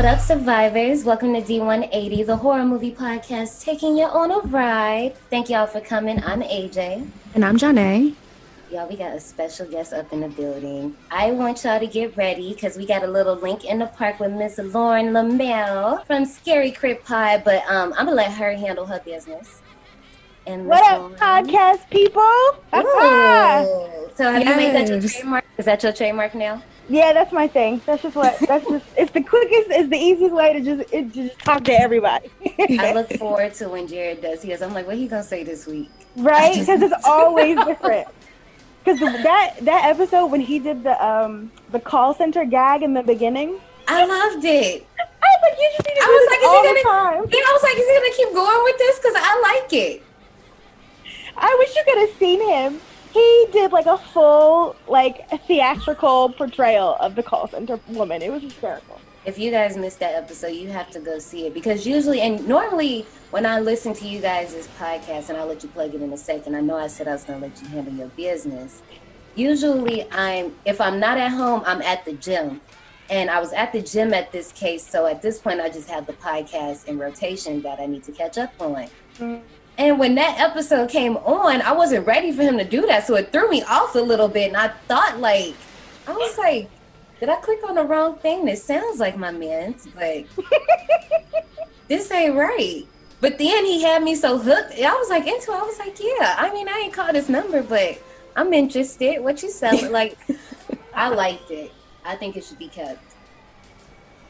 What up, survivors? Welcome to D180, the horror movie podcast, taking you on a ride. Thank y'all for coming. I'm AJ. And I'm Janae. Y'all, we got a special guest up in the building. I want y'all to get ready because we got a little link in the park with Miss Lauren Lamelle from ScaryCrit Pod, but I'm going to let her handle her business. And what up, podcast people? So have you made that your trademark? Is that your trademark now? Yeah, that's my thing. It's the quickest, it's the easiest way to just talk to everybody. I look forward to when Jared does his. I'm like, what he gonna say this week? Right? Because it's always different. Because that episode when he did the call center gag in the beginning, I loved it. I was like, you just need to do this all the time. I was like, is he gonna keep going with this? Because I like it. I wish you could have seen him. He did like a full theatrical portrayal of the call center woman. It was hysterical. If you guys missed that episode, you have to go see it, because usually and normally when I listen to you guys' podcast, and I'll let you plug it in a second, I know I said I was gonna let you handle your business. Usually if I'm not at home, I'm at the gym. And I was at the gym at this case, so at this point I just have the podcast in rotation that I need to catch up on. Mm-hmm. And when that episode came on, I wasn't ready for him to do that. So it threw me off a little bit. And I thought I was like, did I click on the wrong thing? This sounds like my man's, but this ain't right. But then he had me so hooked. I was like into it. I was like, yeah, I mean, I ain't called his number, but I'm interested. What you selling? Like, I liked it. I think it should be kept.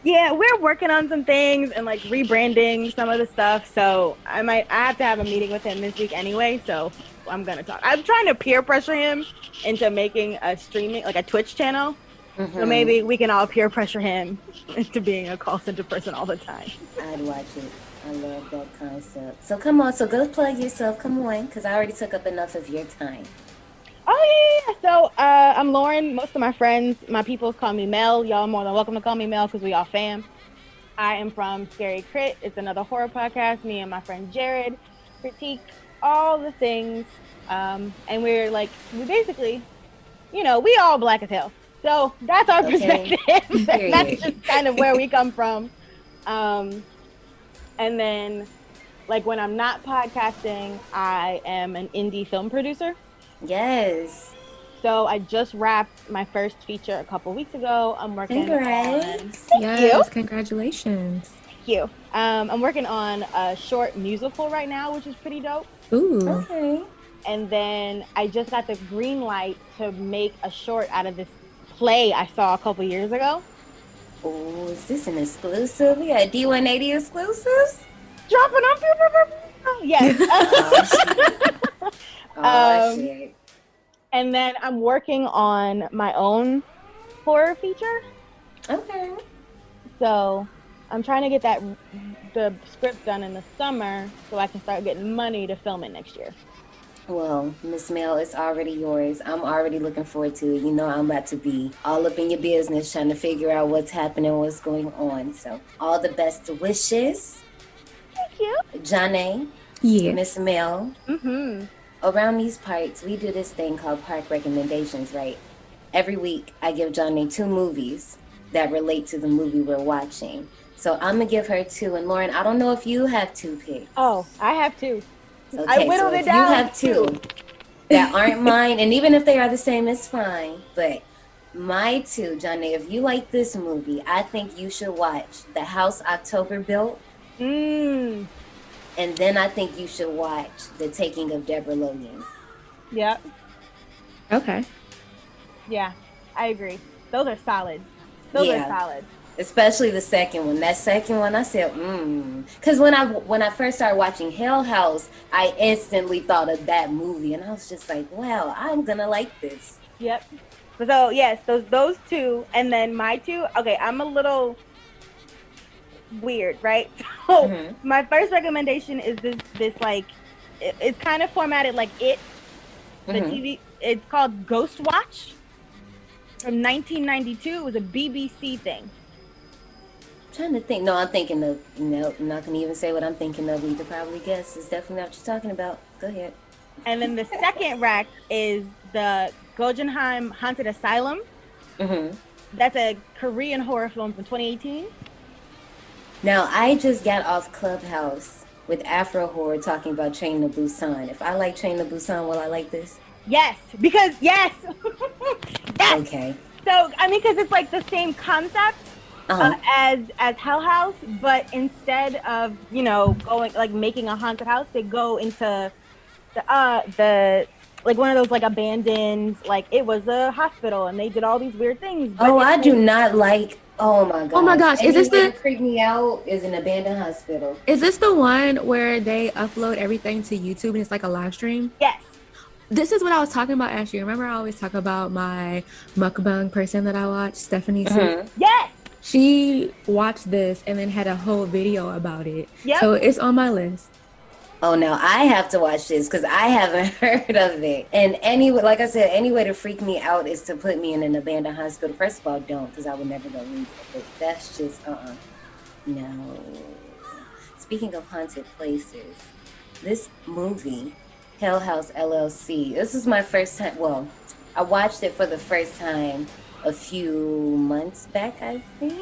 Yeah, we're working on some things and rebranding some of the stuff. So I have to have a meeting with him this week anyway. So I'm going to talk. I'm trying to peer pressure him into making a streaming, a Twitch channel. Mm-hmm. So maybe we can all peer pressure him into being a call center person all the time. I'd watch it. I love that concept. So come on. So go plug yourself. Come on. Because I already took up enough of your time. Oh, yeah. So I'm Lauren. Most of my friends, my people call me Mel. Y'all more than welcome to call me Mel because we all fam. I am from ScaryCrit. It's another horror podcast. Me and my friend Jared critique all the things. And we basically, we all black as hell. So that's our perspective. That's just kind of where we come from. And then, when I'm not podcasting, I am an indie film producer. Yes. So I just wrapped my first feature a couple weeks ago. I'm working Congratulations. Thank you. I'm working on a short musical right now, which is pretty dope. Ooh. Okay. And then I just got the green light to make a short out of this play I saw a couple years ago. Oh, is this an exclusive? We got D180 exclusives? Dropping on people. Yes. Shit. And then I'm working on my own horror feature. Okay. So I'm trying to get the script done in the summer so I can start getting money to film it next year. Well, Miss Mel, it's already yours. I'm already looking forward to it. I'm about to be all up in your business trying to figure out what's happening, what's going on. So all the best wishes. Thank you. Janae. Yeah. Miss Mel. Mm-hmm. Around these parts, we do this thing called park recommendations, right? Every week, I give Johnny 2 movies that relate to the movie we're watching. So I'm going to give her 2. And Lauren, I don't know if you have 2 picks. Oh, I have 2. Okay, I whittled it down. You have 2 that aren't mine, and even if they are the same, it's fine. But my 2, Johnny, if you like this movie, I think you should watch The House October Built. And then I think you should watch The Taking of Deborah Logan. Yeah. Okay. Yeah, I agree. Those are solid. Those are solid. Especially the second one. That second one, I said, Because when I first started watching Hell House, I instantly thought of that movie. And I was just like, wow, I'm going to like this. Yep. So, yes, those 2. And then my 2, okay, I'm a little weird, right? So my first recommendation is this it's kind of formatted like It, the TV. It's called Ghost Watch from 1992. It was a BBC thing. I'm trying to think. No, I'm thinking of. No, I'm not gonna even say what I'm thinking of. You could probably guess. It's definitely not what you're talking about. Go ahead. And then the second rack is the Guggenheim Haunted Asylum. Mm-hmm. That's a Korean horror film from 2018. Now, I just got off Clubhouse with Afro Horror talking about Train to Busan. If I like Train to Busan, will I like this? Yes, because yes. Yes. Okay. So I mean, because it's like the same concept as Hell House, but instead of going like making a haunted house, they go into the like one of those like abandoned, like it was a hospital and they did all these weird things. Oh, I do not like. Oh my god. Oh my gosh, is this the freak me out? Is an abandoned hospital? Is this the one where they upload everything to YouTube and it's like a live stream? Yes. This is what I was talking about, Ashley. Remember, I always talk about my mukbang person that I watch, Stephanie. Yes. She watched this and then had a whole video about it. Yep. So it's on my list. Oh, no, I have to watch this because I haven't heard of it. And anyway, like I said, any way to freak me out is to put me in an abandoned hospital. First of all, don't, because I would never go read it. But that's just, no. Speaking of haunted places, this movie, Hell House LLC, this is my first time. Well, I watched it for the first time a few months back, I think.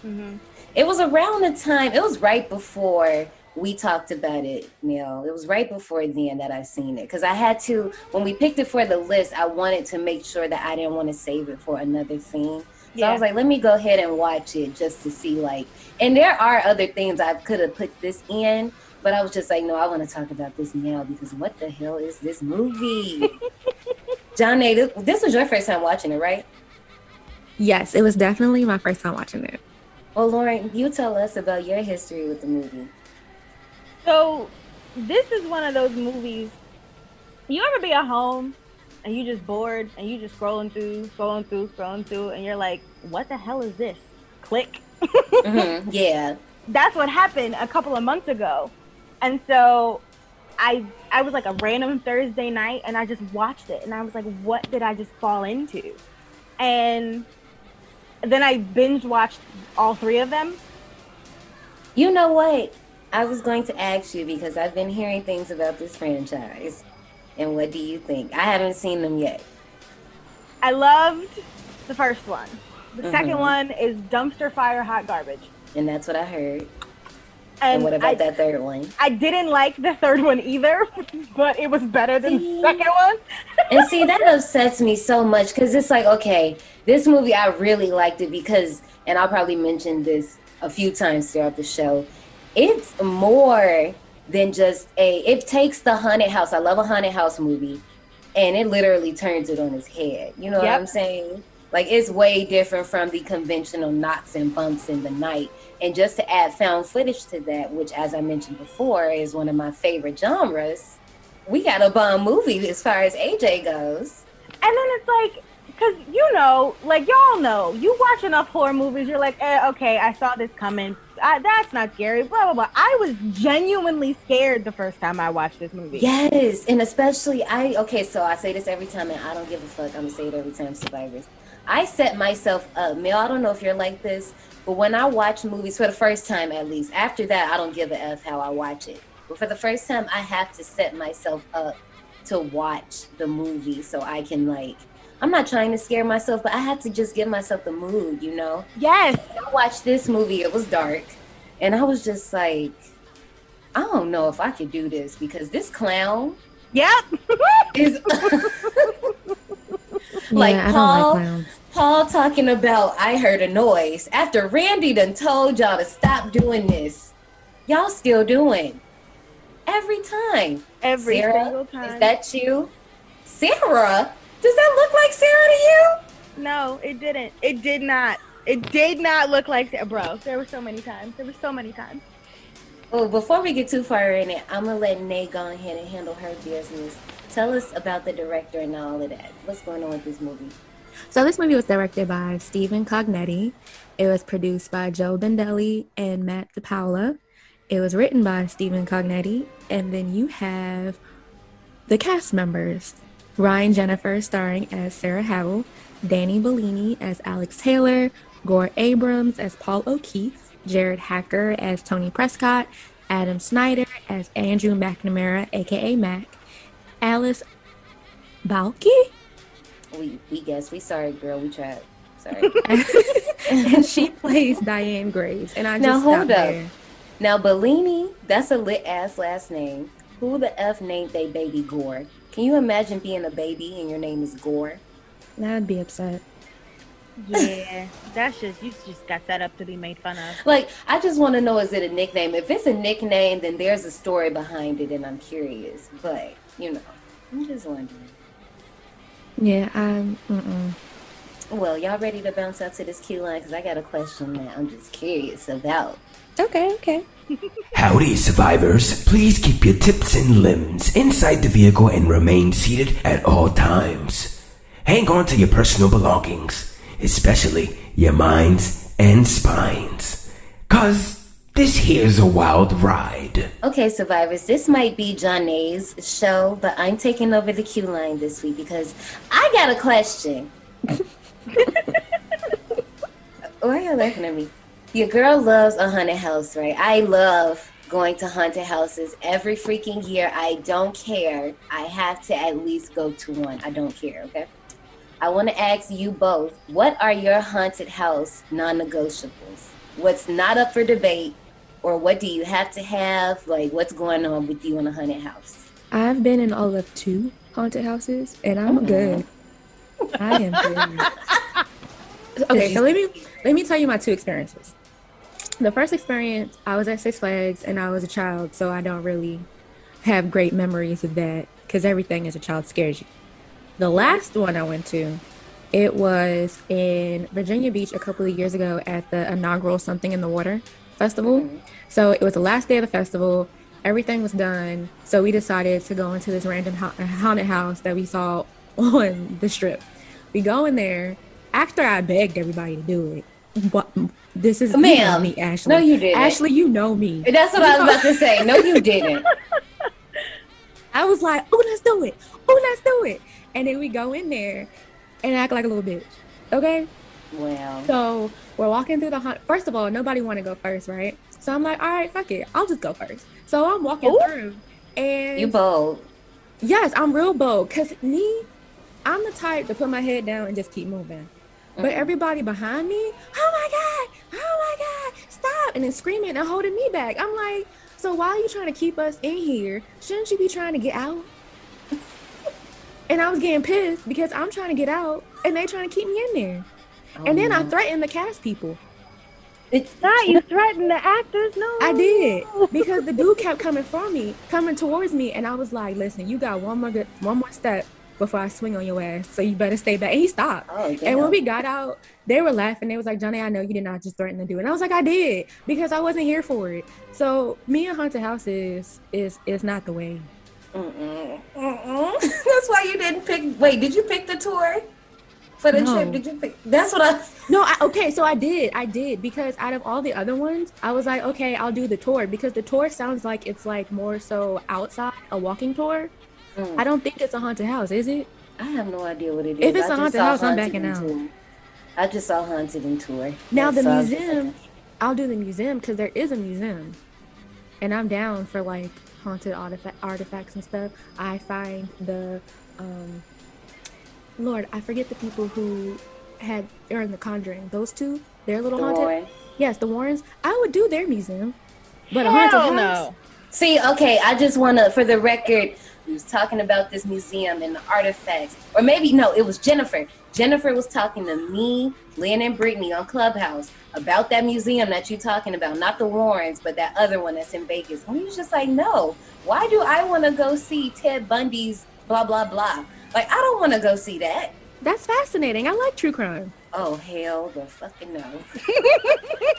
Mm-hmm. It was around the time, it was right before we talked about it, Neil. It was right before then that I seen it. Because I had to, when we picked it for the list, I wanted to make sure that I didn't want to save it for another thing. So I was like, let me go ahead and watch it just to see, like, and there are other things I could have put this in, but I was just like, no, I want to talk about this now because what the hell is this movie? Johnny, this was your first time watching it, right? Yes, it was definitely my first time watching it. Well, Lauren, you tell us about your history with the movie. So this is one of those movies. You ever be at home and you just bored and you just scrolling through, and you're like, what the hell is this? Click. Mm-hmm. Yeah. That's what happened a couple of months ago. And so I was like a random Thursday night and I just watched it and I was like, what did I just fall into? And then I binge watched all three of them. You know what? I was going to ask you because I've been hearing things about this franchise. And what do you think? I haven't seen them yet. I loved the first one. The second one is dumpster fire hot garbage. And that's what I heard. And what about that third one? I didn't like the third one either, but it was better than the second one. And see, that upsets me so much because it's like, okay, this movie, I really liked it because, and I'll probably mention this a few times throughout the show, it's more than just it takes the haunted house. I love a haunted house movie, and it literally turns it on its head. You know what I'm saying? Like, it's way different from the conventional knocks and bumps in the night. And just to add found footage to that, which, as I mentioned before, is one of my favorite genres, we got a bomb movie as far as AJ goes. And then it's like, because, like, y'all know, you watch enough horror movies, you're like, okay, I saw this coming. That's not scary, blah, blah, blah. I was genuinely scared the first time I watched this movie. Yes, and especially, so I say this every time, and I don't give a fuck. I'm going to say it every time, survivors. I set myself up. Mel, I don't know if you're like this, but when I watch movies, for the first time at least, after that, I don't give a F how I watch it. But for the first time, I have to set myself up to watch the movie so I can, like, I'm not trying to scare myself, but I have to just give myself the mood, you know? Yes. I watched this movie, it was dark, and I was just like, I don't know if I could do this because this clown is... Like, yeah, I don't like clowns. Paul talking about, I heard a noise. After Randy done told y'all to stop doing this, y'all still doing. Every time. Every Sarah, single time. Is that you? Sarah? Does that look like Sarah to you? No, it didn't. It did not. It did not look like Sarah. Bro, there were so many times. Well, before we get too far in it, I'm going to let Nay go ahead and handle her business. Tell us about the director and all of that. What's going on with this movie? So this movie was directed by Stephen Cognetti. It was produced by Joe Bendelli and Matt DePaula. It was written by Stephen Cognetti. And then you have the cast members. Ryan Jennifer starring as Sarah Howell, Danny Bellini as Alex Taylor, Gore Abrams as Paul O'Keefe, Jared Hacker as Tony Prescott, Adam Snyder as Andrew McNamara, aka Mac, Alice Balke? We guess. We sorry, girl. We tried. Sorry. and she plays Diane Graves. And I Now just hold stopped up. there. Now Bellini, that's a lit ass last name. Who the F named they baby Gore? Can you imagine being a baby and your name is Gore? I'd be upset. Yeah, that's just, you just got set up to be made fun of. Like, I just want to know, is it a nickname? If it's a nickname, then there's a story behind it, and I'm curious. But, you know, I'm just wondering. Yeah, Well, y'all ready to bounce out to this queue line? Because I got a question that I'm just curious about. Okay. Howdy, survivors. Please keep your tips and limbs inside the vehicle and remain seated at all times. Hang on to your personal belongings, especially your minds and spines. 'Cause this here's a wild ride. Okay, survivors, this might be Johnny's show, but I'm taking over the queue line this week because I got a question. Why are you laughing at me? Your girl loves a haunted house, right? I love going to haunted houses every freaking year. I don't care. I have to at least go to one. I don't care, okay? I want to ask you both, what are your haunted house non-negotiables? What's not up for debate, or what do you have to have? Like, what's going on with you in a haunted house? I've been in all of 2 haunted houses, and I'm good. I am good. Okay, so let me tell you my 2 experiences. The first experience, I was at Six Flags, and I was a child, so I don't really have great memories of that because everything as a child scares you. The last one I went to, it was in Virginia Beach a couple of years ago at the inaugural Something in the Water festival. So it was the last day of the festival. Everything was done. So we decided to go into this random haunted house that we saw on the strip. We go in there after I begged everybody to do it. But this is you know me, Ashley. No, you didn't. Ashley, you know me. That's what I was about to say. No, you didn't. I was like, oh, let's do it. Oh, let's do it. And then we go in there and act like a little bitch. Okay? Wow. So we're walking through the hunt. First of all, nobody want to go first, right? So I'm like, all right, fuck it. I'll just go first. So I'm walking through. And you bold. Yes, I'm real bold. Because I'm the type to put my head down and just keep moving. But everybody behind me, oh my God, stop. And then screaming and holding me back. I'm like, so why are you trying to keep us in here? Shouldn't you be trying to get out? And I was getting pissed because I'm trying to get out and they trying to keep me in there. And then I threatened the cast people. It's not, you threatened the actors, no. I did, because the dude kept coming towards me, and I was like, listen, you got one more step before I swing on your ass, so you better stay back. And he stopped. And when we got out, they were laughing. They was like, Johnny, I know you did not just threaten to do it. And I was like, I did, because I wasn't here for it. So me and haunted houses is not the way. That's why you didn't pick. Wait, did you pick the tour for the trip? Did you pick? That's what I. No, so I did because out of all the other ones, I was like, okay, I'll do the tour because the tour sounds like it's like more so outside, a walking tour. I don't think it's a haunted house, is it? I have no idea what it is. If it's a haunted house, I'm backing out. I just saw Haunted and Tour. Now the museum, I'll do the museum because there is a museum, and I'm down for like haunted artifacts and stuff. I find the Lord, I forget the people who are in The Conjuring. Those two, they're a little haunted. Warren. Yes, the Warrens. I would do their museum, but a haunted house. No. See, okay, I just want to, for the record, we was talking about this museum and the artifacts, or maybe no, it was Jennifer. Jennifer was talking to me, Lynn, and Brittany on Clubhouse about that museum that you're talking about, not the Warrens, but that other one that's in Vegas. And we was just like, no, why do I want to go see Ted Bundy's blah blah blah? Like, I don't want to go see that. That's fascinating. I like true crime. Oh, hell the fucking no.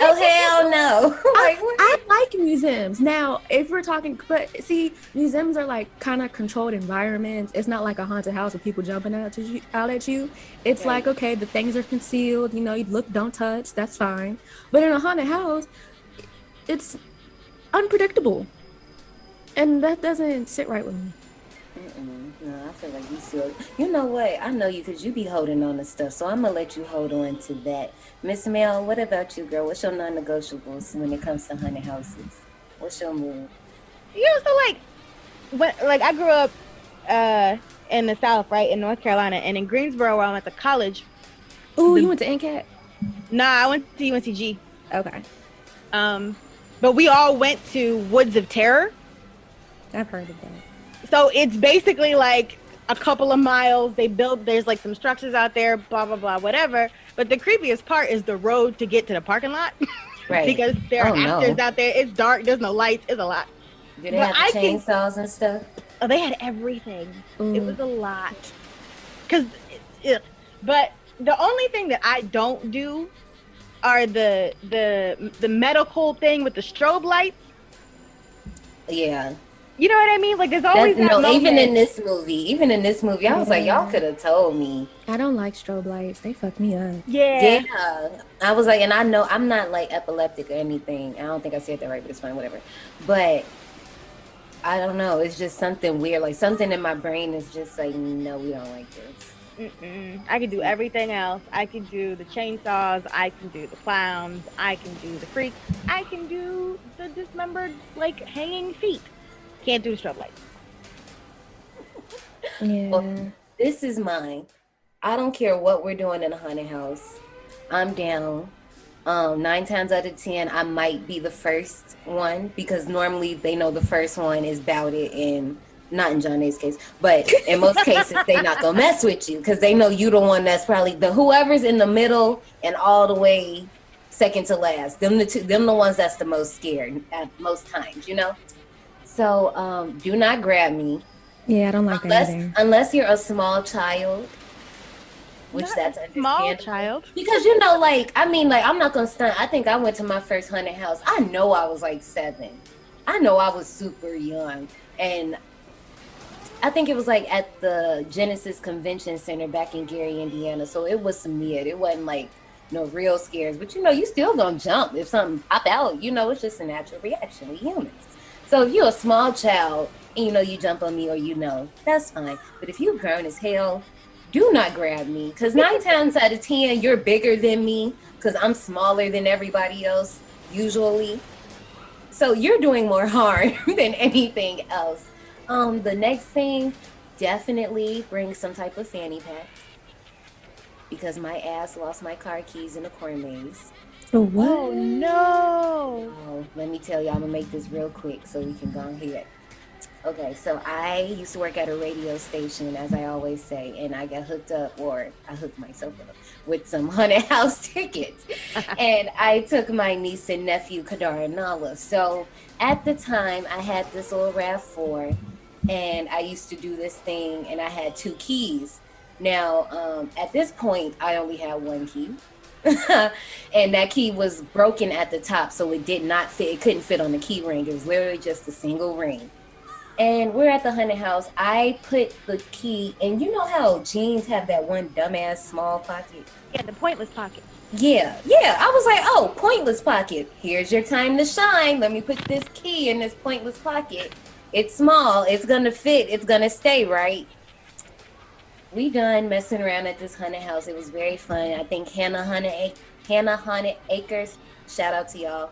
Oh, hell no. Like, I like museums. Now, if we're talking, but see, museums are like kind of controlled environments. It's not like a haunted house with people jumping out at you. It's like, okay, the things are concealed. You know, you look, don't touch. That's fine. But in a haunted house, it's unpredictable. And that doesn't sit right with me. No, I feel like you still. You know what? I know you because you be holding on to stuff. So I'm gonna let you hold on to that. Miss Mel, what about you, girl? What's your non-negotiables when it comes to haunted houses? What's your move? Yeah, so like I grew up in the South, right, in North Carolina, and in Greensboro, where I went to college. Ooh, you went to NCAT? Nah, I went to UNCG. Okay. But we all went to Woods of Terror. I've heard of that. So it's basically like a couple of miles. There's like some structures out there, blah, blah, blah, whatever. But the creepiest part is the road to get to the parking lot. Right. Because there are actors No. out there. It's dark. There's no lights. It's a lot. Do they have the chainsaws and stuff? Oh, they had everything. Ooh. It was a lot. But the only thing that I don't do are the medical thing with the strobe lights. Yeah. You know what I mean? Like there's always that moment. even in this movie, I was like, y'all could have told me. I don't like strobe lights. They fuck me up. Yeah. I was like, and I know I'm not like epileptic or anything. I don't think I said that right, but it's fine, whatever. But I don't know. It's just something weird. Like something in my brain is just like, no, we don't like this. I can do everything else. I can do the chainsaws. I can do the clowns. I can do the freaks. I can do the dismembered, like, hanging feet. Can't do the strobe lights. Yeah. Well, this is mine. I don't care what we're doing in a haunted house. I'm down. 9 times out of 10, I might be the first one because normally they know the first one is about it, and not in John A's case, but in most cases they not gonna mess with you because they know you the one that's probably whoever's in the middle and all the way second to last. Them the ones that's the most scared at most times, you know. So do not grab me. Yeah, I don't like that either. Unless you're a small child, which Not that's a small understandable. child. Because you know, like, I mean, like, I'm not gonna stunt. I think I went to my first haunted house. I know I was like 7. I know I was super young, and I think it was like at the Genesis Convention Center back in Gary, Indiana. So it was some mid. It wasn't like no real scares, but you know, you still gonna jump if something pop out. You know, it's just a natural reaction. We humans. So if you're a small child and you know you jump on me, or you know, that's fine. But if you're grown as hell, do not grab me, because 9 times out of 10 you're bigger than me because I'm smaller than everybody else usually. So you're doing more harm than anything else. The next thing, definitely bring some type of fanny pack because my ass lost my car keys in a corn maze. Oh, what? Oh no! Oh, let me tell you, I'm gonna make this real quick so we can go ahead. Okay, so I used to work at a radio station, as I always say, and I got hooked up, or I hooked myself up with some haunted house tickets. And I took my niece and nephew, Kadar and Nala. So at the time, I had this little RAV4, and I used to do this thing, and I had 2 keys. Now, at this point, I only had 1 key. And that key was broken at the top, so it did not fit. It couldn't fit on the key ring. It was literally just a single ring. And we're at the haunted house. I put the key, and you know how jeans have that one dumbass small pocket? Yeah, the pointless pocket. Yeah. I was like, oh, pointless pocket. Here's your time to shine. Let me put this key in this pointless pocket. It's small. It's going to fit. It's going to stay, right? We done messing around at this haunted house. It was very fun. I think Hannah Haunted Acres. Shout out to y'all.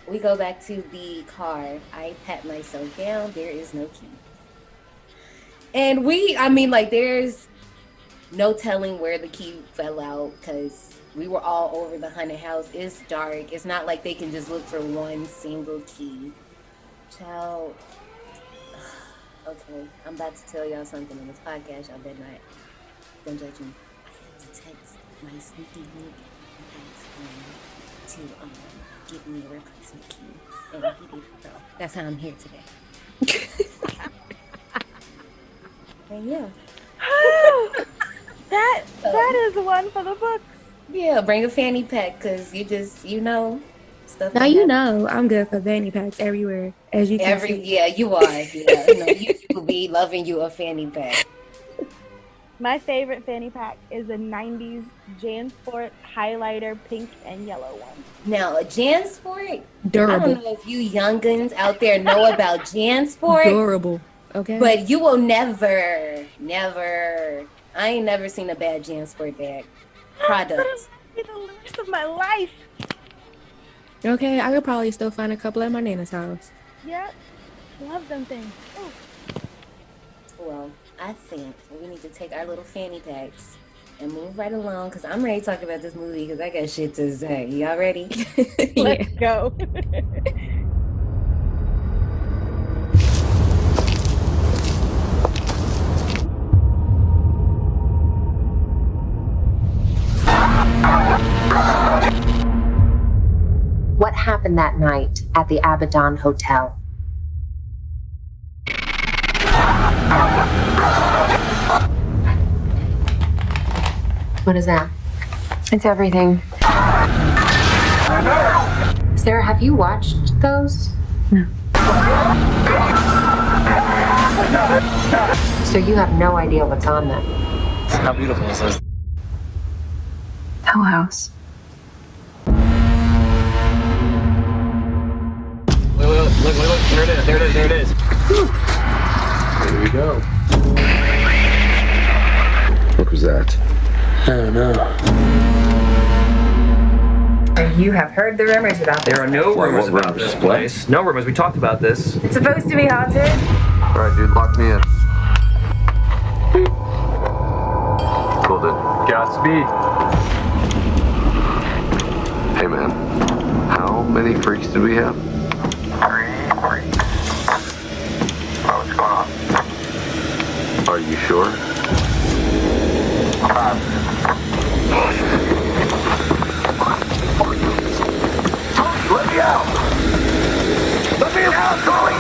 We go back to the car. I pat myself down. There is no key. And there's no telling where the key fell out because we were all over the haunted house. It's dark. It's not like they can just look for one single key. Child. Okay, I'm about to tell y'all something in this podcast. Y'all better not. Don't judge me. I had to text my sneaky link and ask him to give me a replacement key, and he did. So that's how I'm here today. And yeah. that is one for the book. Yeah, bring a fanny pack because you know stuff. Now like you that. know I'm good for fanny packs everywhere, as you can see. Yeah, you are. Yeah, no, you will be loving you a fanny pack. My favorite fanny pack is a 90s JanSport highlighter, pink and yellow one. Now, a JanSport, Durable. I don't know if you youngins out there know about JanSport, Durable. Okay. but you will never, I ain't never seen a bad JanSport bag product. Be the rest of my life. Okay, I could probably still find a couple at my nana's house. Yep. Love them things. Ooh. Well, I think we need to take our little fanny packs and move right along because I'm ready to talk about this movie because I got shit to say. Y'all ready? Let's go. What happened that night at the Abbadon Hotel? What is that? It's everything. Sarah, have you watched those? No. So you have no idea what's on them? How beautiful is this? Hell House. Look, there it is. There we go. What was that? I don't know. You have heard the rumors about this. There are no rumors What about rumors? this place. No rumors. We talked about this. It's supposed to be haunted. All right, dude, lock me in. Well then, Godspeed. Hey man, how many freaks did we have? 3 freaks. What's going on? Are you sure? 5. Let me out! Let me out, Tony!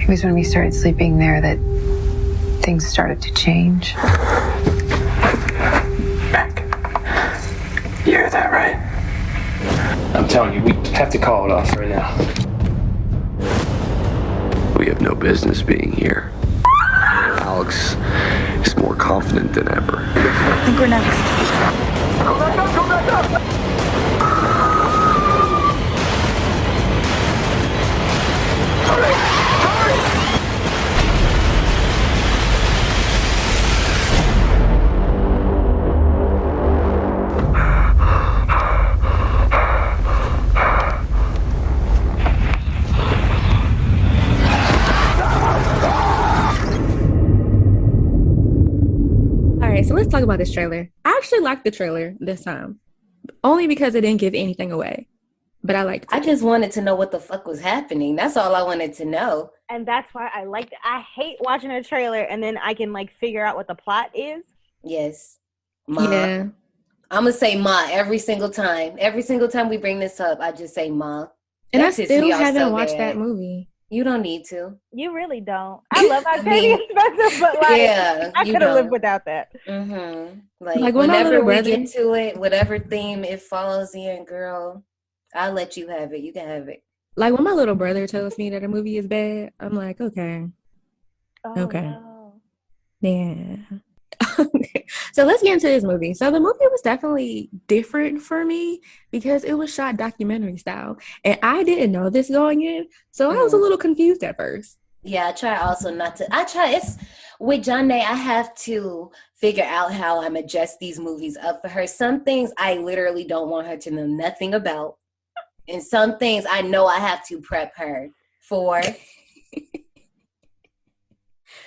It was when we started sleeping there that things started to change. Mac, you hear that, right? I'm telling you, we have to call it off right now. We have no business being here. Alex is more confident than ever. I think we're next. Go back up! Go back up! All right, so let's talk about this trailer. I actually liked the trailer this time, only because it didn't give anything away, but I liked it. I just wanted to know what the fuck was happening. That's all I wanted to know. And that's why I liked it. I hate watching a trailer and then I can like figure out what the plot is. Yes. Ma. Yeah. I'm going to say Ma every single time. Every single time we bring this up, I just say Ma. And I That pisses still me off haven't so watched bad. that movie. You don't need to. You really don't. I love Octavia Spencer, but like, Yeah, I you could have lived don't. without that. Mm-hmm. Like, when my whenever little we brother- get to it, whatever theme it follows in, girl, I'll let you have it. You can have it. Like, when my little brother tells me that a movie is bad, I'm like, okay. Oh, Okay. no. Yeah. So let's get into this movie. So the movie was definitely different for me because it was shot documentary style. And I didn't know this going in. So I was a little confused at first. Yeah, I try also not to. It's with John Day, I have to figure out how I'm adjust these movies up for her. Some things I literally don't want her to know nothing about. And some things I know I have to prep her for.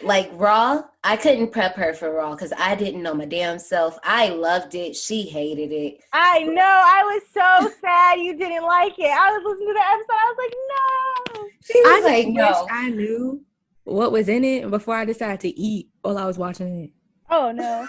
Like Raw, I couldn't prep her for Raw because I didn't know my damn self. I loved it. She hated it. I know. I was so sad you didn't like it. I was listening to the episode. I was like, no. She was I like, just no. wish I knew what was in it before I decided to eat while I was watching it. Oh, no.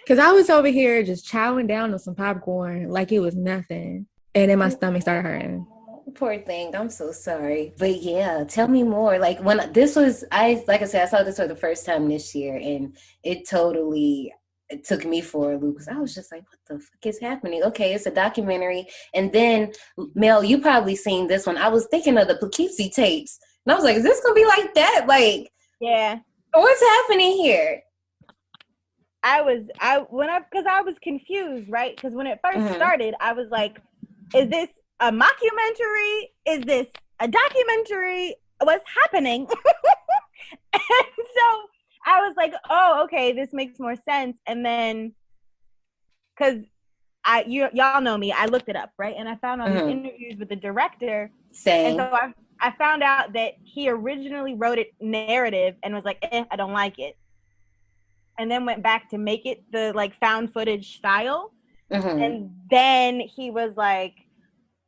Because I was over here just chowing down on some popcorn like it was nothing. And then my stomach started hurting. Poor thing. I'm so sorry. But yeah, tell me more. Like when this was, like I said, I saw this for the first time this year and it took me for a loop because I was just like, what the fuck is happening? Okay, it's a documentary. And then, Mel, you probably seen this one. I was thinking of the Poughkeepsie tapes. And I was like, is this going to be like that? Like, Yeah. what's happening here? Because I was confused, right? Because when it first started, I was like, is this a mockumentary? Is this a documentary? What's happening? And so I was like, oh, okay, this makes more sense. And then, because y'all know me, I looked it up, right? And I found all these interviews with the director. Same. And so I found out that he originally wrote it narrative and was like, I don't like it. And then went back to make it the like found footage style. Mm-hmm. And then he was like,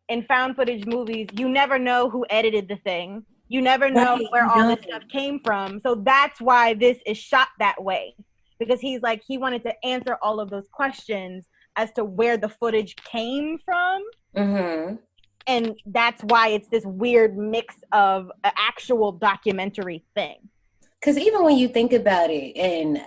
in found footage movies, you never know who edited the thing. You never know where all this stuff came from. So that's why this is shot that way. Because he's like, he wanted to answer all of those questions as to where the footage came from. Mm-hmm. And that's why it's this weird mix of an actual documentary thing. Because even when you think about it, and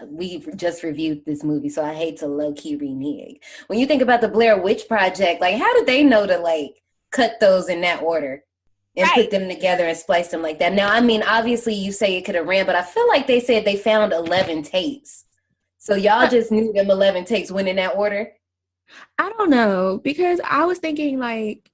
we've just reviewed this movie, so I hate to low-key renege. When you think about the Blair Witch Project, like, how did they know to, like, cut those in that order and put them together and splice them like that? Now, I mean, obviously you say it could have ran, but I feel like they said they found 11 tapes. So y'all just knew them 11 tapes went in that order? I don't know, because I was thinking, like,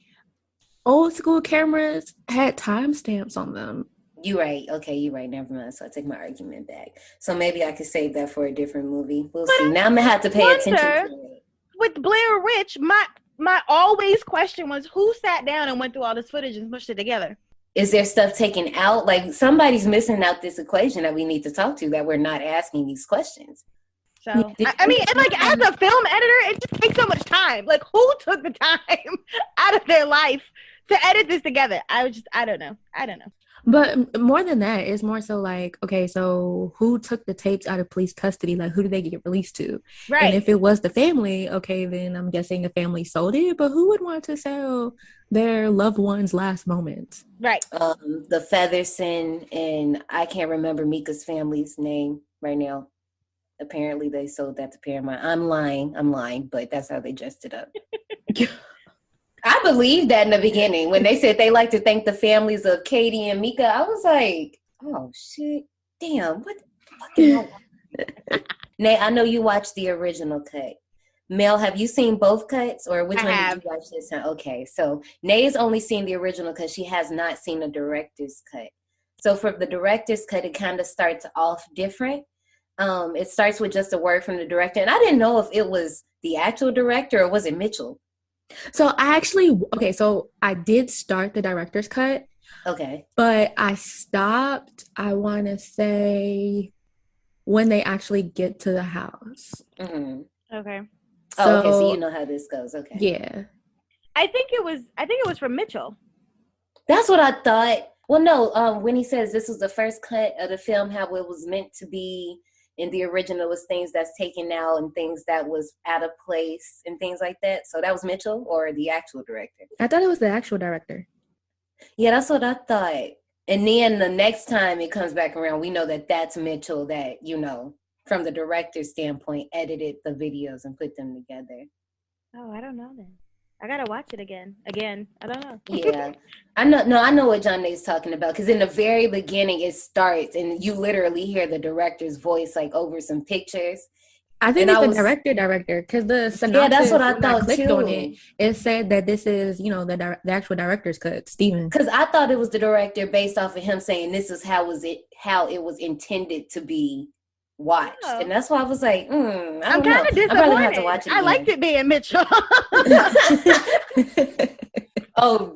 old school cameras had timestamps on them. You're right. Okay, you're right. Never mind. So I take my argument back. So maybe I could save that for a different movie. We'll see. Now I'm gonna have to pay attention to it. With Blair Witch, my always question was, who sat down and went through all this footage and pushed it together? Is there stuff taken out? Like, somebody's missing out this equation that we need to talk to, that we're not asking these questions. So I mean, and like, as a film editor, it just takes so much time. Like, who took the time out of their life to edit this together? I don't know. But more than that, it's more so like, okay, so who took the tapes out of police custody? Like, who did they get released to? Right. And if it was the family, okay, then I'm guessing the family sold it. But who would want to sell their loved one's last moments? Right. The Featherson, and I can't remember Mika's family's name right now. Apparently they sold that to Paramount. I'm lying, but that's how they dressed it up. I believed that in the beginning when they said they like to thank the families of Katie and Mika. I was like, oh shit, damn, what the fuck? Nay, I know you watched the original cut. Mel, have you seen both cuts, or which one did you watch this time? Okay, so Nay's only seen the original cut. She has not seen the director's cut. So for the director's cut, it kind of starts off different. It starts with just a word from the director, and I didn't know if it was the actual director or was it Mitchell. So I did start the director's cut. Okay. But I stopped, I want to say, when they actually get to the house. Mm-hmm. Okay. So you know how this goes. Okay. Yeah. I think it was from Mitchell. That's what I thought. Well, no, when he says this was the first cut of the film, how it was meant to be in the original was things that's taken out and things that was out of place and things like that. So that was Mitchell or the actual director? I thought it was the actual director. Yeah, that's what I thought. And then the next time it comes back around, we know that that's Mitchell that, you know, from the director's standpoint, edited the videos and put them together. Oh, I don't know then. I gotta watch it again. I don't know. Yeah. I know what John Nay's talking about, because in the very beginning it starts and you literally hear the director's voice like over some pictures. I think it's the director, because the synopsis, yeah, that's what I thought clicked too. On it, it said that this is, you know, the actual director's cut, Steven. Because I thought it was the director based off of him saying this is how it was intended to be watched. Oh. And that's why I was like, I'm kind of disappointed. I'm probably gonna have to watch it again. I liked it being Mitchell. Oh,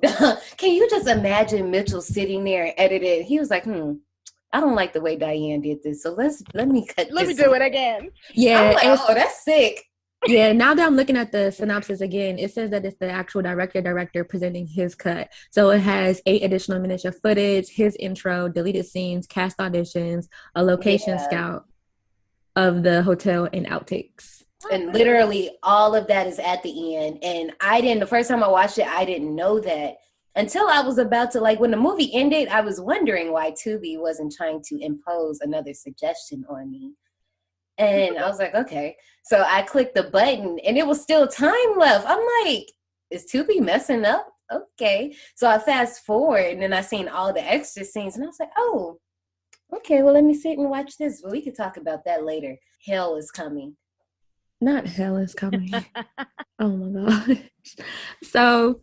can you just imagine Mitchell sitting there and editing? He was like, I don't like the way Diane did this, so let me do it again. Yeah, like, oh, that's sick. Yeah, now that I'm looking at the synopsis again, it says that it's the actual director presenting his cut. So it has 8 additional minutes of footage, his intro, deleted scenes, cast auditions, a location scout of the hotel, and outtakes. And literally all of that is at the end. And the first time I watched it, I didn't know that until I was about to, like, when the movie ended, I was wondering why Tubi wasn't trying to impose another suggestion on me. And I was like, okay. So I clicked the button and it was still time left. I'm like, is Tubi messing up? Okay. So I fast forward and then I seen all the extra scenes and I was like, oh, okay, well, let me sit and watch this. Well, we could talk about that later. Hell is coming. Not Hell is coming. Oh my gosh. So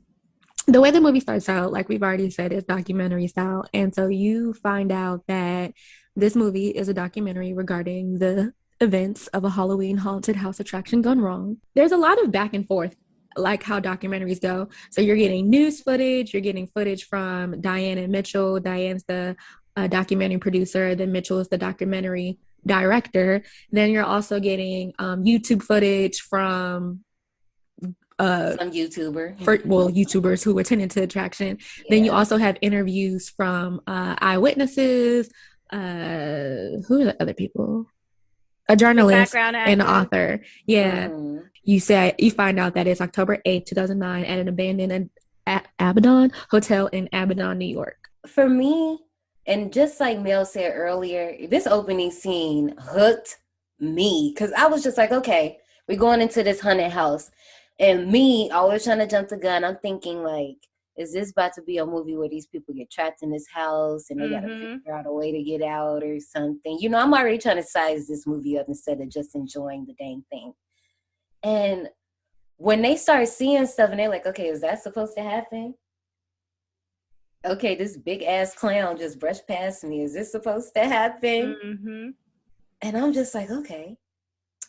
the way the movie starts out, like we've already said, is documentary style. And so you find out that this movie is a documentary regarding the events of a Halloween haunted house attraction gone wrong. There's a lot of back and forth like how documentaries go. So you're getting news footage, you're getting footage from Diane and Mitchell. Diane's the documentary producer, then Mitchell is the documentary director. Then you're also getting YouTube footage from some YouTuber. YouTubers who attended to the attraction. Yeah. Then you also have interviews from eyewitnesses. Who are the other people? A journalist and an author. Yeah. Mm-hmm. You find out that it's October 8th, 2009 at an abandoned Abbadon hotel in Abbadon, New York. For me, and just like Mel said earlier, this opening scene hooked me because I was just like, okay, we're going into this haunted house. And me, always trying to jump the gun, I'm thinking like, is this about to be a movie where these people get trapped in this house and they got to figure out a way to get out or something? You know, I'm already trying to size this movie up instead of just enjoying the dang thing. And when they start seeing stuff and they're like, okay, is that supposed to happen? Okay, this big ass clown just brushed past me. Is this supposed to happen? Mm-hmm. And I'm just like, okay.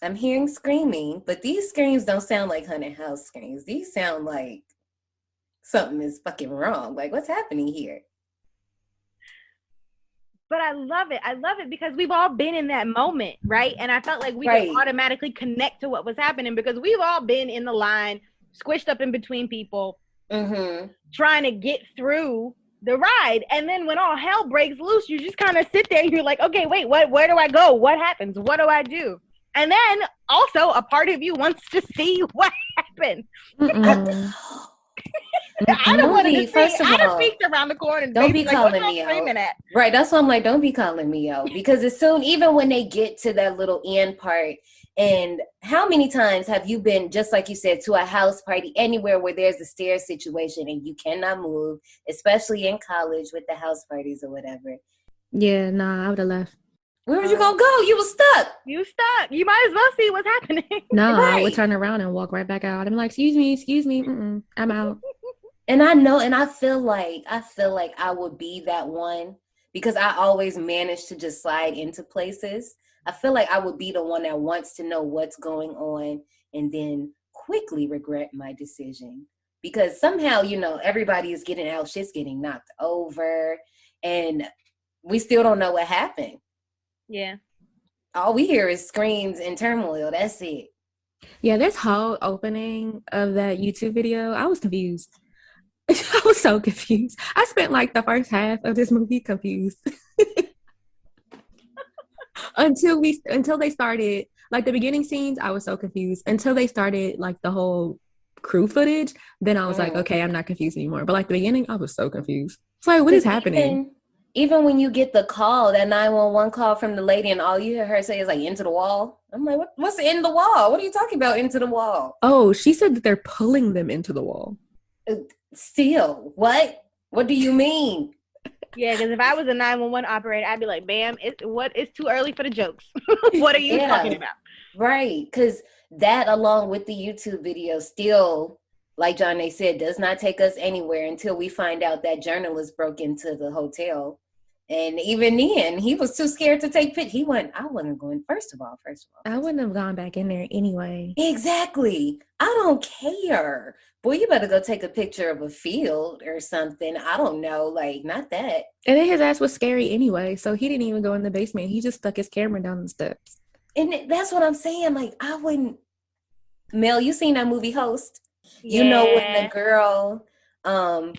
I'm hearing screaming, but these screams don't sound like haunted house screams. These sound like something is fucking wrong. Like, what's happening here? But I love it. I love it because we've all been in that moment, right? And I felt like we could automatically connect to what was happening because we've all been in the line, squished up in between people, trying to get through the ride. And then when all hell breaks loose, you just kind of sit there and you're like, okay, wait, where do I go? What happens? What do I do? And then also a part of you wants to see what happened. I don't want to see. I just peeked around the corner and don't be like, calling me out. Right, that's why I'm like, don't be calling me out because as soon, even when they get to that little end part, and how many times have you been, just like you said, to a house party anywhere where there's a stair situation and you cannot move, especially in college with the house parties or whatever? Yeah, nah, I would have left. Where was you gonna go? You was stuck. You stuck. You might as well see what's happening. No, I would turn around and walk right back out. I'm like, excuse me. I'm out. And I know, and I feel like I would be that one because I always manage to just slide into places. I feel like I would be the one that wants to know what's going on and then quickly regret my decision because somehow, you know, everybody is getting out, shit's getting knocked over, and we still don't know what happened. Yeah. All we hear is screams and turmoil. That's it. Yeah, this whole opening of that YouTube video, I was confused. I was so confused. I spent like the first half of this movie confused. until they started, like the beginning scenes, I was so confused. Until they started like the whole crew footage, then I was like, okay, I'm not confused anymore. But like the beginning, I was so confused. It's like, what is happening? Even when you get the call, that 911 call from the lady, and all you hear her say is like, into the wall. I'm like, what's in the wall? What are you talking about, into the wall? Oh, she said that they're pulling them into the wall. Still, what? What do you mean? Yeah, because if I was a 911 operator, I'd be like, bam, it's too early for the jokes. What are you talking about? Right, because that along with the YouTube video still, like John, they said, does not take us anywhere until we find out that journalist broke into the hotel. And even then, he was too scared to take pictures. I wasn't going, first of all. I wouldn't have gone back in there anyway. Exactly. I don't care. Boy, you better go take a picture of a field or something. I don't know, like, not that. And then his ass was scary anyway, so he didn't even go in the basement. He just stuck his camera down the steps. And that's what I'm saying. Like, I wouldn't. Mel, you seen that movie Host? Yeah. You know when the girl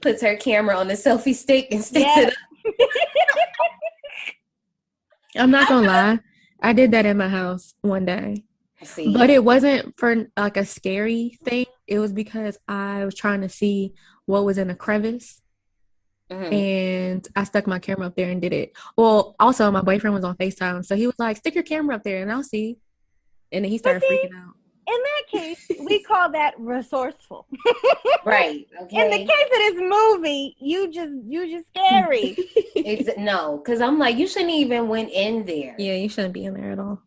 puts her camera on the selfie stick and sticks it up? I'm not gonna lie. I did that in my house one day. But it wasn't for like a scary thing. It was because I was trying to see what was in a crevice. And I stuck my camera up there and did it. Well, also my boyfriend was on FaceTime, so he was like, stick your camera up there and I'll see. And then he started freaking out. In that case, we call that resourceful. Right. Okay. In the case of this movie, you just scary. No, because I'm like, you shouldn't even went in there. Yeah, you shouldn't be in there at all.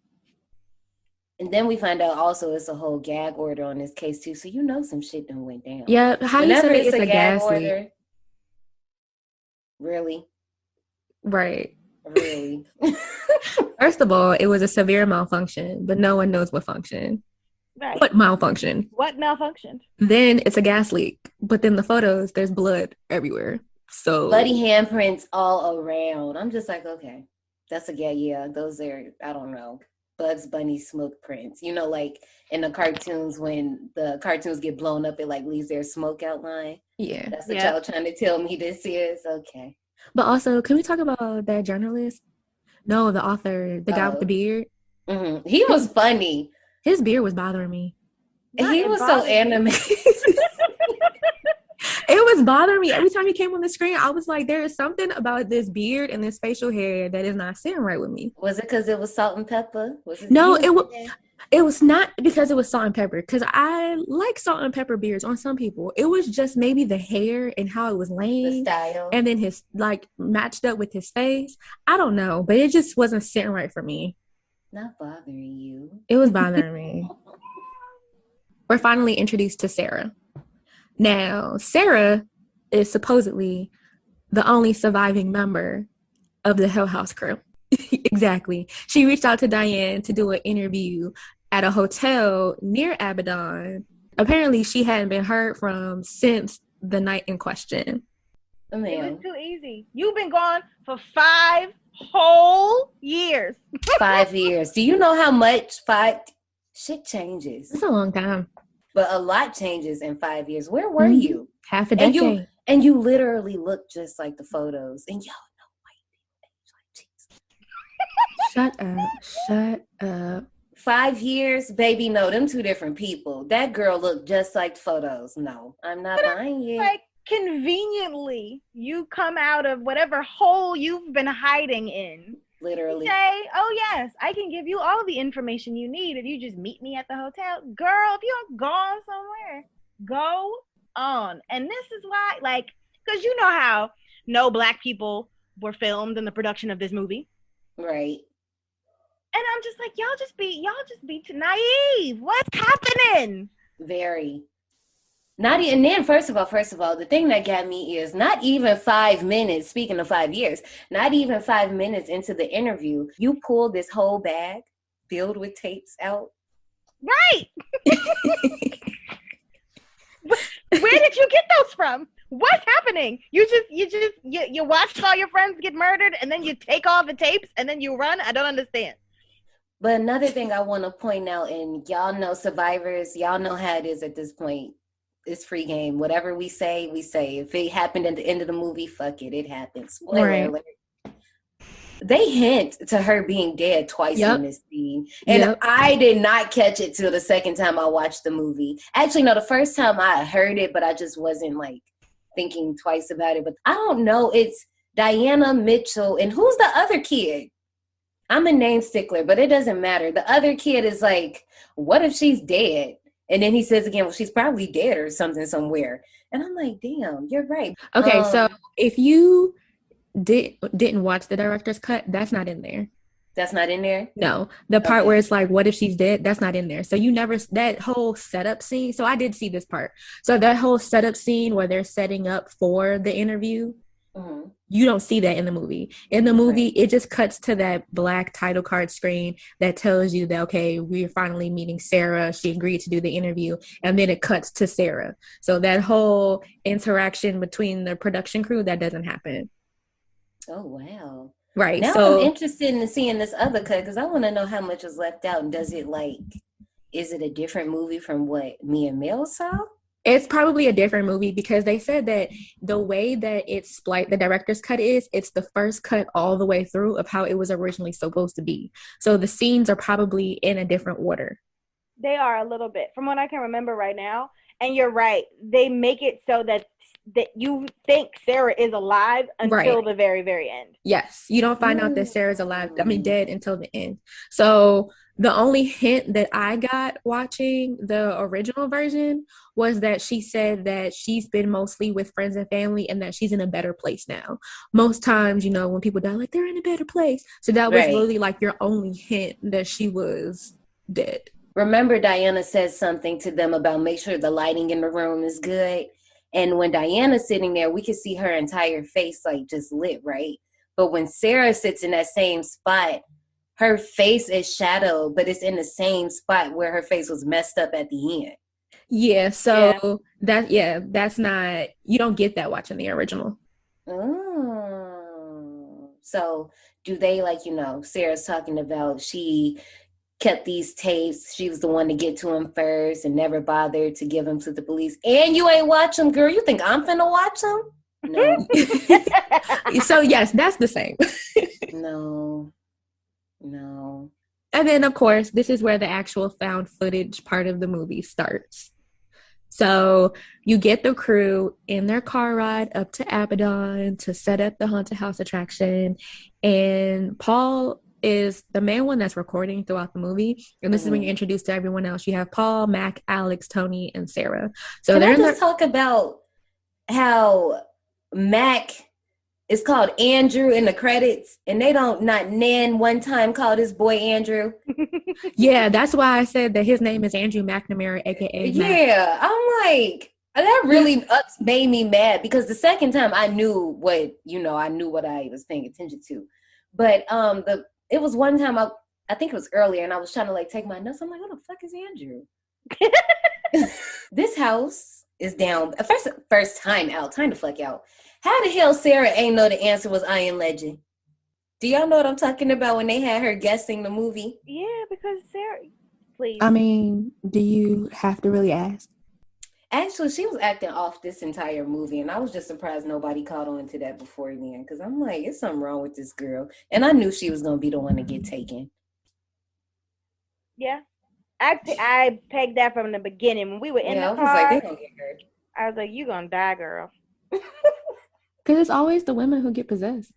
And then we find out also it's a whole gag order on this case too, so you know some shit done went down. Yeah, how you said it's a gas leak. Really? Right. Really? First of all, it was a severe malfunction, but no one knows what function. Right. What malfunctioned? What malfunctioned? Then it's a gas leak. But then the photos, there's blood everywhere. So bloody handprints all around. I'm just like, okay, that's a yeah. Those are, I don't know, Bugs Bunny smoke prints. You know, like in the cartoons when the cartoons get blown up, it like leaves their smoke outline. Yeah. That's what y'all trying to tell me this is? Okay. But also, can we talk about that journalist? No, the author, the guy with the beard. Mm-hmm. He was funny. His beard was bothering me. He was so animated. It was bothering me. Every time he came on the screen, I was like, there is something about this beard and this facial hair that is not sitting right with me. Was it because it was salt and pepper? No, it was not because it was salt and pepper. Because I like salt and pepper beards on some people. It was just maybe the hair and how it was laying. The style. And then his, like, matched up with his face. I don't know. But it just wasn't sitting right for me. Not bothering you. It was bothering me. We're finally introduced to Sarah. Now, Sarah is supposedly the only surviving member of the Hell House crew. Exactly. She reached out to Diane to do an interview at a hotel near Abbadon. Apparently, she hadn't been heard from since the night in question. It was too easy. You've been gone for 5 whole years. 5 years. Do you know how much shit changes? It's a long time. But a lot changes in 5 years. Where were you? Half a decade. And you literally look just like the photos. And y'all know white people age like Jesus. Shut up. 5 years? Baby, no, them two different people. That girl looked just like the photos. No, I'm not buying it. Like, conveniently, you come out of whatever hole you've been hiding in. Literally. Say, oh yes, I can give you all the information you need if you just meet me at the hotel. Girl, if you're gone somewhere, go on. And this is why, like, because you know how no Black people were filmed in the production of this movie. Right. And I'm just like, y'all just be too naive. What's happening? Very. And then first of all, the thing that got me is not even 5 minutes, speaking of 5 years, not even 5 minutes into the interview, you pulled this whole bag filled with tapes out. Right. Where did you get those from? What's happening? You watched all your friends get murdered and then you take all the tapes and then you run? I don't understand. But another thing I want to point out, and y'all know survivors, y'all know how it is at this point. It's free game. Whatever we say, we say. If it happened at the end of the movie, fuck it. It happens. Spoiler alert. They hint to her being dead twice in this scene. And I did not catch it till the second time I watched the movie. Actually, no, the first time I heard it, but I just wasn't like thinking twice about it. But I don't know. It's Diana Mitchell. And who's the other kid? I'm a name stickler, but it doesn't matter. The other kid is like, what if she's dead? And then he says again, well, she's probably dead or something somewhere. And I'm like, damn, you're right. Okay, so if you didn't watch the director's cut, that's not in there. That's not in there? No. The part where it's like, what if she's dead? That's not in there. So that whole setup scene. So I did see this part. So that whole setup scene where they're setting up for the interview, you don't see that in the movie. In the movie, it just cuts to that black title card screen that tells you that, okay, we're finally meeting Sarah. She agreed to do the interview. And then it cuts to Sarah. So that whole interaction between the production crew, that doesn't happen. Oh, wow. Right. Now so I'm interested in seeing this other cut because I want to know how much was left out. And is it a different movie from what me and Mel saw? It's probably a different movie because they said that the way that it's spliced, the director's cut it's the first cut all the way through of how it was originally supposed to be. So the scenes are probably in a different order. They are a little bit, from what I can remember right now. And you're right. They make it so that you think Sarah is alive until the very, very end. Yes. You don't find out that Sarah's dead until the end. So the only hint that I got watching the original version was that she said that she's been mostly with friends and family and that she's in a better place now. Most times, when people die, like, they're in a better place. So that was really like your only hint that she was dead. Remember, Diana says something to them about make sure the lighting in the room is good. And when Diana's sitting there, we can see her entire face like just lit, right? But when Sarah sits in that same spot, her face is shadowed, but it's in the same spot where her face was messed up at the end. Yeah, so that's not, you don't get that watching the original. Oh. So do they, like, you know, Sarah's talking about she kept these tapes. She was the one to get to him first and never bothered to give them to the police. And you ain't watch them, girl. You think I'm finna watch them? No. So yes, that's the same. No. And then, of course, this is where the actual found footage part of the movie starts. So you get the crew in their car ride up to Abbadon to set up the haunted house attraction. And Paul is the main one that's recording throughout the movie. And this is when you're introduced to everyone else. You have Paul, Mac, Alex, Tony, and Sarah. So Can I just talk about how Mac is called Andrew in the credits, and they don't not one time called his boy Andrew. Yeah, that's why I said that his name is Andrew McNamara, aka Mac. Yeah, I'm like, that really made me mad, because the second time I knew what I was paying attention to. But it was one time I think it was earlier, and I was trying to like take my notes. I'm like, what the fuck is Andrew? This house is down. First time out. Time to fuck out. How the hell Sarah ain't know the answer was I Am Legend? Do y'all know what I'm talking about when they had her guessing the movie? Yeah, because Sarah, please. I mean, do you have to really ask? Actually, she was acting off this entire movie, and I was just surprised nobody caught on to that before then, because I'm like, it's something wrong with this girl. And I knew she was going to be the one to get taken. Yeah. I pegged that from the beginning. When we were in the car, I was like, they gonna get her. I was like, you gonna die, girl. Because it's always the women who get possessed.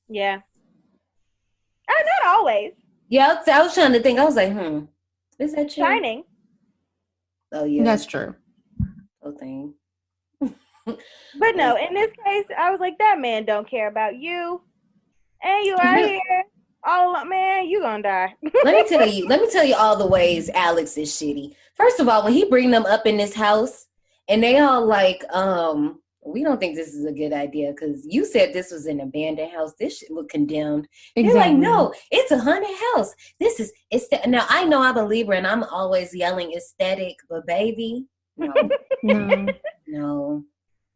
Yeah. Not always. Yeah, I was trying to think. I was like, is that true? Shining. Oh, yeah. That's true. Oh, thing. But no, in this case, I was like, that man don't care about you. And you out here. Oh, man, you gonna die. Let me tell you all the ways Alex is shitty. First of all, when he bring them up in this house, and they all like, we don't think this is a good idea because you said this was an abandoned house. This shit look condemned. Exactly. You're like, no, it's a haunted house. Now I know I'm a Libra and I'm always yelling aesthetic, but baby, no, no.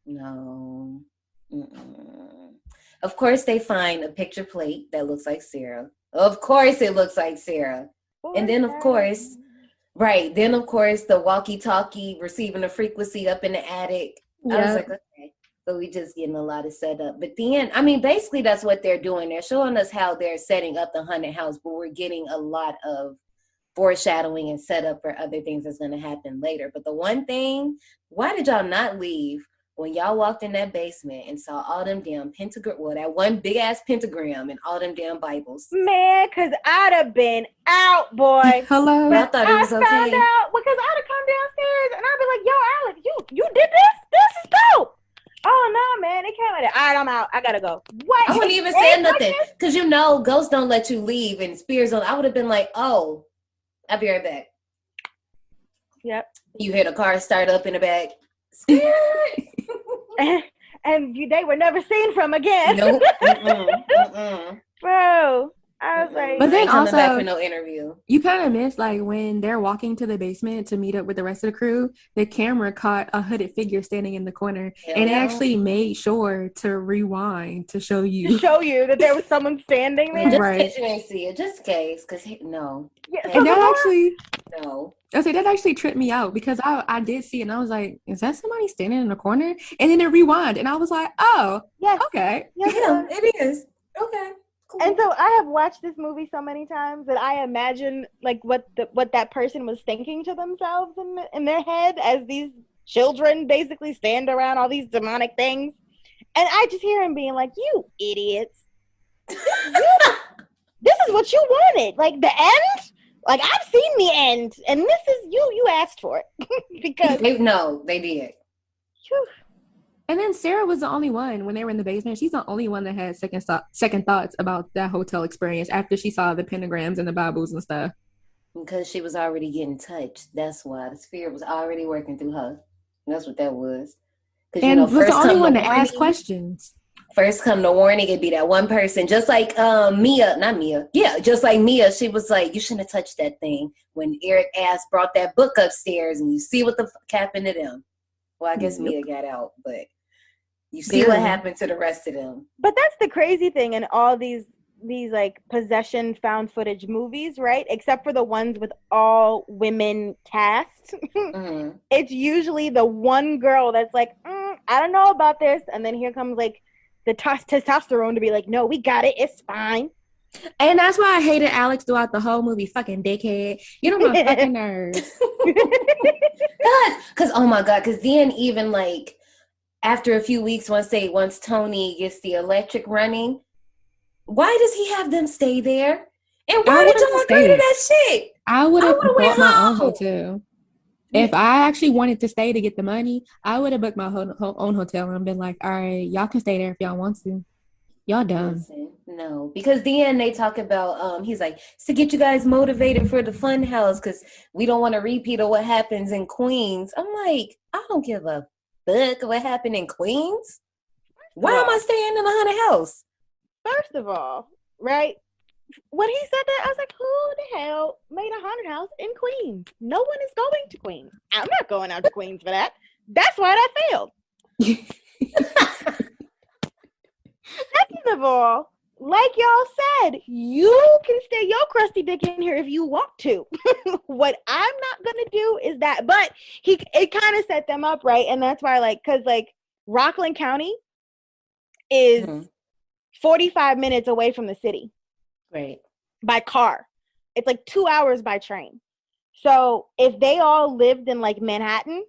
Mm-mm. Of course, they find a picture plate that looks like Sarah. Of course, it looks like Sarah. And then, of course, the walkie-talkie receiving a frequency up in the attic. Yeah. I was like, okay, so we just getting a lot of setup. But then, I mean, basically that's what they're doing. They're showing us how they're setting up the haunted house, but we're getting a lot of foreshadowing and setup for other things that's going to happen later. But the one thing, why did y'all not leave when y'all walked in that basement and saw all them damn that one big ass pentagram and all them damn Bibles? Man, because I'd have been out, boy. Hello. But I thought it was okay. Found out because I'd have come downstairs and I'd be like, yo, Alex, you did this? This is dope. Oh, no, man. They came at it. All right, I'm out. I got to go. What? I wouldn't even say nothing because, you know, ghosts don't let you leave and spirits don't. I would have been like, oh, I'll be right back. Yep. You hear the car start up in the back. and they were never seen from again. Nope. Bro, I was like, but then also back for no interview. You kind of miss like when they're walking to the basement to meet up with the rest of the crew, the camera caught a hooded figure standing in the corner, and it actually made sure to rewind to show you that there was someone standing there. Just in case you ain't see it, just in case, because no. Yeah, and that actually no. I say that actually tripped me out because I did see it and I was like, is that somebody standing in the corner? And then it rewind and I was like, oh, yes, okay, yeah, it is. Okay. Cool. And so I have watched this movie so many times that I imagine like what that person was thinking to themselves in their head as these children basically stand around all these demonic things. And I just hear him being like, you idiots. This is what you wanted. Like the end? Like I've seen the end. And this is you asked for it. Because they did. Whew. And then Sarah was the only one when they were in the basement. She's the only one that had second thoughts about that hotel experience after she saw the pentagrams and the Bibles and stuff. Because she was already getting touched. That's why the spirit was already working through her. That's what that was. And was the only one to ask questions. First come the warning, it'd be that one person, just like just like Mia. She was like, you shouldn't have touched that thing when Eric brought that book upstairs, and you see what the fuck happened to them. Well, I guess Mia got out, but you see what happened to the rest of them. But that's the crazy thing in all these like possession found footage movies, right? Except for the ones with all women cast. Mm-hmm. It's usually the one girl that's like, I don't know about this, and then here comes like the testosterone to be like, no, we got it, it's fine. And that's why I hated Alex throughout the whole movie. Fucking dickhead. You know my fucking nerves. Cause oh my God, cause then even like after a few weeks, once Tony gets the electric running, why does he have them stay there? And why did y'all agree to that shit? I would have bought my own hotel. If I actually wanted to stay to get the money, I would have booked my own hotel and been like, all right, y'all can stay there if y'all want to. Y'all done. Listen, no, because then they talk about, he's like, to get you guys motivated for the fun house because we don't want to repeat of what happens in Queens. I'm like, I don't give a fuck what happened in Queens. Why am I staying in a haunted house? First of all, right? When he said that, I was like, who the hell made a haunted house in Queens? No one is going to Queens. I'm not going out to Queens for that. That's why that failed. Second of all, like y'all said, you can stay your crusty dick in here if you want to. What I'm not gonna do is that, but it kind of set them up, right? And that's why, like, because like Rockland County is 45 minutes away from the city. Right. By car. It's like 2 hours by train. So if they all lived in like Manhattan,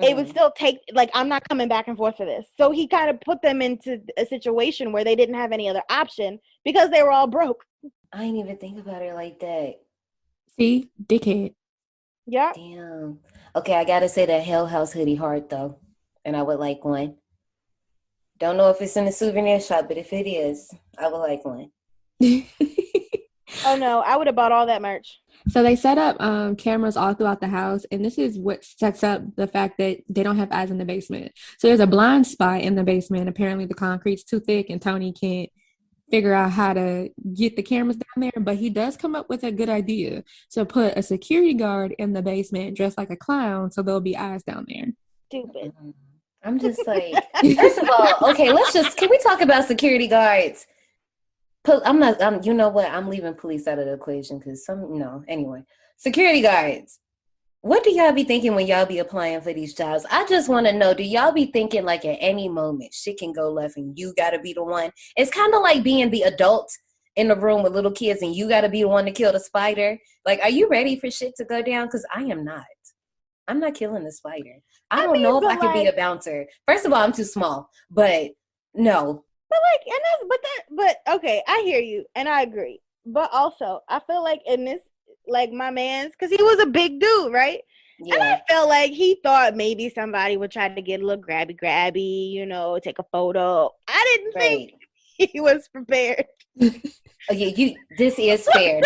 it would still take, like, I'm not coming back and forth for this. So he kind of put them into a situation where they didn't have any other option because they were all broke. I didn't even think about it like that. See? Dickhead. Yeah. Damn. Okay, I gotta say that Hell House hoodie hard though. And I would like one. Don't know if it's in a souvenir shop, but if it is, I would like one. Oh no, I would have bought all that merch. So they set up cameras all throughout the house, and this is what sets up the fact that they don't have eyes in the basement. So there's a blind spot in the basement. Apparently the concrete's too thick and Tony can't figure out how to get the cameras down there, but he does come up with a good idea. So put a security guard in the basement dressed like a clown so there'll be eyes down there. Stupid. I'm just like, first of all, okay, can we talk about security guards? You know what? I'm leaving police out of the equation because anyway. Security guards. What do y'all be thinking when y'all be applying for these jobs? I just want to know, do y'all be thinking like at any moment shit can go left and you got to be the one? It's kind of like being the adult in the room with little kids and you got to be the one to kill the spider. Like, are you ready for shit to go down? Because I am not. I'm not killing the spider. I don't know if I could be a bouncer. First of all, I'm too small, but no. But okay, I hear you and I agree. But also, I feel like in this, like my man's, because he was a big dude, right? Yeah. And I felt like he thought maybe somebody would try to get a little grabby, take a photo. I didn't think he was prepared. Okay, this is fair.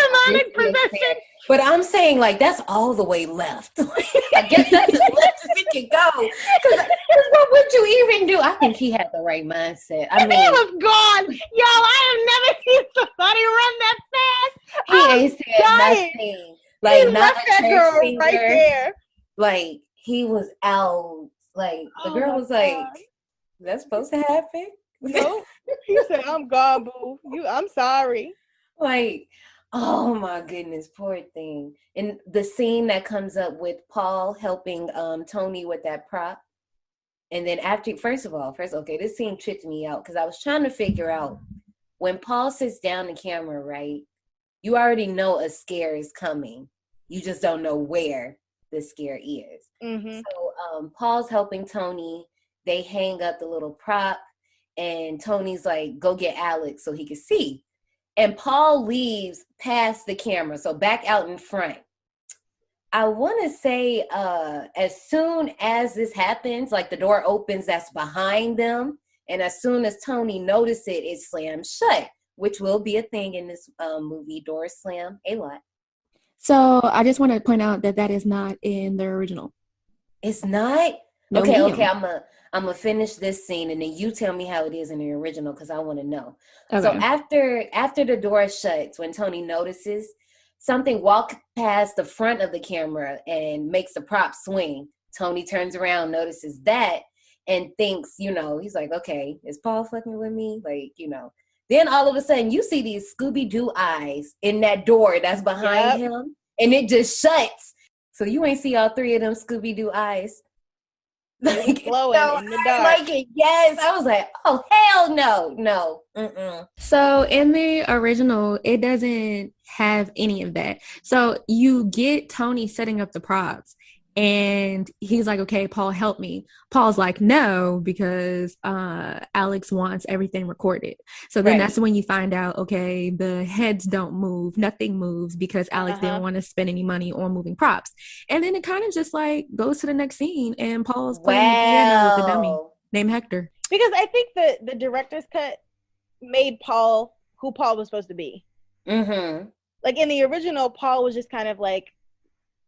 But I'm saying, like, that's all the way left. I guess that's as left as it can go. Because what would you even do? I think he had the right mindset. I mean, he was gone. Yo, I have never seen somebody run that fast. He ain't said nothing. Like, not a church finger. Right there. Like, he was out. Like, the girl was like, that's supposed to happen? No. He said, I'm gone, boo. I'm sorry. Like, oh my goodness, poor thing. And the scene that comes up with Paul helping Tony with that prop. And then this scene tripped me out because I was trying to figure out when Paul sits down the camera, right? You already know a scare is coming. You just don't know where the scare is. Mm-hmm. So Paul's helping Tony. They hang up the little prop. And Tony's like, go get Alex so he can see. And Paul leaves past the camera, so back out in front. I want to say as soon as this happens, like the door opens that's behind them. And as soon as Tony notices it slams shut, which will be a thing in this movie. Doors slam a lot. So I just want to point out that is not in the original. It's not? No, Okay, ma'am. okay. I'm gonna finish this scene, and then you tell me how it is in the original because I want to know. So Okay. after the door shuts, when Tony notices something walk past the front of the camera and makes the prop swing, Tony turns around, notices that, and thinks, he's like, okay, is Paul fucking with me? Like, Then all of a sudden, you see these Scooby-Doo eyes in that door that's behind him, and it just shuts. So you ain't see all three of them Scooby-Doo eyes. Like, glowing in the dark. I like it. Yes. I was like, oh, hell no. Mm-mm. So in the original, it doesn't have any of that. So you get Tony setting up the props and he's like, okay, Paul, help me. Paul's like, no, because Alex wants everything recorded. So then that's when you find out, okay, the heads don't move, nothing moves because Alex didn't want to spend any money on moving props. And then it kind of just like goes to the next scene and Paul's playing the piano with the dummy named Hector. Because I think the director's cut made Paul who Paul was supposed to be. Mm-hmm. Like in the original, Paul was just kind of like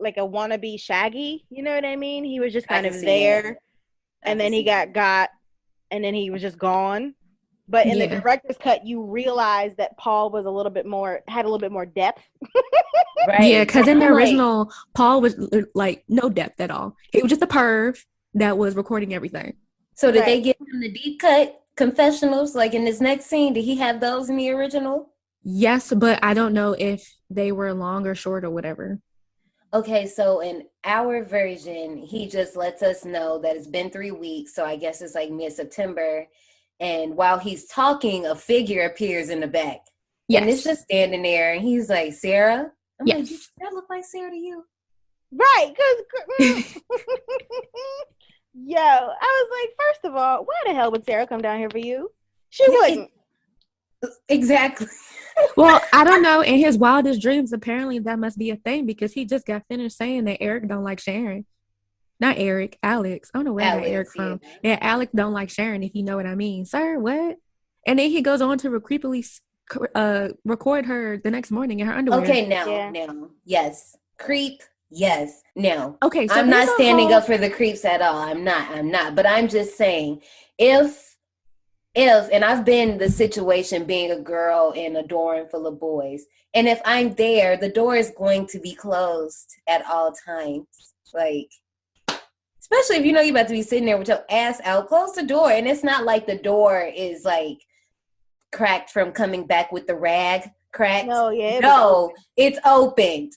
a wannabe Shaggy. You know what I mean? He was just kind of there, and then he got, and then he was just gone. But in the director's cut, you realize that Paul was had a little bit more depth. Right? Yeah, because in the original, Paul was like no depth at all. He was just a perv that was recording everything. So did they give him the deep cut confessionals like in this next scene? Did he have those in the original? Yes, but I don't know if they were long or short or whatever. Okay, so in our version, he just lets us know that it's been 3 weeks. So I guess it's like mid-September. And while he's talking, a figure appears in the back. Yes. And it's just standing there. And he's like, Sarah? I'm like, does that look like Sarah to you? Right, because... Yo, I was like, first of all, why the hell would Sarah come down here for you? She wouldn't. Exactly. Well, I don't know. In his wildest dreams, apparently that must be a thing because he just got finished saying that Eric don't like Sharon. Not Eric, Alex. I don't know where I got Eric from. Yeah, Alex don't like Sharon, if you know what I mean. Sir, what? And then he goes on to creepily record her the next morning in her underwear. Okay, now, yes. Creep. Yes. Now, okay, so I'm not standing up for the creeps at all. I'm not. But I'm just saying, if, and I've been the situation being a girl in a dorm full of boys, and if I'm there, the door is going to be closed at all times. Like, especially if you're about to be sitting there with your ass out, close the door. And it's not like the door is like cracked from coming back with the rag cracked. No, it's opened.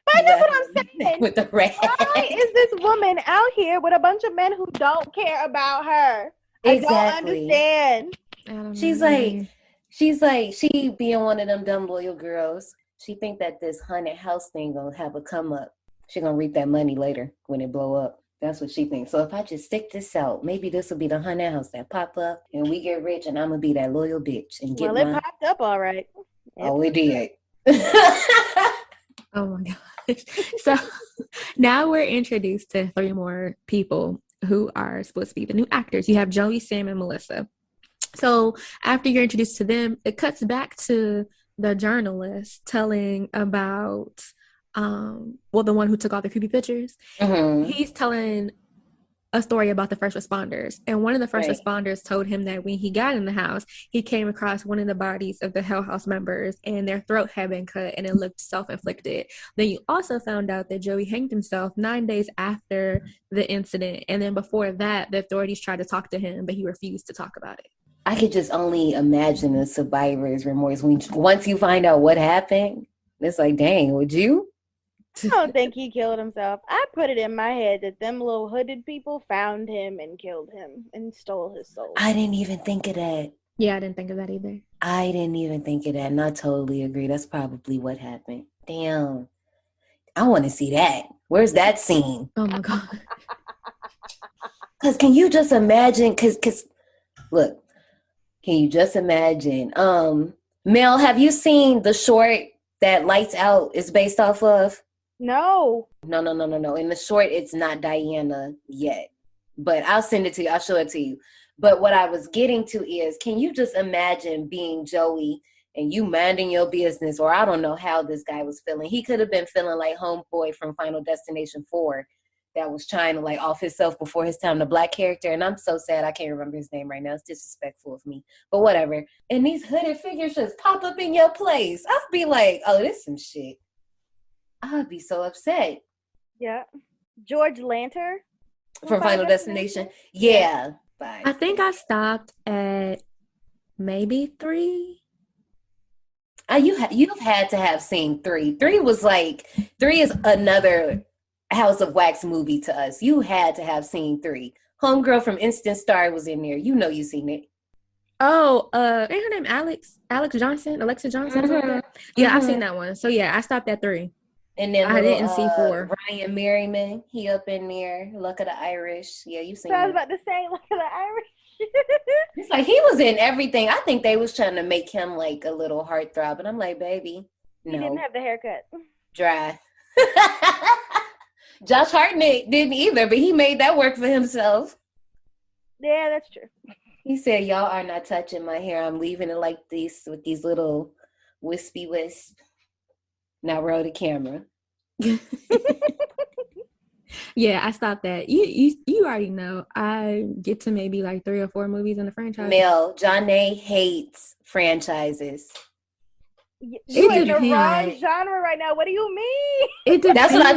But that's what I'm saying. With the rag. Why is this woman out here with a bunch of men who don't care about her? Exactly. I don't understand. She's like, she being one of them dumb loyal girls. She think that this haunted house thing gonna have a come up. She gonna reap that money later when it blow up. That's what she thinks. So if I just stick this out, maybe this will be the haunted house that pop up and we get rich and I'm gonna be that loyal bitch and get it popped up all right. Oh, it did. Oh my gosh. So now we're introduced to 3 more people who are supposed to be the new actors. You have Joey, Sam, and Melissa. So after you're introduced to them, it cuts back to the journalist telling about, the one who took all the creepy pictures. Mm-hmm. He's telling a story about the first responders. And one of the first responders told him that when he got in the house, he came across one of the bodies of the Hell House members and their throat had been cut and it looked self-inflicted. Then you also found out that Joey hanged himself 9 days after the incident. And then before that, the authorities tried to talk to him, but he refused to talk about it. I could just only imagine the survivor's remorse once you find out what happened. It's like, dang, would you? I don't think he killed himself. I put it in my head that them little hooded people found him and killed him and stole his soul. I didn't even think of that. Yeah, I didn't think of that either. I didn't even think of that, and I totally agree. That's probably what happened. Damn. I want to see that. Where's that scene? Oh, my God. Because can you just imagine, because, look, can you just imagine? Mel, have you seen the short that Lights Out is based off of? No. No. In the short, it's not Diana yet. But I'll send it to you. I'll show it to you. But what I was getting to is, can you just imagine being Joey and you minding your business? Or I don't know how this guy was feeling. He could have been feeling like homeboy from Final Destination 4. that was trying to like off himself before his time, the black character. And I'm so sad I can't remember his name right now. It's disrespectful of me, but whatever. And these hooded figures just pop up in your place. I'd be like, oh, this some shit. I'd be so upset. Yeah. George Lanter From Final Destination. Yeah. Bye. I think I stopped at maybe 3. You've had to have seen 3. 3 is another House of Wax movie to us. You had to have seen 3. Homegirl from Instant Star was in there. You know you seen it. Oh, ain't her name Alexa Johnson? Something like that? Yeah, I've seen that one. So yeah, I stopped at 3. And then I didn't see 4. Ryan Merriman, he up in there. Luck of the Irish. Yeah, you seen So I was that. about to say, Luck of the Irish. It's like he was in everything. I think they was trying to make him like a little heartthrob. And I'm like, baby, no. He didn't have the haircut. Dry. Josh Hartnett didn't either, but he made that work for himself. Yeah, that's true. He said, y'all are not touching my hair. I'm leaving it like this with these little wispy wisp. Now roll the camera. Yeah, I stopped that. You already know. I get to maybe like 3 or 4 movies in the franchise. Mel, Johnny hates franchises. You're in the depends. wrong genre right now. What do you mean? It depends. That's what I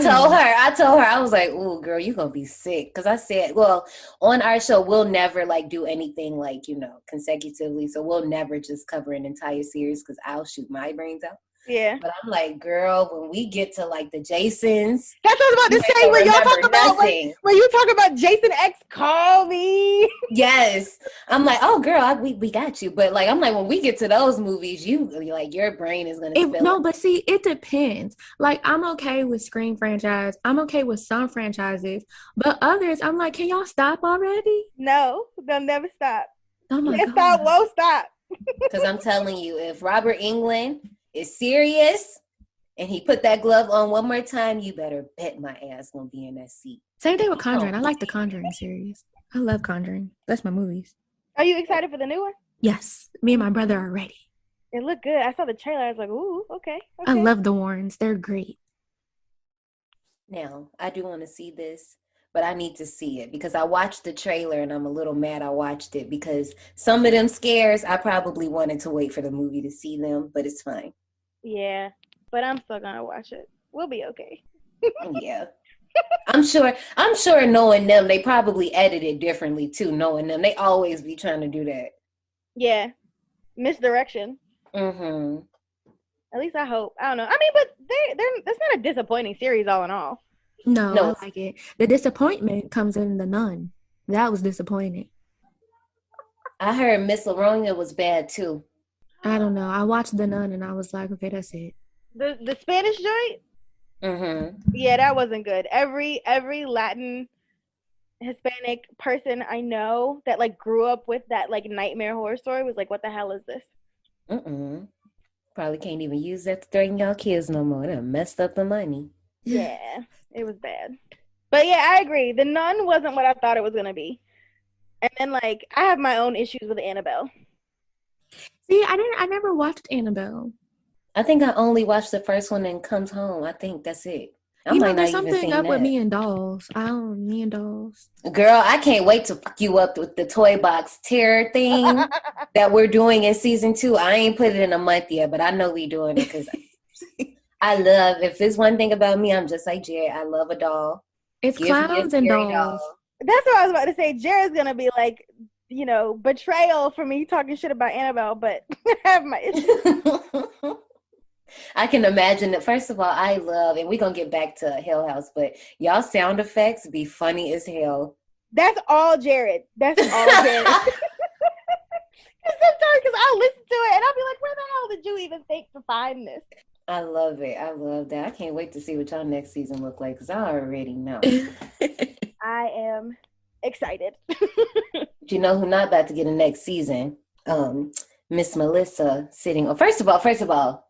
told her. I was like, "Ooh, girl, you gonna be sick." Because I said, well, on our show, we'll never like do anything like, consecutively. So we'll never just cover an entire series because I'll shoot my brains out. Yeah. But I'm like, girl, when we get to like the Jasons. That's what I was about to say. When y'all talk about when you talk about Jason X, call me. Yes. I'm like, oh girl, we got you. But like, I'm like, when we get to those movies, your brain is gonna spill. No, but see, it depends. Like, I'm okay with Scream franchise. I'm okay with some franchises, but others, I'm like, can y'all stop already? No, they'll never stop. Oh my Can't God. stop, won't stop. Because I'm telling you, if Robert Englund is serious and he put that glove on one more time, you better bet my ass gonna be in that seat. Same thing with Conjuring. I like the Conjuring series. I love Conjuring. That's my movies. Are you excited for the new one? Yes, me and my brother are ready. It looked good. I saw the trailer. I was like, ooh, okay. I love the Warrens. They're great. Now, I do want to see this, but I need to see it because I watched the trailer and I'm a little mad I watched it because some of them scares, I probably wanted to wait for the movie to see them, but it's fine. Yeah, but I'm still gonna watch it. We'll be okay. Yeah. I'm sure knowing them, they probably edited differently too, knowing them. They always be trying to do that. Yeah. Misdirection. Mm-hmm. At least I hope. I don't know. I mean, but that's not a disappointing series all in all. No, No. I like it. The disappointment comes in The Nun. That was disappointing. I heard Miss Laronia was bad too. I don't know. I watched The Nun and I was like, okay, that's it. The Spanish joint? Mm-hmm. Yeah, that wasn't good. Every Latin Hispanic person I know that like grew up with that like nightmare horror story was like, what the hell is this? Mm-mm. Probably can't even use that to threaten y'all kids no more. They done messed up the money. Yeah, it was bad. But yeah, I agree. The Nun wasn't what I thought it was gonna be. And then like I have my own issues with Annabelle. See, I never watched Annabelle. I think I only watched the first one and Comes Home. I think that's it. There's something up with Me and Dolls. Me and Dolls. Girl, I can't wait to fuck you up with the toy box terror thing that we're doing in season 2. I ain't put it in a month yet, but I know we doing it because I love, if there's one thing about me, I'm just like Jerry. I love a doll. It's Give me a clowns and scary dolls. doll. That's what I was about to say. Jared's gonna be like, betrayal for me talking shit about Annabelle, but I have my issues. I can imagine that. First of all, I love, and we're going to get back to Hell House, but y'all sound effects be funny as hell. That's all Jared. That's all Jared. Sometimes, because I'll listen to it and I'll be like, where the hell did you even think to find this? I love it. I love that. I can't wait to see what y'all next season look like because I already know. I am excited. But you know who not about to get a next season? Miss Melissa sitting on. First of all,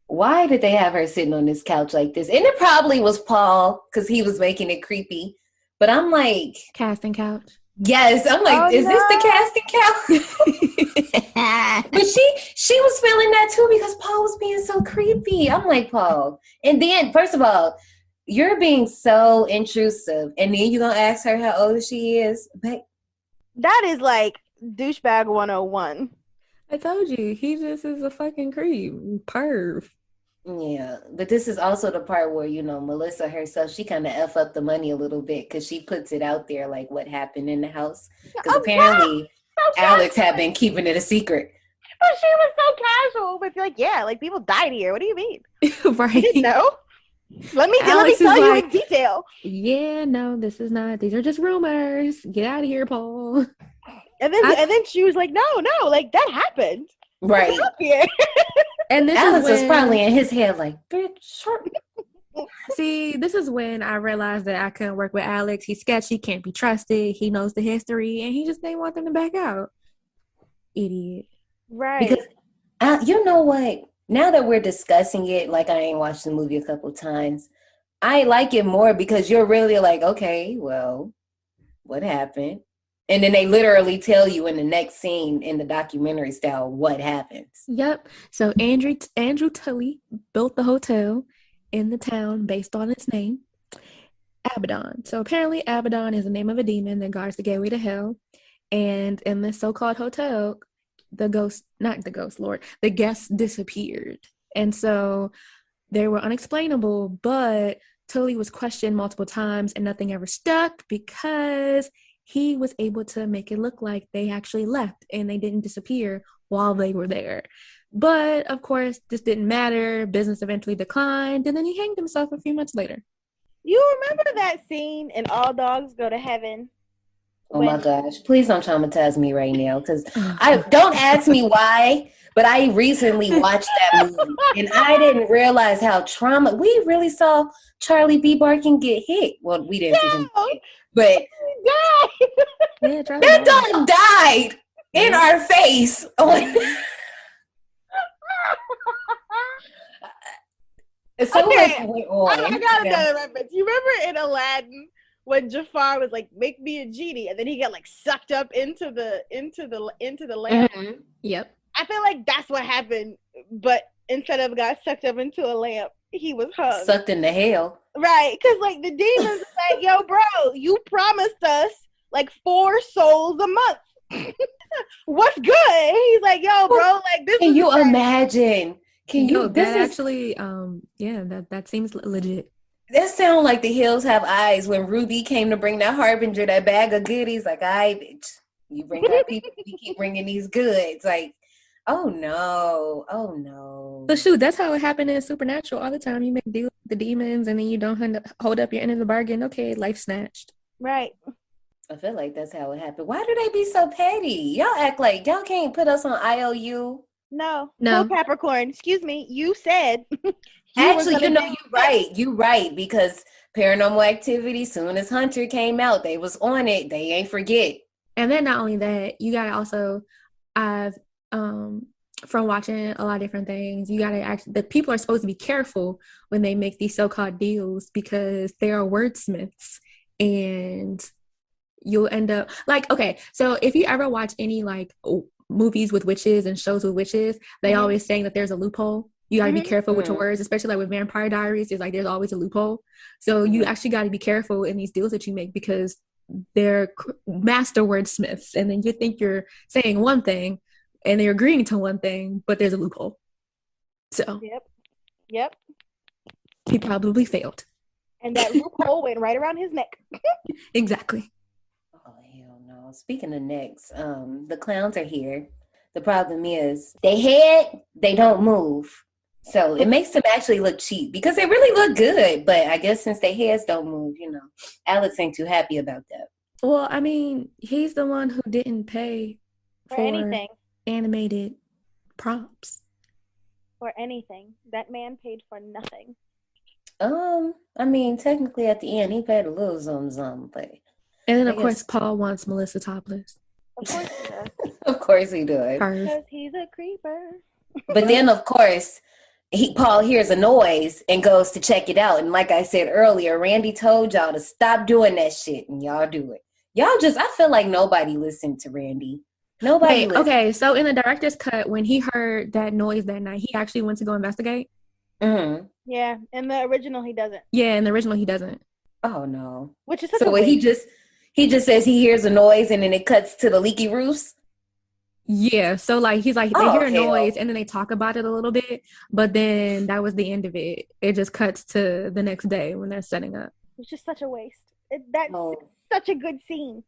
why did they have her sitting on this couch like this? And it probably was Paul because he was making it creepy. But I'm like, Casting couch. Yes, I'm like, is this the casting couch? But she was feeling that too because Paul was being so creepy. I'm like, Paul. And then, first of all, You're being so intrusive. And then you're going to ask her how old she is? But That is like douchebag 101. I told you, he just is a fucking creep. Perv. yeah, but this is also the part where, Melissa herself, she kind of F up the money a little bit because she puts it out there like what happened in the house. Because apparently Alex had been keeping it a secret. But she was so casual with like, yeah, like people died here. What do you mean? Right. You didn't know? Let me Alex tell is you like, in detail. Yeah, no, this is not. These are just rumors. Get out of here, Paul. And then she was like, no, like that happened. Right. And this Alex is was when, probably in his head like, bitch. See, this is when I realized that I couldn't work with Alex. He's sketchy, can't be trusted. He knows the history, and he just didn't want them to back out. Idiot. Right. Because you know what? Now that we're discussing it, like I ain't watched the movie a couple times, I like it more because you're really like, okay, well, what happened? And then they literally tell you in the next scene in the documentary style what happens. Yep. So Andrew Tully built the hotel in the town based on its name, Abbadon. So apparently Abbadon is the name of a demon that guards the gateway to hell. And in this so-called hotel, the guests disappeared. And so they were unexplainable, but Tully was questioned multiple times and nothing ever stuck because he was able to make it look like they actually left and they didn't disappear while they were there. But of course, this didn't matter. Business eventually declined, and then he hanged himself a few months later. You remember that scene in All Dogs Go to Heaven? Oh my gosh, please don't traumatize me right now because don't ask me why, but I recently watched that movie and I didn't realize how we really saw Charlie B. Barkin get hit. Well, we didn't see him get hit, but Yeah, that dog died in our face. So okay, like went on. I got another reference. You remember in Aladdin when Jafar was like, "Make me a genie," and then he got like sucked up into the lamp. Mm-hmm. Yep. I feel like that's what happened, but instead of got sucked up into a lamp, he was hung. Sucked into hell. Right, because like the demons was like, "Yo, bro, you promised us like 4 souls a month. What's good?" He's like, "Yo, bro, like this." Can you imagine? Can you? That actually, that seems legit. That sound like The Hills Have Eyes when Ruby came to bring that harbinger, that bag of goodies. Like, bitch, you bring our people, we keep bringing these goods. Like, oh no. But shoot, that's how it happened in Supernatural all the time. You make deals with the demons, and then you don't hold up your end of the bargain. Okay, life snatched. Right. I feel like that's how it happened. Why do they be so petty? Y'all act like y'all can't put us on IOU. No. No. Capricorn. Excuse me. You said. Actually, you're right, because Paranormal Activity, soon as Hunter came out, they was on it. They ain't forget. And then not only that, you gotta also, from watching a lot of different things, you gotta the people are supposed to be careful when they make these so-called deals because they are wordsmiths, and you'll end up like, okay, so if you ever watch any like movies with witches and shows with witches, they always saying that there's a loophole. You gotta be careful with your words, especially like with Vampire Diaries. It's like there's always a loophole. So you actually gotta be careful in these deals that you make because they're master wordsmiths, and then you think you're saying one thing and they're agreeing to one thing, but there's a loophole. So Yep. He probably failed. And that loophole went right around his neck. Exactly. Oh hell no. Speaking of necks, the clowns are here. The problem is they don't move. So it makes them actually look cheap because they really look good. But I guess since their heads don't move, Alex ain't too happy about that. Well, I mean, he's the one who didn't pay for anything. Animated props. For anything. That man paid for nothing. I mean, technically at the end he paid a little something, but and then of course Paul wants Melissa topless. Of course he does. Of course he does. Because he's a creeper. But then of course Paul hears a noise and goes to check it out. And like I said earlier, Randy told y'all to stop doing that shit, and y'all do it. I feel like nobody listened to Randy. Nobody listened. Okay, so in the director's cut, when he heard that noise that night, he actually went to go investigate. Mm-hmm. Yeah, in the original he doesn't. Yeah, in the original he doesn't. Oh no. Which is such So a what, waste. he just says he hears a noise and then it cuts to the leaky roofs? Yeah, so like he's like they Oh hear a noise hell. and then they talk about it a little bit, but then that was the end of it. It just cuts to the next day when they're setting up. It's just such a waste. That's Oh. such a good scene.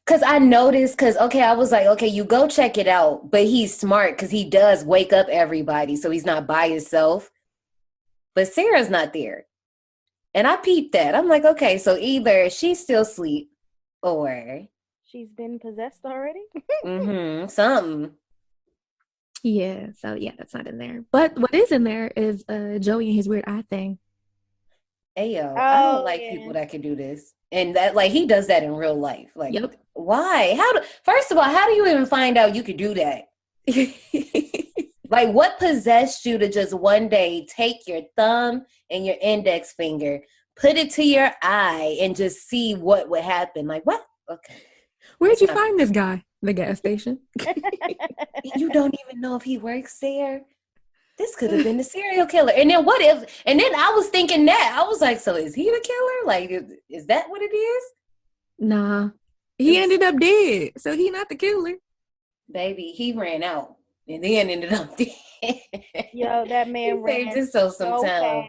Cause I noticed, okay, I was like, okay, you go check it out. But he's smart because he does wake up everybody, so he's not by himself. But Sarah's not there. And I peeped that. I'm like, okay, so either she's still asleep or She's been possessed already. something. Yeah, so yeah, that's not in there. But what is in there is Joey and his weird eye thing. Hey yo, I don't like yeah. people that can do this. And that, like, he does that in real life. Like, Yep. why? First of all, how do you even find out you could do that? Like, what possessed you to just one day take your thumb and your index finger, put it to your eye, and just see what would happen? Like, what? Okay. Where'd you find this guy? The gas station. You don't even know if he works there. This could have been the serial killer. And then what if, and then I was thinking that. I was like, so is he the killer? Like, is that what it is? Nah. He ended up dead, so he not the killer. Baby, he ran out and then ended up dead. Yo, that man He ran saved himself some so time.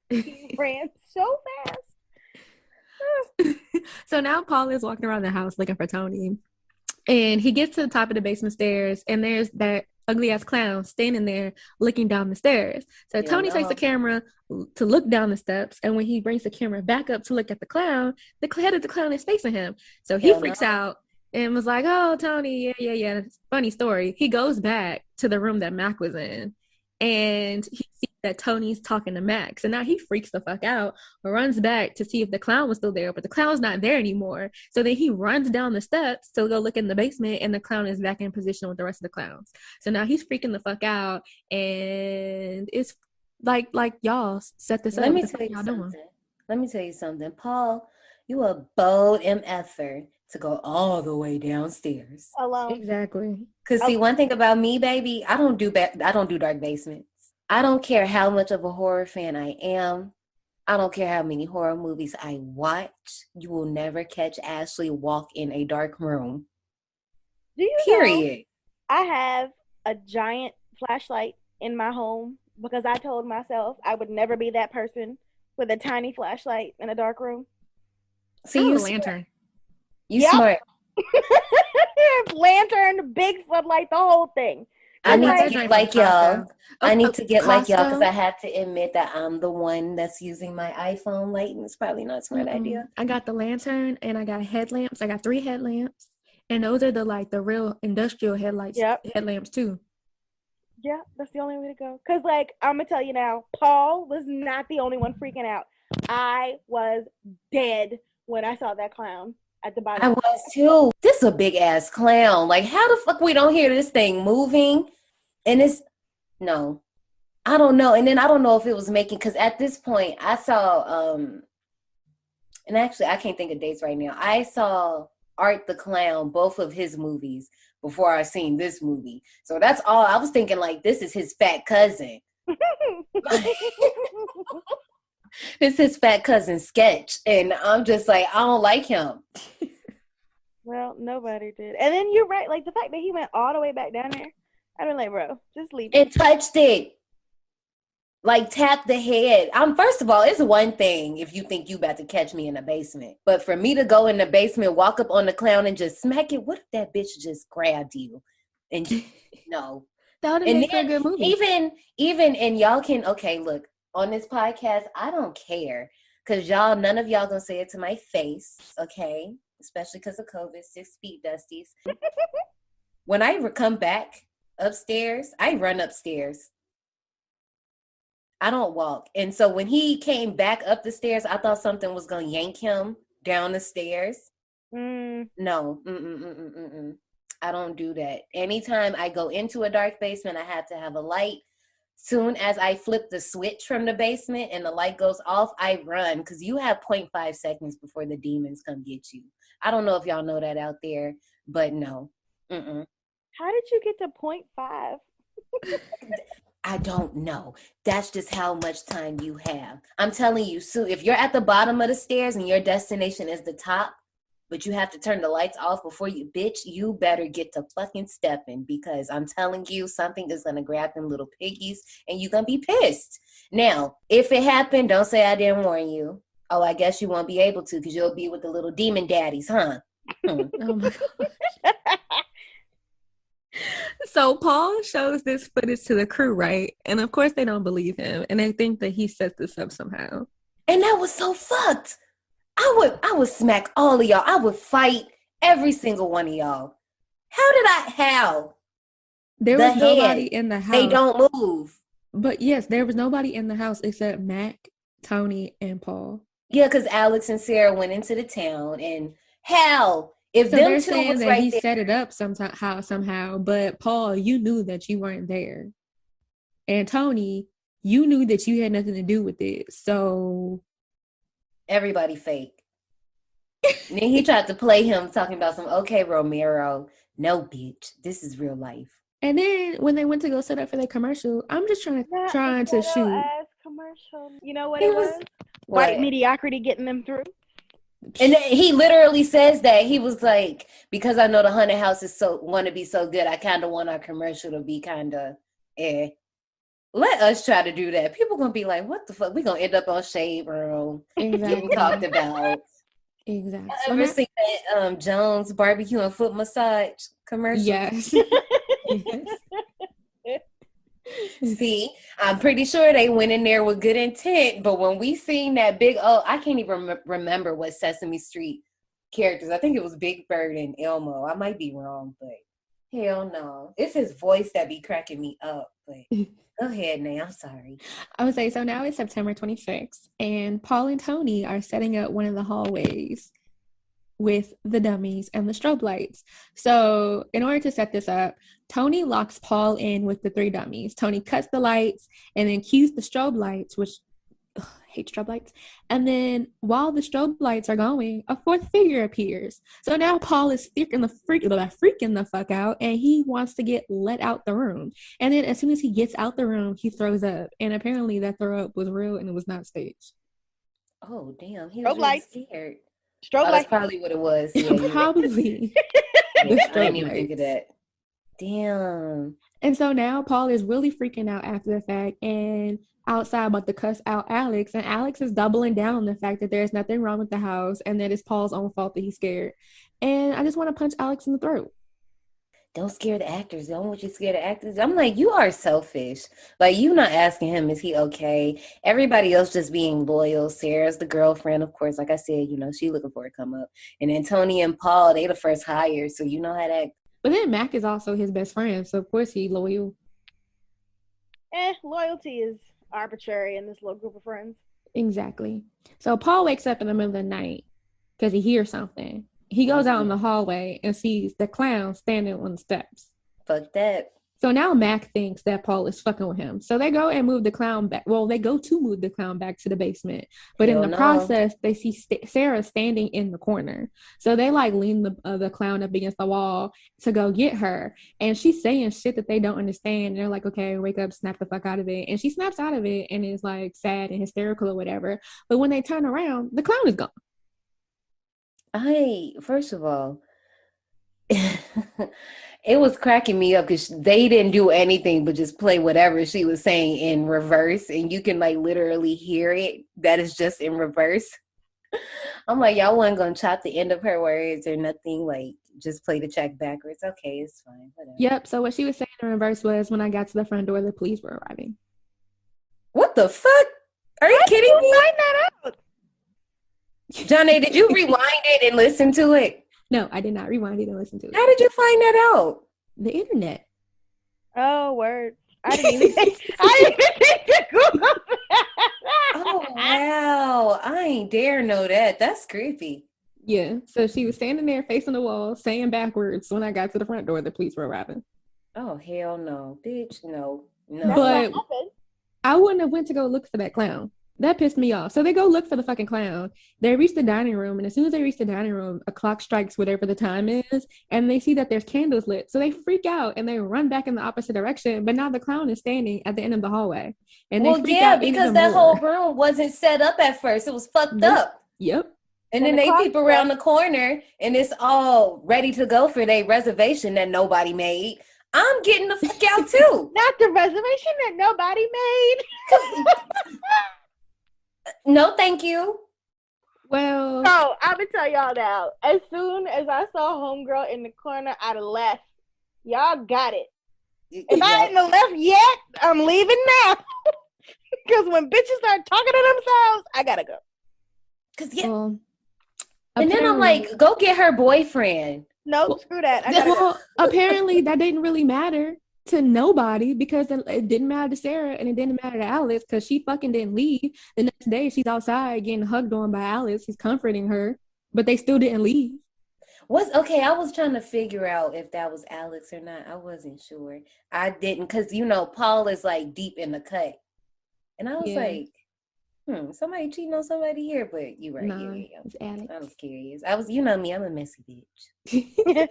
fast. He ran so fast. So now Paul is walking around the house looking for Tony. And he gets to the top of the basement stairs, and there's that ugly ass clown standing there looking down the stairs. So Yeah, Tony takes no. the camera to look down the steps, and when he brings the camera back up to look at the head of the clown is facing him. So he Yeah, freaks no. out and was like, "Oh, Tony, yeah. Funny story." He goes back to the room that Mac was in, and he sees that Tony's talking to Mac. So now he freaks the fuck out, runs back to see if the clown was still there, but the clown's not there anymore. So then he runs down the steps to go look in the basement, and the clown is back in position with the rest of the clowns. So now he's freaking the fuck out, and it's like y'all set this up. Let me What the tell fuck you y'all doing? something. Let me tell you something. Paul, you a bold MFer to go all the way downstairs. Alone. Exactly. Cause see, one thing about me, baby, I don't do dark basements. I don't care how much of a horror fan I am. I don't care how many horror movies I watch. You will never catch Ashley walk in a dark room. Do you Period. know I have a giant flashlight in my home because I told myself I would never be that person with a tiny flashlight in a dark room. See, I have you a lantern. You Yep. smart. Lantern, big floodlight, the whole thing. I need to Like- get like y'all. I need to get like y'all because Costco. I have to admit that I'm the one that's using my iPhone light, and it's probably not a smart idea. I got the lantern and I got headlamps. I got 3 headlamps, and those are the real industrial headlamps too. Yeah, that's the only way to go. Because, like, I'm going to tell you now, Paul was not the only one freaking out. I was dead when I saw that clown at the bottom. I was too. This is a big ass clown. Like, how the fuck we don't hear this thing moving? And no, I don't know. And then I don't know if it was making, because at this point I saw, and actually I can't think of dates right now. I saw Art the Clown, both of his movies, before I seen this movie. So that's all. I was thinking like, this is his fat cousin. It's his fat cousin sketch. And I'm just like, I don't like him. Well, nobody did. And then you're right. Like, the fact that he went all the way back down there, I've been like, bro, just leave it. And touched it. Like, tap the head. First of all, it's one thing if you think you about to catch me in the basement. But for me to go in the basement, walk up on the clown and just smack it, what if that bitch just grabbed you? And no. That would have made for a good movie. Even, and y'all can, okay, look, on this podcast, I don't care. Because none of y'all gonna say it to my face, okay? Especially because of COVID, 6 feet dusties. When I come back upstairs, I run upstairs. I don't walk. And so when he came back up the stairs, I thought something was going to yank him down the stairs. No. I don't do that. Anytime I go into a dark basement, I have to have a light. Soon as I flip the switch from the basement and the light goes off, I run because you have 0.5 seconds before the demons come get you. I don't know if y'all know that out there, but no. How did you get to 0.5? I don't know. That's just how much time you have. I'm telling you, Sue, if you're at the bottom of the stairs and your destination is the top, but you have to turn the lights off before you, bitch, you better get to fucking stepping, because I'm telling you, something is going to grab them little piggies and you're going to be pissed. Now, if it happened, don't say I didn't warn you. Oh, I guess you won't be able to because you'll be with the little demon daddies, huh? Oh my God. So Paul shows this footage to the crew, right? And of course they don't believe him, and they think that he set this up somehow. And that was so fucked. I would smack all of y'all. I would fight every single one of y'all. How? There was nobody in the house. They don't move. But yes, there was nobody in the house except Mac, Tony, and Paul. Yeah, because Alex and Sarah went into the town, and hell, if so them they're two saying was that right he there, set it up somehow. But Paul, you knew that you weren't there, and Tony, you knew that you had nothing to do with it. So everybody fake. And then he tried to play him talking about some, okay, Romero. No, bitch, this is real life. And then when they went to go set up for their commercial, I'm just trying to shoot. Commercial. You know what it was? White mediocrity getting them through. And then he literally says that. He was like, because I know the haunted house is want to be so good, I kind of want our commercial to be kind of Let us try to do that. People gonna be like, what the fuck? We gonna end up on Shade Room. Exactly. Getting talked about. Exactly. Ever seen that Jones barbecue and foot massage commercial? Yes. Yes. See, I'm pretty sure they went in there with good intent, but when we seen that big, I can't even remember what Sesame Street characters. I think it was Big Bird and Elmo. I might be wrong, but hell no. It's his voice that be cracking me up. But go ahead, Nay. I'm sorry. I would say, so now it's September 26th, and Paul and Tony are setting up one of the hallways with the dummies and the strobe lights. So in order to set this up, Tony locks Paul in with the 3 dummies. Tony cuts the lights and then cues the strobe lights, which I hate strobe lights. And then while the strobe lights are going, a 4th figure appears. So now Paul is freaking the fuck out, and he wants to get let out the room. And then as soon as he gets out the room, he throws up. And apparently that throw up was real and it was not staged. Oh damn, he was really scared. Strobe that's probably what it was. Yeah, probably. Yeah, I didn't even think of that. Damn. And so now Paul is really freaking out after the fact, and outside about to cuss out Alex, and Alex is doubling down on the fact that there's nothing wrong with the house and that it's Paul's own fault that he's scared. And I just want to punch Alex in the throat. Don't scare the actors. Don't want you to scare the actors. I'm like, you are selfish. Like, you not asking him, is he okay? Everybody else just being loyal. Sarah's the girlfriend, of course. Like I said, she looking for a come up. And then Tony and Paul, they the first hire. So you know how that. But then Mac is also his best friend. So of course he's loyal. Loyalty is arbitrary in this little group of friends. Exactly. So Paul wakes up in the middle of the night because he hears something. He goes out in the hallway and sees the clown standing on the steps. Fuck that. So now Mac thinks that Paul is fucking with him. So they go and move the clown back. Well, they go to move the clown back to the basement. But in the process, they see Sarah standing in the corner. So they lean the clown up against the wall to go get her. And she's saying shit that they don't understand. And they're like, okay, wake up, snap the fuck out of it. And she snaps out of it and is sad and hysterical or whatever. But when they turn around, the clown is gone. First of all, it was cracking me up because they didn't do anything but just play whatever she was saying in reverse, and you can literally hear it. That is just in reverse. I'm like, y'all wasn't gonna chop the end of her words or nothing. Just play the track backwards. Okay, it's fine. Whatever. Yep. So what she was saying in reverse was, when I got to the front door, the police were arriving. What the fuck? Are you kidding me? Find that out. Johnny, did you rewind it and listen to it? No, I did not rewind it and listen to it. How did you find that out? The internet. Oh, word. I didn't even think to Google that. Oh, wow. I ain't dare know that. That's creepy. Yeah. So she was standing there facing the wall, saying backwards, when I got to the front door, the police were arriving. Oh, hell no. Bitch, no. But I wouldn't have went to go look for that clown. That pissed me off. So they go look for the fucking clown. They reach the dining room, and as soon as they reach the dining room, a clock strikes whatever the time is, and they see that there's candles lit. So they freak out and they run back in the opposite direction. But now the clown is standing at the end of the hallway, and they freak out because even that more. whole room wasn't set up at first. It was fucked up. Yep. And then they peep around the corner, and it's all ready to go for their reservation that nobody made. I'm getting the fuck out too. Not the reservation that nobody made. No, thank you. Well, so I'm gonna tell y'all now. As soon as I saw homegirl in the corner, I'd have left. Y'all got it. If I hadn't left yet, I'm leaving now. Because when bitches start talking to themselves, I gotta go. And then I'm like, go get her boyfriend. No, screw that. I gotta go. Apparently that didn't really matter to nobody because it didn't matter to Sarah and it didn't matter to Alice because she fucking didn't leave. The next day she's outside getting hugged on by Alice. He's comforting her, but they still didn't leave. I was trying to figure out if that was Alex or not. I wasn't sure. I didn't because Paul is like deep in the cut. And I was like, somebody cheating on somebody here, but you right. Nah, it's Alex. I was curious. You know me, I'm a messy bitch.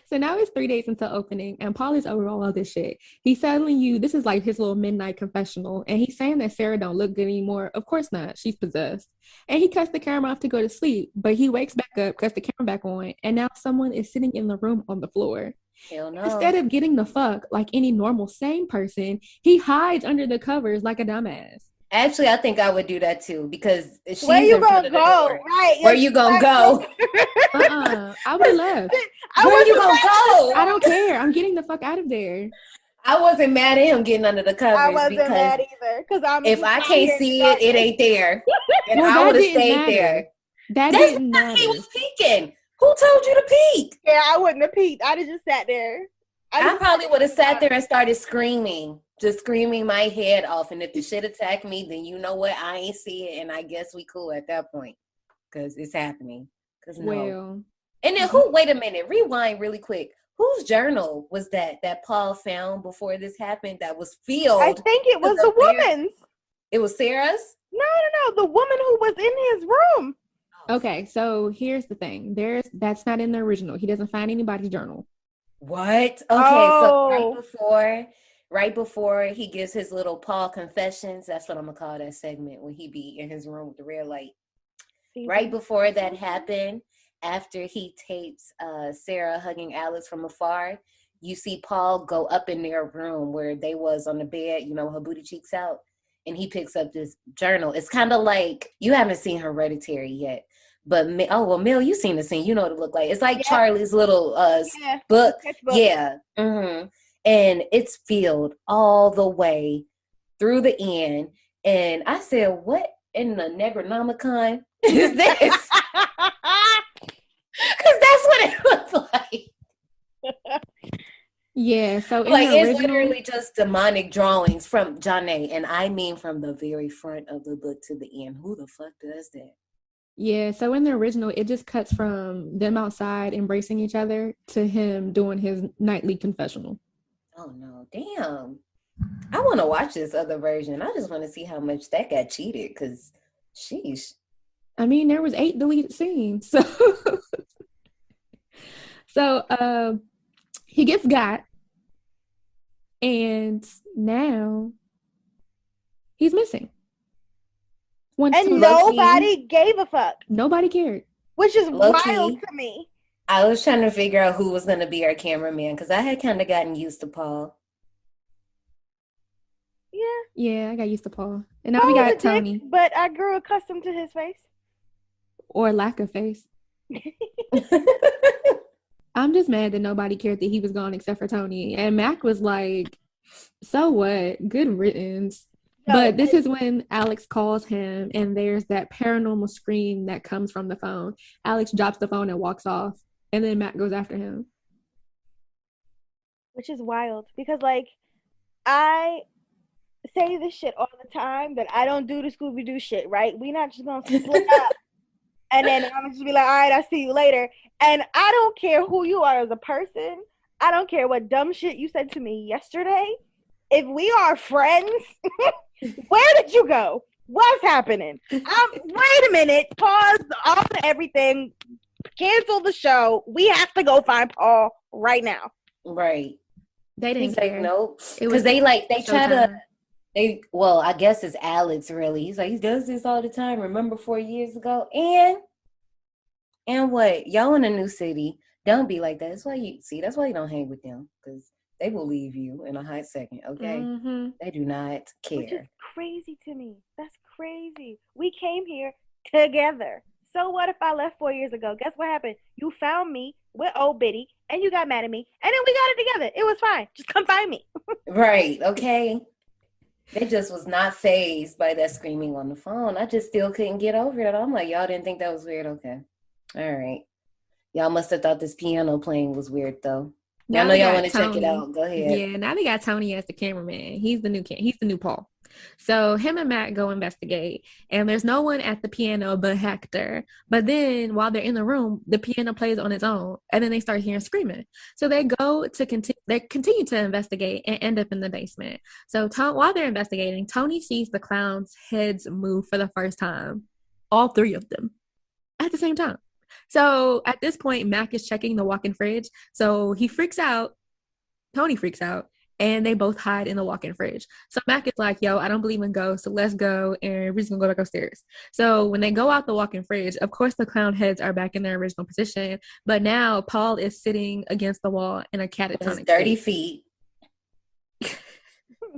So now it's 3 days until opening, and Paul is over all of this shit. He's telling you this is like his little midnight confessional, and he's saying that Sarah don't look good anymore. Of course not. She's possessed. And he cuts the camera off to go to sleep, but he wakes back up, cuts the camera back on, and now someone is sitting in the room on the floor. Hell no. Instead of getting the fuck like any normal sane person, he hides under the covers like a dumbass. Actually, I think I would do that too because she's where you in front gonna of the go? door. Right? Where you gonna go? I would have left. Where you gonna go? I don't care. I'm getting the fuck out of there. I wasn't mad at him getting under the covers. I wasn't because mad either. Because if I can't see it, it ain't there, and Well, I would have that didn't stayed matter. there. That's Didn't matter. He was peeking. Who told you to peek? Yeah, I wouldn't have peeked. I'd have just sat there. I probably would have sat there and started screaming, just screaming my head off. And if the shit attacked me, then you know what? I ain't see it, and I guess we cool at that point because it's happening. Because Well, and then who? Wait a minute. Rewind really quick. Whose journal was that Paul found before this happened? That was filled. I think it was the woman's. It was Sarah's. No, the woman who was in his room. okay, so here's the thing. That's not in the original. He doesn't find anybody's journal. What? Okay, so right before he gives his little Paul confessions, that's what I'm gonna call that segment when he be in his room with the red light. Right before that happened, after he tapes Sarah hugging Alice from afar, you see Paul go up in their room where they was on the bed, her booty cheeks out, and he picks up this journal. It's kind of like, you haven't seen Hereditary yet, but Mill, you seen the scene, you know what it looked like. It's like Charlie's little book. Yeah. Mm-hmm. And it's filled all the way through the end. And I said, what in the Necronomicon is this? Because that's what it looked like. Yeah, so in like the it's original, literally just demonic drawings from Janae, and I mean from the very front of the book to the end. Who the fuck does that? yeah, so in the original, it just cuts from them outside embracing each other to him doing his nightly confessional. Oh no, damn. I want to watch this other version. I just want to see how much that got cheated, because sheesh. I mean, there was 8 deleted scenes. So he gets got, and now he's missing. And nobody gave a fuck. Nobody cared. Which is Low-key, wild to me. I was trying to figure out who was going to be our cameraman, because I had kind of gotten used to Paul. Yeah, I got used to Paul. And now we got Tony. But I grew accustomed to his face. Or lack of face. I'm just mad that nobody cared that he was gone except for Tony. And Mac was like, so what? Good riddance. But this is when Alex calls him, and there's that paranormal scream that comes from the phone. Alex drops the phone and walks off, and then Mac goes after him. Which is wild, because, like, I say this shit all the time, that I don't do the Scooby-Doo shit, right? We not just gonna slip up, and then I'm gonna just be like, all right, I'll see you later. And I don't care who you are as a person. I don't care what dumb shit you said to me yesterday. If we are friends... Where did you go? What's happening? Wait a minute. Pause all the everything. Cancel the show. We have to go find Paul right now. Right. They didn't He's care. like, nope. It was Because they try to, Showtime. well, I guess it's Alex really. He's like, he does this all the time. Remember 4 years ago? And what? Y'all in a new city. Don't be like that. That's why you don't hang with them. Because they will leave you in a hot second, okay? Mm-hmm. They do not care. Which is crazy to me. That's crazy. We came here together. So what if I left 4 years ago? Guess what happened? You found me with old Biddy, and you got mad at me, and then we got it together. It was fine. Just come find me. Right, okay? They just was not fazed by that screaming on the phone. I just still couldn't get over it. I'm like, y'all didn't think that was weird? Okay. All right. Y'all must have thought this piano playing was weird, though. I know y'all want to check it out. Go ahead. Yeah, now they got Tony as the cameraman. He's the new Paul. So him and Matt go investigate, and there's no one at the piano but Hector. But then while they're in the room, the piano plays on its own, and then they start hearing screaming. So they continue to investigate and end up in the basement. So while they're investigating, Tony sees the clowns' heads move for the first time, all three of them at the same time. So at this point, Mac is checking the walk-in fridge. So he freaks out. Tony freaks out. And they both hide in the walk-in fridge. So Mac is like, yo, I don't believe in ghosts, so let's go. And we're just going to go back upstairs. So when they go out the walk-in fridge, of course, the clown heads are back in their original position. But now Paul is sitting against the wall in a catatonic His dirty feet.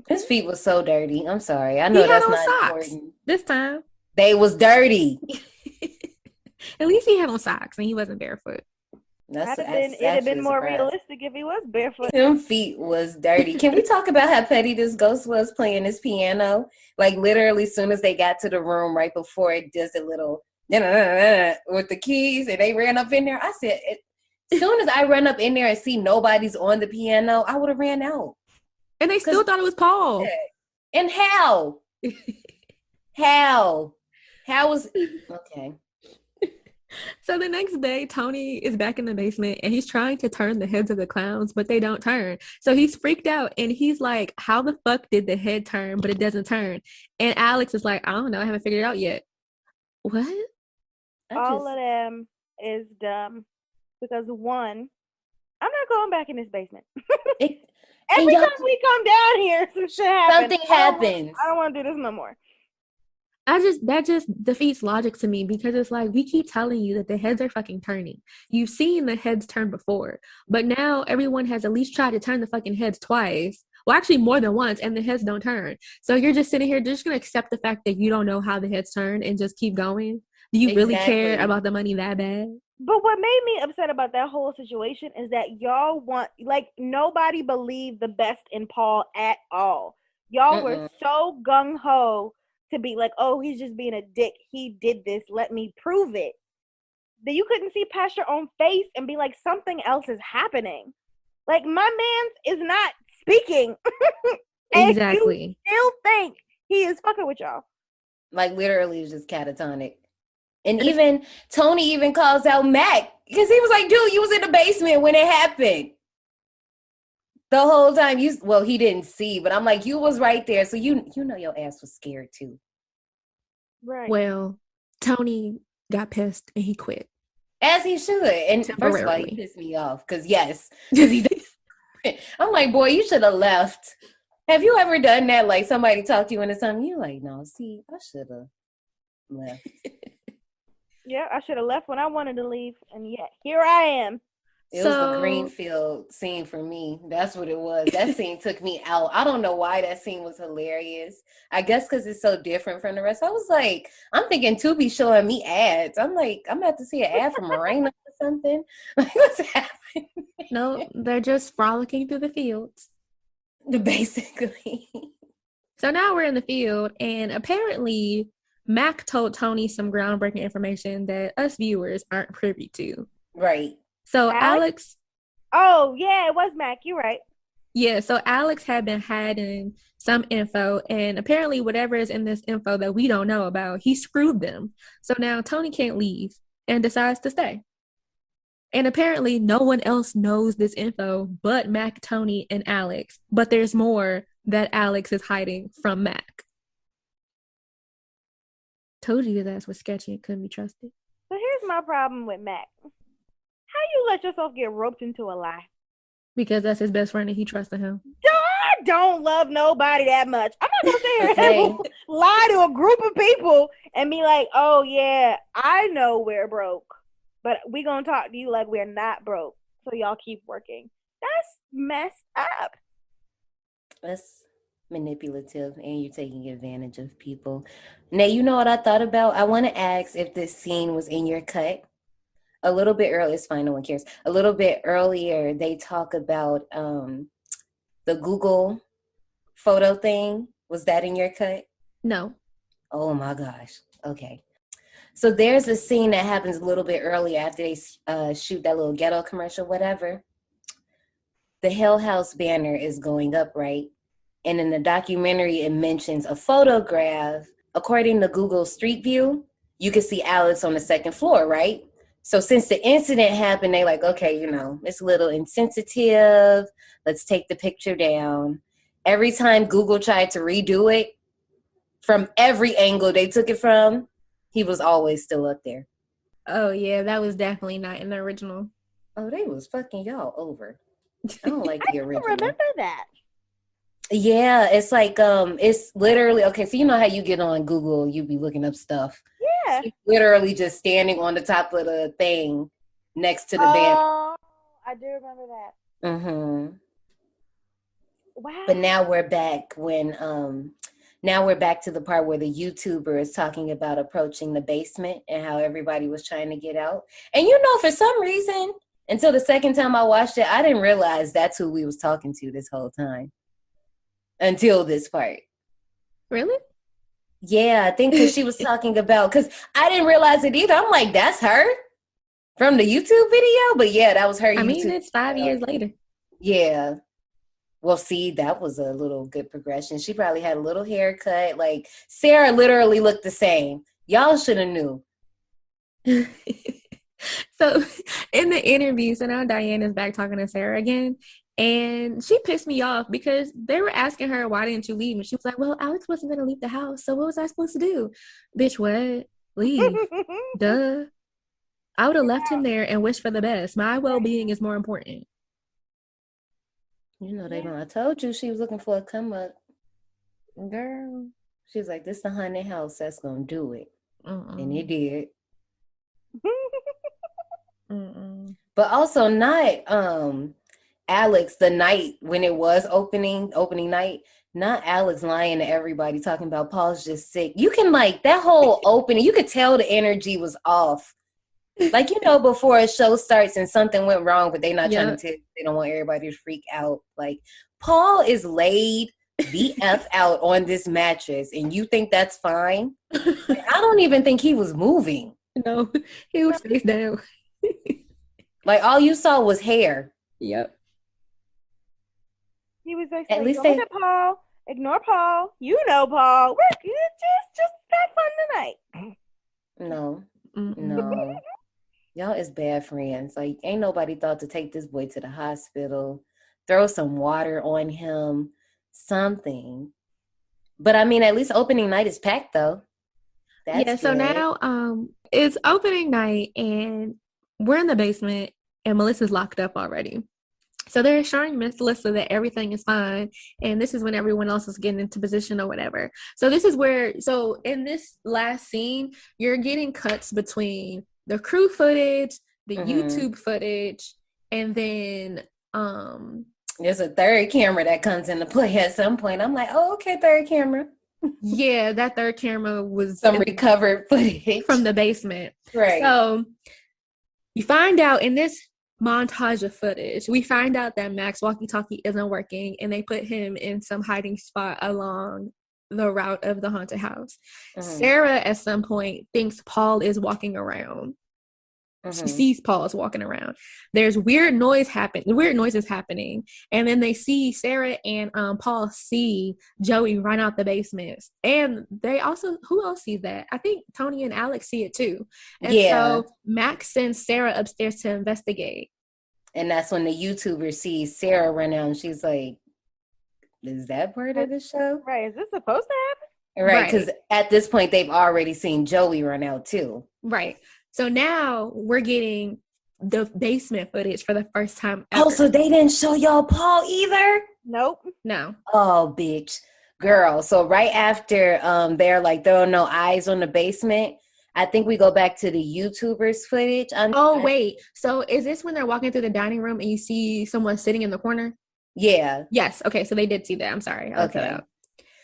His feet was so dirty. I'm sorry. I know that's not socks important. This time. They was dirty. At least he had on socks and he wasn't barefoot. It'd have been more realistic if he was barefoot. Them feet was dirty. Can we talk about how petty this ghost was playing this piano? Like literally as soon as they got to the room right before it does a little with the keys and they ran up in there. I said, as soon as I run up in there and see nobody's on the piano, I would have ran out. And they still thought it was Paul. And how? How was okay. So the next day, Tony is back in the basement and he's trying to turn the heads of the clowns, but they don't turn. So he's freaked out and he's like, how the fuck did the head turn, but it doesn't turn? And Alex is like, I don't know. I haven't figured it out yet. What? All of them is dumb because one, I'm not going back in this basement. Every time we come down here, some shit happens. Something happens. I don't want to do this no more. That just defeats logic to me because it's like we keep telling you that the heads are fucking turning. You've seen the heads turn before, but now everyone has at least tried to turn the fucking heads twice. Well, actually more than once, and the heads don't turn. So you're just sitting here just gonna accept the fact that you don't know how the heads turn and just keep going? Do you really care about the money that bad? But what made me upset about that whole situation is that y'all nobody believed the best in Paul at all. Y'all were so gung-ho to be like, oh, he's just being a dick. He did this. Let me prove it. That you couldn't see past your own face and be like, something else is happening. Like, my man is not speaking. Exactly. You still think he is fucking with y'all. Like, literally just catatonic. And even Tony even calls out Mac because he was like, dude, you was in the basement when it happened. The whole time he didn't see, but I'm like, you was right there. So you know your ass was scared too. Right. Well, Tony got pissed and he quit. As he should. And first of all, he pissed me off. Because he did. I'm like, boy, you should have left. Have you ever done that? Like somebody talked you into something? You're like, no, see, I should have left. Yeah, I should have left when I wanted to leave. And yeah, here I am. It was the Greenfield scene for me. That's what it was. That scene took me out. I don't know why that scene was hilarious. I guess because it's so different from the rest. I was like, I'm thinking Tubi showing me ads. I'm like, I'm about to see an ad from Morena or something. Like, what's happening? No, they're just frolicking through the fields. Basically. So now we're in the field, and apparently Mac told Tony some groundbreaking information that us viewers aren't privy to. Right. So Alex. Oh, yeah, it was Mac. You're right. Yeah, so Alex had been hiding some info, and apparently whatever is in this info that we don't know about, he screwed them. So now Tony can't leave and decides to stay. And apparently no one else knows this info but Mac, Tony, and Alex. But there's more that Alex is hiding from Mac. Told you his ass was sketchy and couldn't be trusted. So here's my problem with Mac. How you let yourself get roped into a lie? Because that's his best friend and he trusted him. I don't love nobody that much. I'm not gonna sit here and lie to a group of people and be like, oh yeah, I know we're broke, but we gonna talk to you like we're not broke. So y'all keep working. That's messed up. That's manipulative, and you're taking advantage of people. Now, you know what I thought about? I want to ask if this scene was in your cut. A little bit earlier, it's fine, no one cares. A little bit earlier, they talk about the Google photo thing. Was that in your cut? No. Oh my gosh. Okay. So there's a scene that happens a little bit earlier after they shoot that little ghetto commercial, whatever. The Hell House banner is going up, right? And in the documentary, it mentions a photograph. According to Google Street View, you can see Alex on the second floor, right? So since the incident happened, they like, okay, you know, it's a little insensitive. Let's take the picture down. Every time Google tried to redo it, from every angle they took it from, he was always still up there. Oh, yeah, that was definitely not in the original. Oh, they was fucking y'all over. I don't like the original. I don't remember that. Yeah, it's like it's literally okay. So you know how you get on Google, you be looking up stuff. Yeah, He's literally just standing on the top of the thing next to the banner. Oh, I do remember that. Mm-hmm. Wow. But now we're back now we're back to the part where the YouTuber is talking about approaching the basement and how everybody was trying to get out. And you know, for some reason, until the second time I watched it, I didn't realize that's who we was talking to this whole time. Until this part. Really? Yeah, I think because she was talking about, because I didn't realize it either. I'm like, that's her from the YouTube video? But yeah, that was her. I mean, it's 5 years later. Yeah. Well, see, that was a little good progression. She probably had a little haircut. Like, Sarah literally looked the same. Y'all should have knew. So in the interview, so now Diane is back talking to Sarah again. And she pissed me off because they were asking her, why didn't you leave? And she was like, well, Alex wasn't going to leave the house. So what was I supposed to do? Bitch, what? Leave. Duh. I would have left him there and wished for the best. My well-being is more important. You know, they don't. I told you she was looking for a come up. Girl. She was like, this the haunted house that's going to do it. And it did. But also not Alex the night when it was opening night, not Alex lying to everybody talking about Paul's just sick. You can like that whole opening, you could tell the energy was off. Like, you know, before a show starts and something went wrong, but they're not trying to they don't want everybody to freak out. Like, Paul is laid the F out on this mattress and you think that's fine? Like, I don't even think he was moving. No, he was face down. Like, all you saw was hair. Yep. He was like, at least don't look at Paul. Ignore Paul. You know Paul. We're just have fun tonight. No. No. Y'all is bad friends. Like, ain't nobody thought to take this boy to the hospital, throw some water on him, something. But I mean, at least opening night is packed though. That's yeah, so good. now it's opening night and we're in the basement and Melissa's locked up already. So they're assuring Miss Melissa that everything is fine. And this is when everyone else is getting into position or whatever. So this is where, so in this last scene, you're getting cuts between the crew footage, the YouTube footage, and then there's a third camera that comes into play at some point. I'm like, oh, okay, third camera. Yeah, that third camera was some recovered footage from the basement. Right. So you find out in this montage of footage, we find out that Mac's walkie-talkie isn't working and they put him in some hiding spot along the route of the haunted house. Sarah at some point thinks Paul is walking around. She sees Paul is walking around. There's weird noises happening, and then they see Sarah and Paul see Joey run out the basement, and they also, who else sees that? I think Tony and Alex see it too. And so Mac sends Sarah upstairs to investigate, and that's when the YouTuber sees Sarah run out, and she's like, "Is that part of the show? Right? Is this supposed to happen?" Right, because at this point, they've already seen Joey run out, too. Right. So now we're getting the basement footage for the first time ever. Oh, so they didn't show y'all Paul either? Nope. No. Oh, bitch. Girl, so right after they're like throwing no eyes on the basement, I think we go back to the YouTubers footage. Wait. So is this when they're walking through the dining room and you see someone sitting in the corner? Yeah. Yes. Okay, so they did see that. I'm sorry. Okay.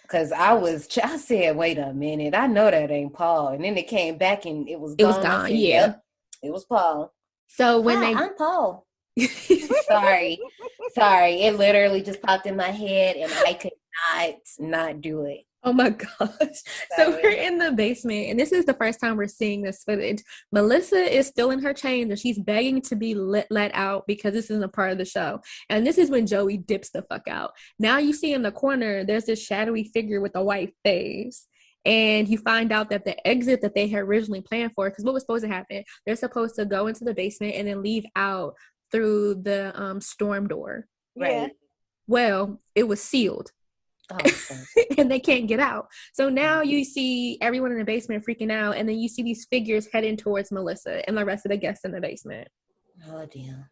Because I said, wait a minute. I know that ain't Paul. And then it came back and it was gone. It was gone, said, yeah. Yep, it was Paul. So when I'm Paul. Sorry. It literally just popped in my head and I could not do it. Oh my gosh. So we're in the basement and this is the first time we're seeing this footage. Melissa is still in her chains and she's begging to be let out because this isn't a part of the show. And this is when Joey dips the fuck out. Now you see in the corner, there's this shadowy figure with a white face. And you find out that the exit that they had originally planned for, because what was supposed to happen, they're supposed to go into the basement and then leave out through the storm door. Right. Well, it was sealed. Oh, and they can't get out. So now you see everyone in the basement freaking out, and then you see these figures heading towards Melissa and the rest of the guests in the basement. Oh, damn.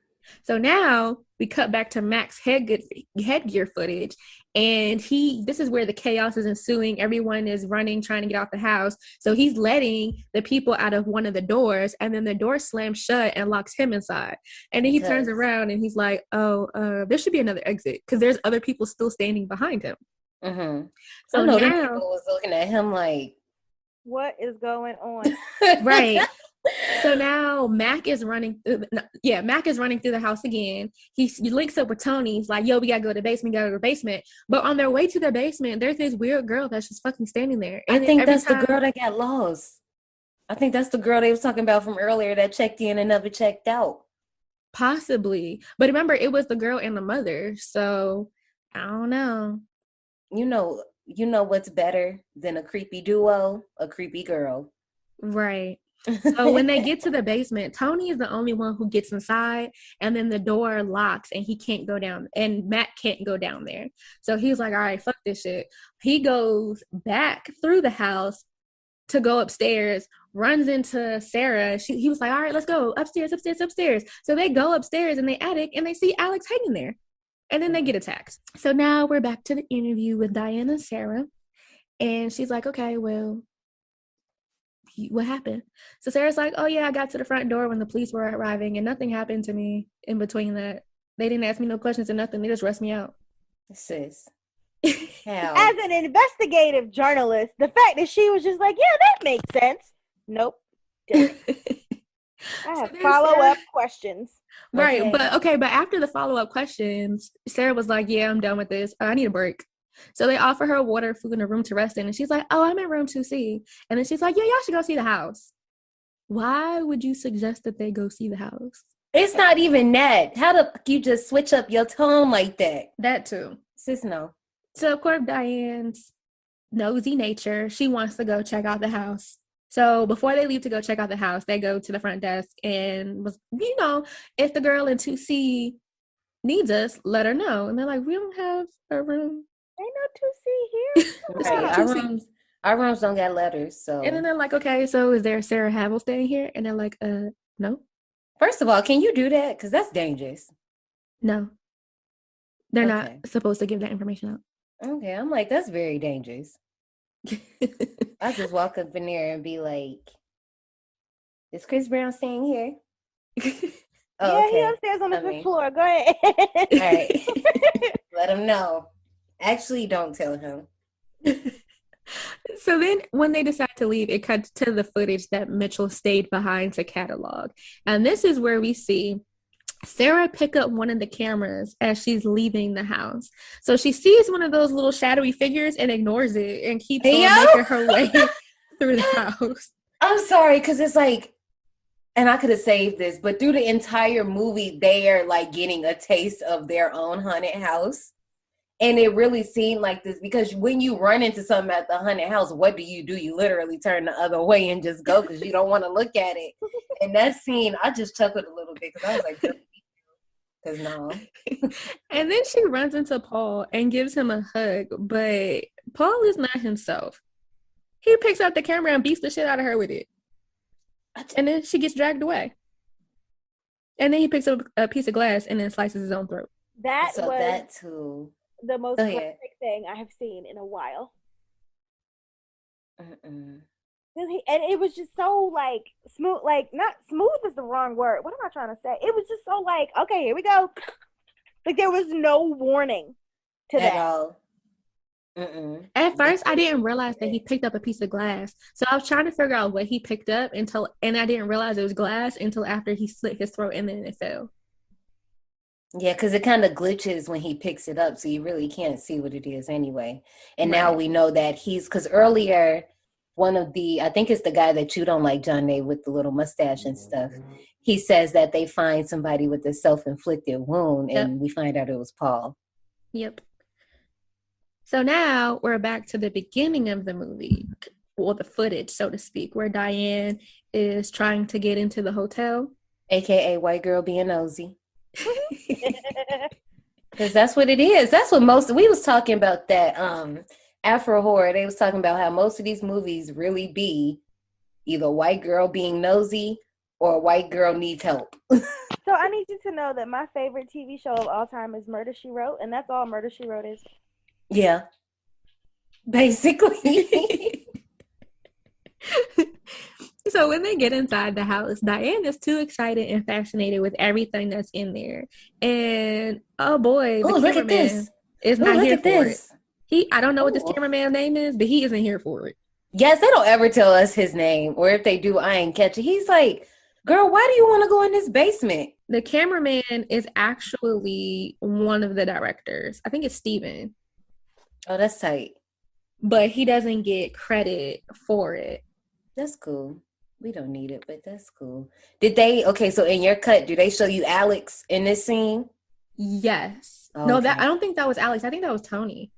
So now we cut back to Mac's headgear footage, and this is where the chaos is ensuing. Everyone is running, trying to get out the house. So he's letting the people out of one of the doors, and then the door slams shut and locks him inside. And then he turns around and he's like, there should be another exit because there's other people still standing behind him. Mm-hmm. So now people was looking at him like, what is going on? Right. So now Mac is running through the house again. He links up with Tony. He's like, yo, we gotta go to the basement, But on their way to the basement, there's this weird girl that's just fucking standing there. And I think that's the girl that got lost. I think that's the girl they was talking about from earlier that checked in and never checked out. Possibly. But remember, it was the girl and the mother. So I don't know. You know what's better than a creepy duo? A creepy girl. Right. So when they get to the basement, Tony is the only one who gets inside, and then the door locks and he can't go down, and Matt can't go down there. So he's like, all right, fuck this shit. He goes back through the house to go upstairs, runs into Sarah. He was like, all right, let's go upstairs. So they go upstairs in the attic and they see Alex hanging there. And then they get attacked. So now we're back to the interview with Diane and Sarah. And she's like, okay, well, what happened? So Sarah's like, oh yeah, I got to the front door when the police were arriving and nothing happened to me in between that. They didn't ask me no questions or nothing. They just rushed me out. Sis. As an investigative journalist, the fact that she was just like, yeah, that makes sense. Nope. I have follow-up questions. Right, okay. But after the follow-up questions, Sarah was like, yeah, I'm done with this. I need a break. So they offer her water, food, and a room to rest in. And she's like, oh, I'm in room 2C. And then she's like, yeah, y'all should go see the house. Why would you suggest that they go see the house? It's not even that. How the fuck you just switch up your tone like that? That too. Sis, no. So, of course, Diane's nosy nature, she wants to go check out the house. So before they leave to go check out the house, they go to the front desk and, if the girl in 2C needs us, let her know. And they're like, we don't have a room. Ain't no 2C here. Right. Our rooms don't got letters, so. And then they're like, okay, so is there Sarah Havel staying here? And they're like, no. First of all, can you do that? Because that's dangerous. No. They're not supposed to give that information out. Okay, I'm like, that's very dangerous. I just walk up in there and be like, is Chris Brown staying here? He upstairs on the fifth floor. Go ahead. All right. Let him know. Actually, don't tell him. So then when they decide to leave, it cuts to the footage that Mitchell stayed behind to catalog. And this is where we see Sarah pick up one of the cameras as she's leaving the house. So she sees one of those little shadowy figures and ignores it and keeps on making her way through the house. I'm sorry, because it's like, and I could have saved this, but through the entire movie, they are like getting a taste of their own haunted house. And it really seemed like this because when you run into something at the haunted house, what do? You literally turn the other way and just go because you don't want to look at it. And that scene, I just chuckled a little bit because I was like, because no. And then she runs into Paul and gives him a hug, but Paul is not himself. He picks up the camera and beats the shit out of her with it. And then she gets dragged away. And then he picks up a piece of glass and then slices his own throat. That So was that too. the most Go ahead. graphic thing I have seen in a while. Mm-mm. And it was just so like smooth, like not smooth is the wrong word. What am I trying to say? It was just so like, okay, here we go. Like there was no warning to At that. all. Mm-mm. At first, I didn't realize that he picked up a piece of glass. So I was trying to figure out what he picked up and I didn't realize it was glass until after he slit his throat and then it fell. Yeah, because it kind of glitches when he picks it up, so you really can't see what it is anyway. And Right. now we know that because earlier, I think it's the guy that you don't like, John Day, with the little mustache and stuff. He says that they find somebody with a self-inflicted wound, and we find out it was Paul. Yep. So now we're back to the beginning of the movie, or the footage, so to speak, where Diane is trying to get into the hotel. AKA white girl being nosy. Because that's what it is. That's what we was talking about that Afro horror. They was talking about how most of these movies really be either white girl being nosy or white girl needs help. So I need you to know that my favorite TV show of all time is Murder, She Wrote, and that's all Murder, She Wrote is. Yeah. Basically. So when they get inside the house, Diane is too excited and fascinated with everything that's in there. And oh boy, the look at cameraman this. is not Look here at for this. it. I don't know what this cameraman's name is, but he isn't here for it. Yes, they don't ever tell us his name, or if they do, I ain't catch it. He's like, girl, why do you want to go in this basement? The cameraman is actually one of the directors. I think it's Steven. Oh, that's tight. But he doesn't get credit for it. That's cool. We don't need it, but that's cool. So in your cut, do they show you Alex in this scene? Yes. Oh, No, okay. I don't think that was Alex. I think that was Tony.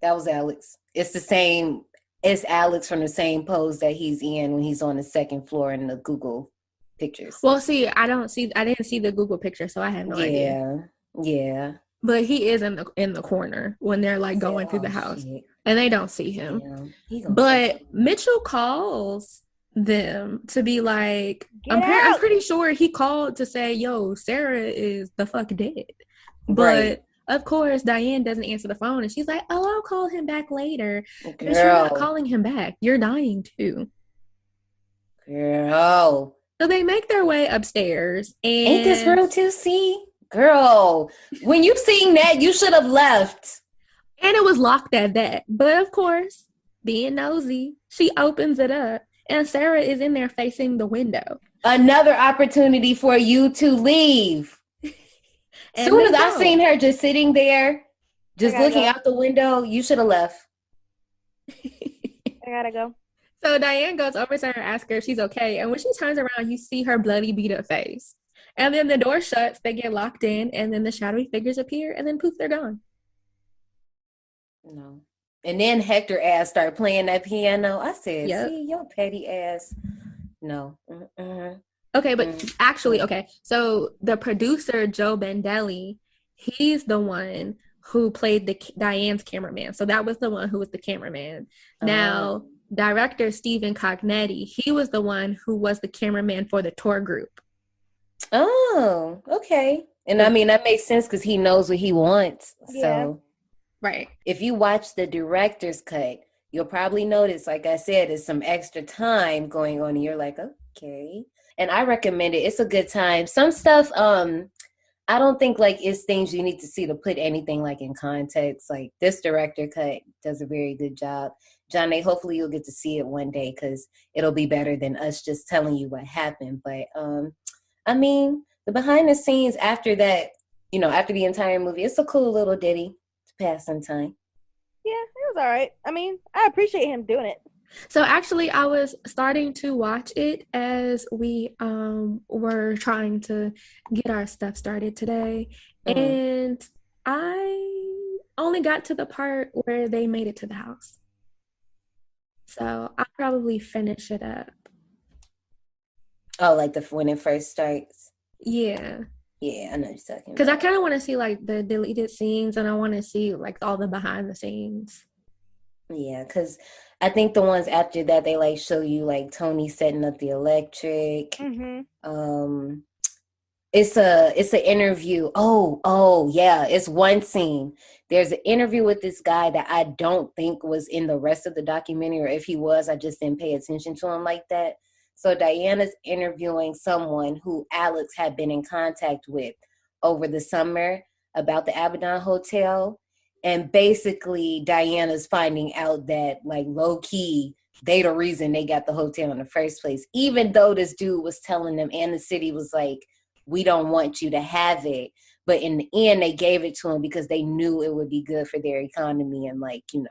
That was Alex. It's the same. It's Alex from the same pose that he's in when he's on the second floor in the Google pictures. Well, see, I didn't see the Google picture, so I have no idea. Yeah. But he is in the corner when they're like going through the house, shit. and they don't see him. Yeah. But Mitchell calls them to be like, I'm out. pretty sure he called to say, yo, Sarah is the fuck dead. But Right. of course, Diane doesn't answer the phone, and she's like, oh, I'll call him back later. But you're Girl. not calling him back. You're dying too. Girl. So they make their way upstairs. And Ain't this real too? See? Girl. When you seen that, you should have left. And it was locked at that. But of course, being nosy, she opens it up. And Sarah is in there facing the window. Another opportunity for you to leave. And Soon as they I don't. seen her just sitting there, just gotta looking go. out the window, you should have left. I gotta go. So Diane goes over to her and asks her if she's okay. And when she turns around, you see her bloody, beat up face. And then the door shuts, they get locked in, and then the shadowy figures appear, and then poof, they're gone. No. And then Hector ass started playing that piano. I said, Yep. see, your petty ass. No. Mm-mm. Okay, but actually, okay. So the producer, Joe Bandelli, he's the one who played Diane's cameraman. So that was the one who was the cameraman. Now, director Stephen Cognetti, he was the one who was the cameraman for the tour group. Oh, okay. And I mean, that makes sense because he knows what he wants. Yeah. So Right. if you watch the director's cut, you'll probably notice, like I said, there's some extra time going on. And you're like, okay. And I recommend it. It's a good time. Some stuff, I don't think like it's things you need to see to put anything like in context. Like this director cut does a very good job. Johnny, hopefully you'll get to see it one day because it'll be better than us just telling you what happened. But I mean, the behind the scenes after that, after the entire movie, it's a cool little ditty to pass some time. Yeah, it was all right. I mean, I appreciate him doing it. So actually, I was starting to watch it as we were trying to get our stuff started today. And I only got to the part where they made it to the house. So I'll probably finish it up. Oh, like when it first starts? Yeah. Yeah, I know what you're talking Because I about. kind of want to see like the deleted scenes, and I want to see like all the behind the scenes. Yeah, because I think the ones after that, they like show you like Tony setting up the electric. Um, it's an interview. Oh yeah, it's one scene. There's an interview with this guy that I don't think was in the rest of the documentary, or if he was, I just didn't pay attention to him like that. So Diana's interviewing someone who Alex had been in contact with over the summer about the Abbadon Hotel. And basically Diana's finding out that like low key, they the reason they got the hotel in the first place, even though this dude was telling them and the city was like, we don't want you to have it. But in the end, they gave it to them because they knew it would be good for their economy and like, you know,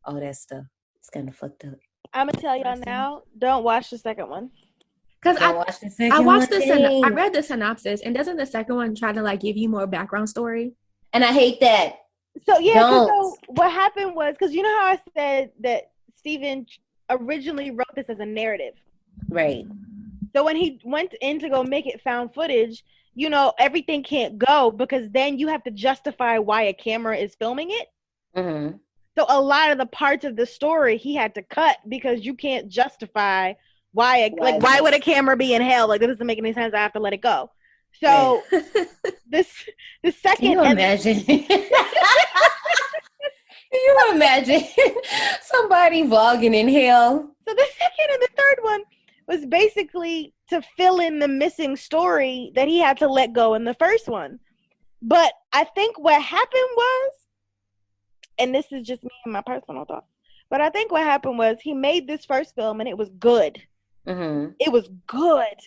all that stuff. It's kind of fucked up. I'm gonna tell y'all now, don't watch the second one. Because I Watch the second I watched one. I read the synopsis, and doesn't the second one try to like give you more background story? And I hate that. So yeah, so what happened was, because you know how I said that Steven originally wrote this as a narrative, right? So when he went in to go make it found footage, you know, everything can't go because then you have to justify why a camera is filming it. Mm-hmm. So a lot of the parts of the story he had to cut because you can't justify why would a camera be in hell? Like, that doesn't make any sense. I have to let it go. So the second. Can you imagine? Can you imagine somebody vlogging in hell? So the second and the third one was basically to fill in the missing story that he had to let go in the first one. But I think what happened was, and this is just me and my personal thoughts, but I think what happened was he made this first film and it was good. Mm-hmm. It was good.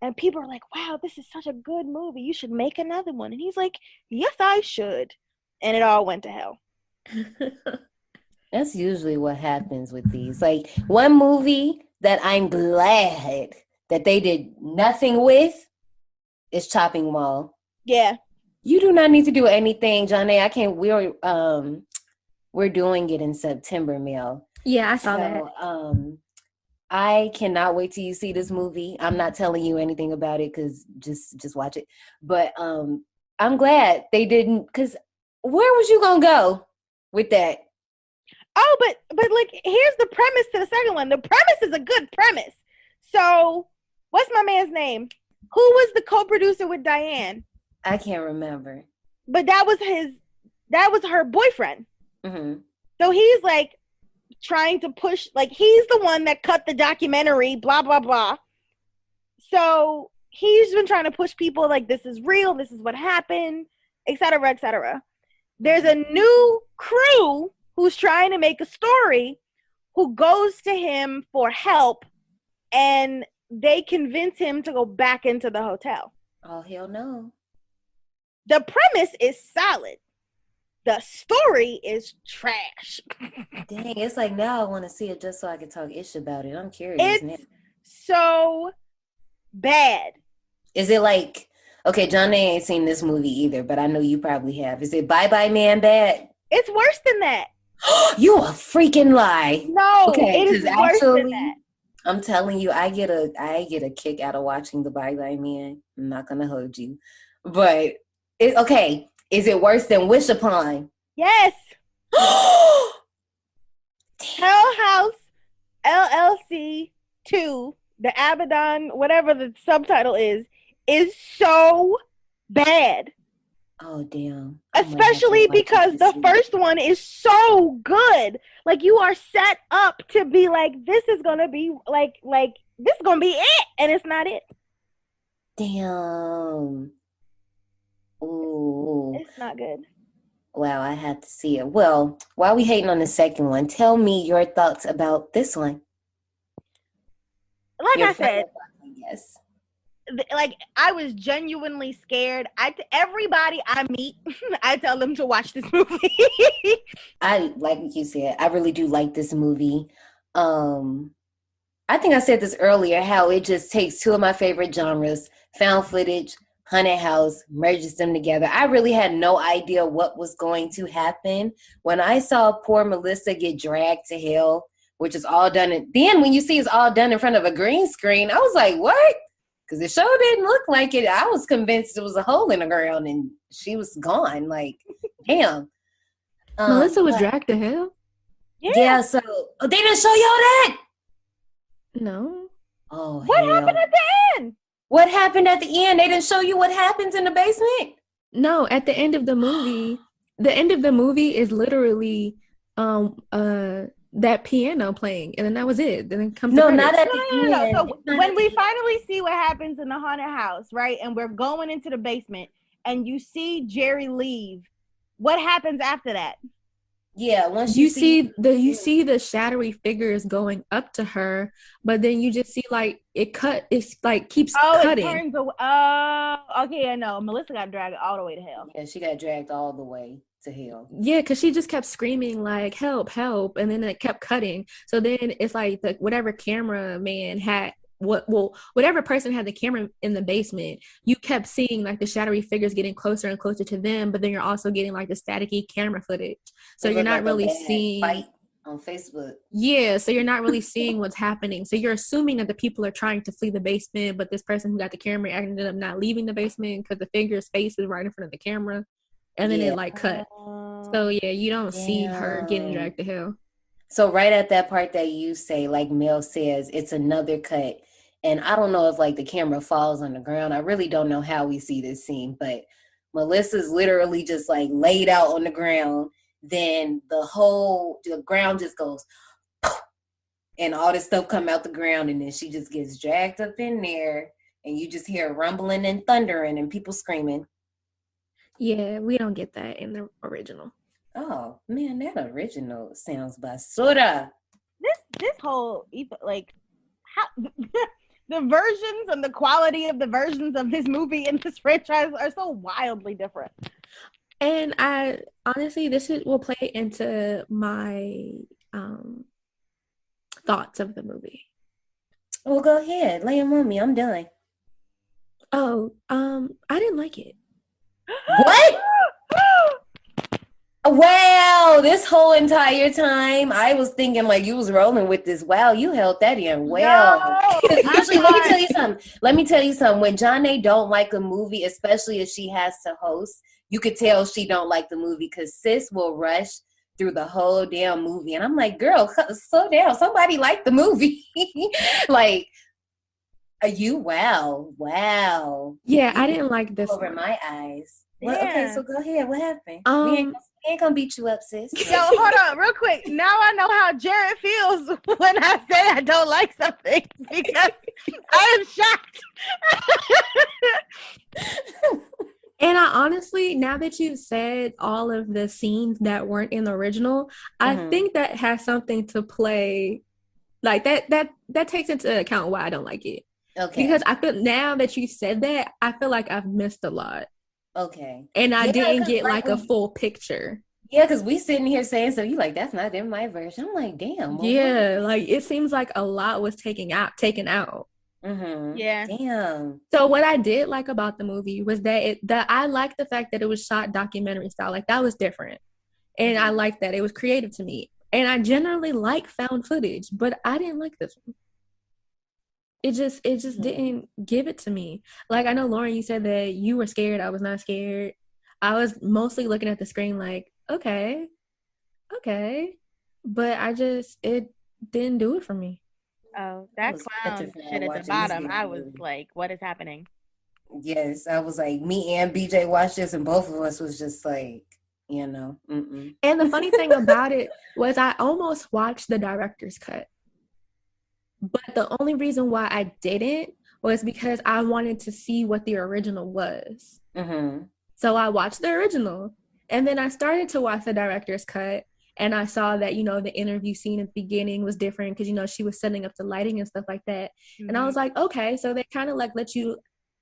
And people are like, wow, this is such a good movie. You should make another one. And he's like, yes, I should. And it all went to hell. That's usually what happens with these. Like, one movie that I'm glad that they did nothing with is Chopping Mall. Yeah. You do not need to do anything, Johnny. I can't. We're doing it in September, Mel. Yeah, I saw that. I cannot wait till you see this movie. I'm not telling you anything about it because just watch it. But I'm glad they didn't, because where was you gonna go with that? Oh, but like, here's the premise to the second one. The premise is a good premise. So, what's my man's name? Who was the co-producer with Diane? I can't remember. But that was her boyfriend. Mm-hmm. So he's like trying to push, like, he's the one that cut the documentary, blah, blah, blah. So he's been trying to push people like, this is real, this is what happened, et cetera, et cetera. There's a new crew who's trying to make a story who goes to him for help, and they convince him to go back into the hotel. Oh, hell no. The premise is solid. The story is trash. Dang, it's like now I want to see it just so I can talk ish about it. I'm curious. It's so bad. Is it like, okay, Johnny ain't seen this movie either, but I know you probably have. Is it Bye Bye Man bad? It's worse than that. You a freaking lie. No, okay, it is worse than that. I'm telling you, I get a kick out of watching the Bye Bye Man. I'm not gonna hold you, but okay. Is it worse than Wish Upon? Yes. Hell House LLC 2, the Abbadon, whatever the subtitle is so bad. Oh, damn. Especially because the first one is so good. Like, you are set up to be like, this is going to be like, this is going to be it. And it's not it. Damn. Ooh. It's not good. Wow, I had to see it. Well, while we hating on the second one, tell me your thoughts about this one. Like I said, yes. Like, I was genuinely scared. Everybody I meet, I tell them to watch this movie. I like what you said. I really do like this movie. I think I said this earlier, how it just takes two of my favorite genres, found footage, haunted house, merges them together. I really had no idea what was going to happen. When I saw poor Melissa get dragged to hell, which is all done, then when you see it's all done in front of a green screen, I was like, what? Because the show didn't look like it. I was convinced it was a hole in the ground and she was gone. Like, damn. Melissa was dragged to hell? Yeah, so they didn't show y'all that? No. Oh, What hell. happened at the end? What happened at the end? They didn't show you what happens in the basement? No, at the end of the movie is literally that piano playing, and then that was it. Then it comes No, to not credits. at the No. end. So when we finally see what happens in the haunted house, right, and we're going into the basement, and you see Jerry leave, what happens after that? Yeah, once you see the shadowy figures going up to her, but then you just see like it's like keeps cutting. It turns away. Oh, okay, I know. Melissa got dragged all the way to hell. Yeah, she got dragged all the way to hell. Yeah, because she just kept screaming like help, help, and then it kept cutting. So then it's like whatever cameraman had whatever person had the camera in the basement, you kept seeing like the shadowy figures getting closer and closer to them, but then you're also getting like the staticky camera footage. So you're not really seeing fight on Facebook. Yeah, so you're not really seeing what's happening. So you're assuming that the people are trying to flee the basement, but this person who got the camera ended up not leaving the basement because the figure's face is right in front of the camera, and then it like cut. So yeah, you don't see her getting dragged to hell. So right at that part that you say, like Mel says, it's another cut. And I don't know if like the camera falls on the ground. I really don't know how we see this scene, but Melissa's literally just like laid out on the ground. Then the ground just goes and all this stuff come out the ground, and then she just gets dragged up in there, and you just hear rumbling and thundering and people screaming. Yeah, we don't get that in the original. Oh man, that original sounds basura. This whole like how the versions and the quality of the versions of this movie and this franchise are so wildly different. And I honestly, will play into my thoughts of the movie. Well, go ahead, lay them on me. I'm done. Oh, I didn't like it. What? Wow, this whole entire time I was thinking like you was rolling with this. Wow, you held that in well. No, usually, let me tell you something. When Johnny don't like a movie, especially if she has to host, you could tell she don't like the movie because sis will rush through the whole damn movie, and I'm like, girl, slow down. Somebody liked the movie. Like, wow. Yeah, I didn't like this over one. My eyes. Well, okay, so go ahead. What happened? We ain't gonna beat you up, sis. Yo, hold on, real quick. Now I know how Jared feels when I say I don't like something because I am shocked. And I honestly, now that you've said all of the scenes that weren't in the original, I think that has something to play. Like that takes into account why I don't like it. Okay. Because I feel now that you said that, I feel like I've missed a lot. Okay. And I didn't get like a full picture. Yeah, because we sitting here saying so you like that's not in my version. I'm like, damn. Yeah, like it seems like a lot was taken out. Yeah. Damn. So what I did like about the movie was that I liked the fact that it was shot documentary style. Like that was different. And I liked that. It was creative to me. And I generally like found footage, but I didn't like this one. It just didn't give it to me. Like I know Lauren, you said that you were scared. I was not scared. I was mostly looking at the screen like, okay. But it didn't do it for me. Oh, that clown shit at the bottom. I was like, what is happening? Yes, I was like, me and BJ watched this, and both of us was just like, mm-mm. And the funny thing about it was I almost watched the director's cut. But the only reason why I didn't was because I wanted to see what the original was. Mm-hmm. So I watched the original. And then I started to watch the director's cut. And I saw that, the interview scene at the beginning was different because, she was setting up the lighting and stuff like that. Mm-hmm. And I was like, okay, so they kind of like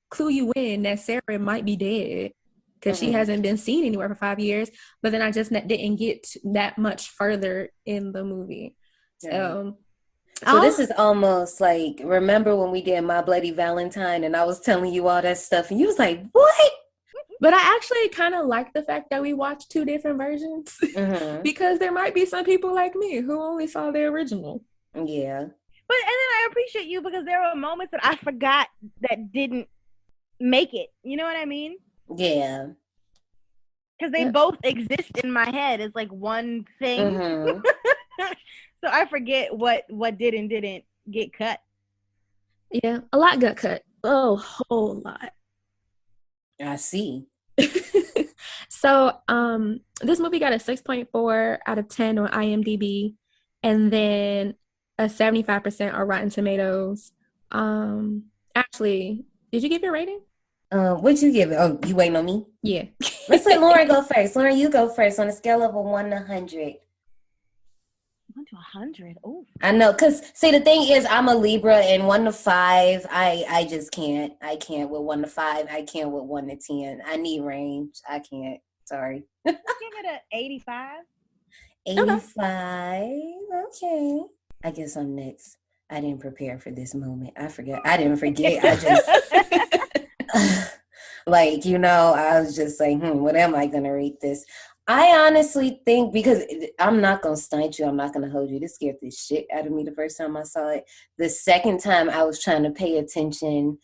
clue you in that Sarah might be dead because she hasn't been seen anywhere for 5 years. But then I just didn't get that much further in the movie. Yeah. So this is almost like, remember when we did My Bloody Valentine and I was telling you all that stuff and you was like, what? But I actually kind of like the fact that we watched two different versions because there might be some people like me who only saw the original. Yeah. But and then I appreciate you because there were moments that I forgot that didn't make it. You know what I mean? Yeah. Because they both exist in my head as like one thing. So I forget what did and didn't get cut. Yeah, a lot got cut. Oh, whole lot. I see. So, this movie got a 6.4 out of 10 on IMDb, and then a 75% on Rotten Tomatoes. Actually, did you give your rating? What'd you give it? Oh, you waiting on me? Yeah. Let's let Lauren go first. Lauren, you go first on a scale of 1 to 100. 1 to 100. Oh. I know, cause see the thing is, I'm a Libra, and 1 to 5, I just can't. I can't with 1 to 5. I can't with 1 to 10. I need range. I can't. Sorry. Give it a 85. 85. Okay. I guess I'm next. I didn't prepare for this moment. I forget. I didn't forget. I just like, I was just like, what am I gonna rate this? I honestly think, because I'm not going to stunt you. I'm not going to hold you. This scared the shit out of me the first time I saw it. The second time I was trying to pay attention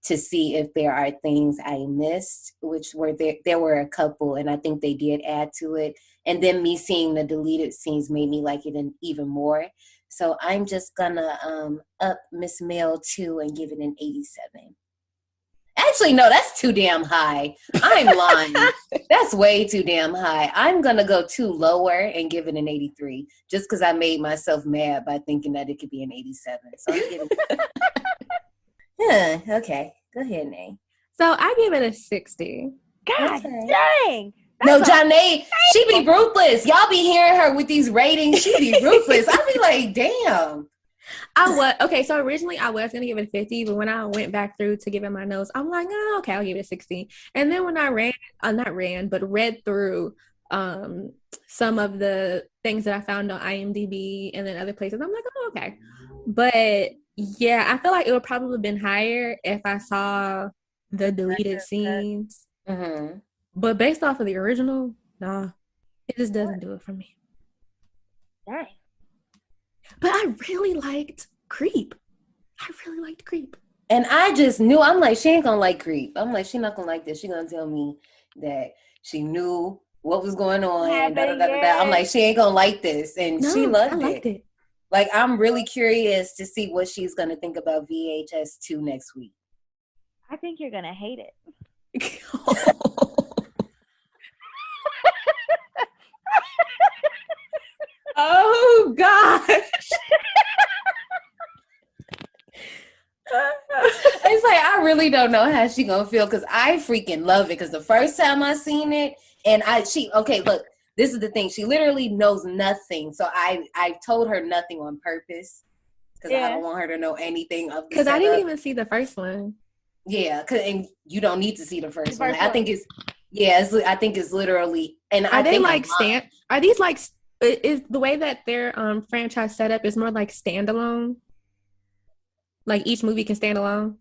to see if there are things I missed, which were there were a couple, and I think they did add to it. And then me seeing the deleted scenes made me like it even more. So I'm just going to up Miss Mel 2 and give it an 87. Actually, no, that's too damn high. I'm lying. That's way too damn high. I'm going to go 2 lower and give it an 83, just because I made myself mad by thinking that it could be an 87. So I'm giving okay. Go ahead, Nay. So I give it a 60. God Okay. dang. No, Janae, she be ruthless. Y'all be hearing her with these ratings. She be ruthless. I be like, damn. So originally I was gonna give it a 50, but when I went back through to give it my notes, I'm like, oh, okay, I'll give it a 60. And then when I read through some of the things that I found on IMDb and then other places, I'm like, oh, okay. But yeah, I feel like it would probably have been higher if I saw the deleted scenes. Mm-hmm. But based off of the original, nah, it just doesn't do it for me. Dang. But I really liked Creep. And I just knew, I'm like, she ain't gonna like Creep. I'm like, she not gonna like this. She gonna tell me that she knew what was going on. I'm like, she ain't gonna like this. And she loved it. Like, I'm really curious to see what she's gonna think about VHS 2 next week. I think you're gonna hate it. Oh gosh. It's like, I really don't know how she gonna feel, because I freaking love it. Because the first time I seen it, and look, this is the thing, she literally knows nothing, so I told her nothing on purpose, because I don't want her to know anything of. Because I didn't even see the first one. Yeah, and you don't need to see the first one. I think it's literally. And are they like Are these like? Is the way that their franchise set up is more like standalone? Like each movie can stand alone?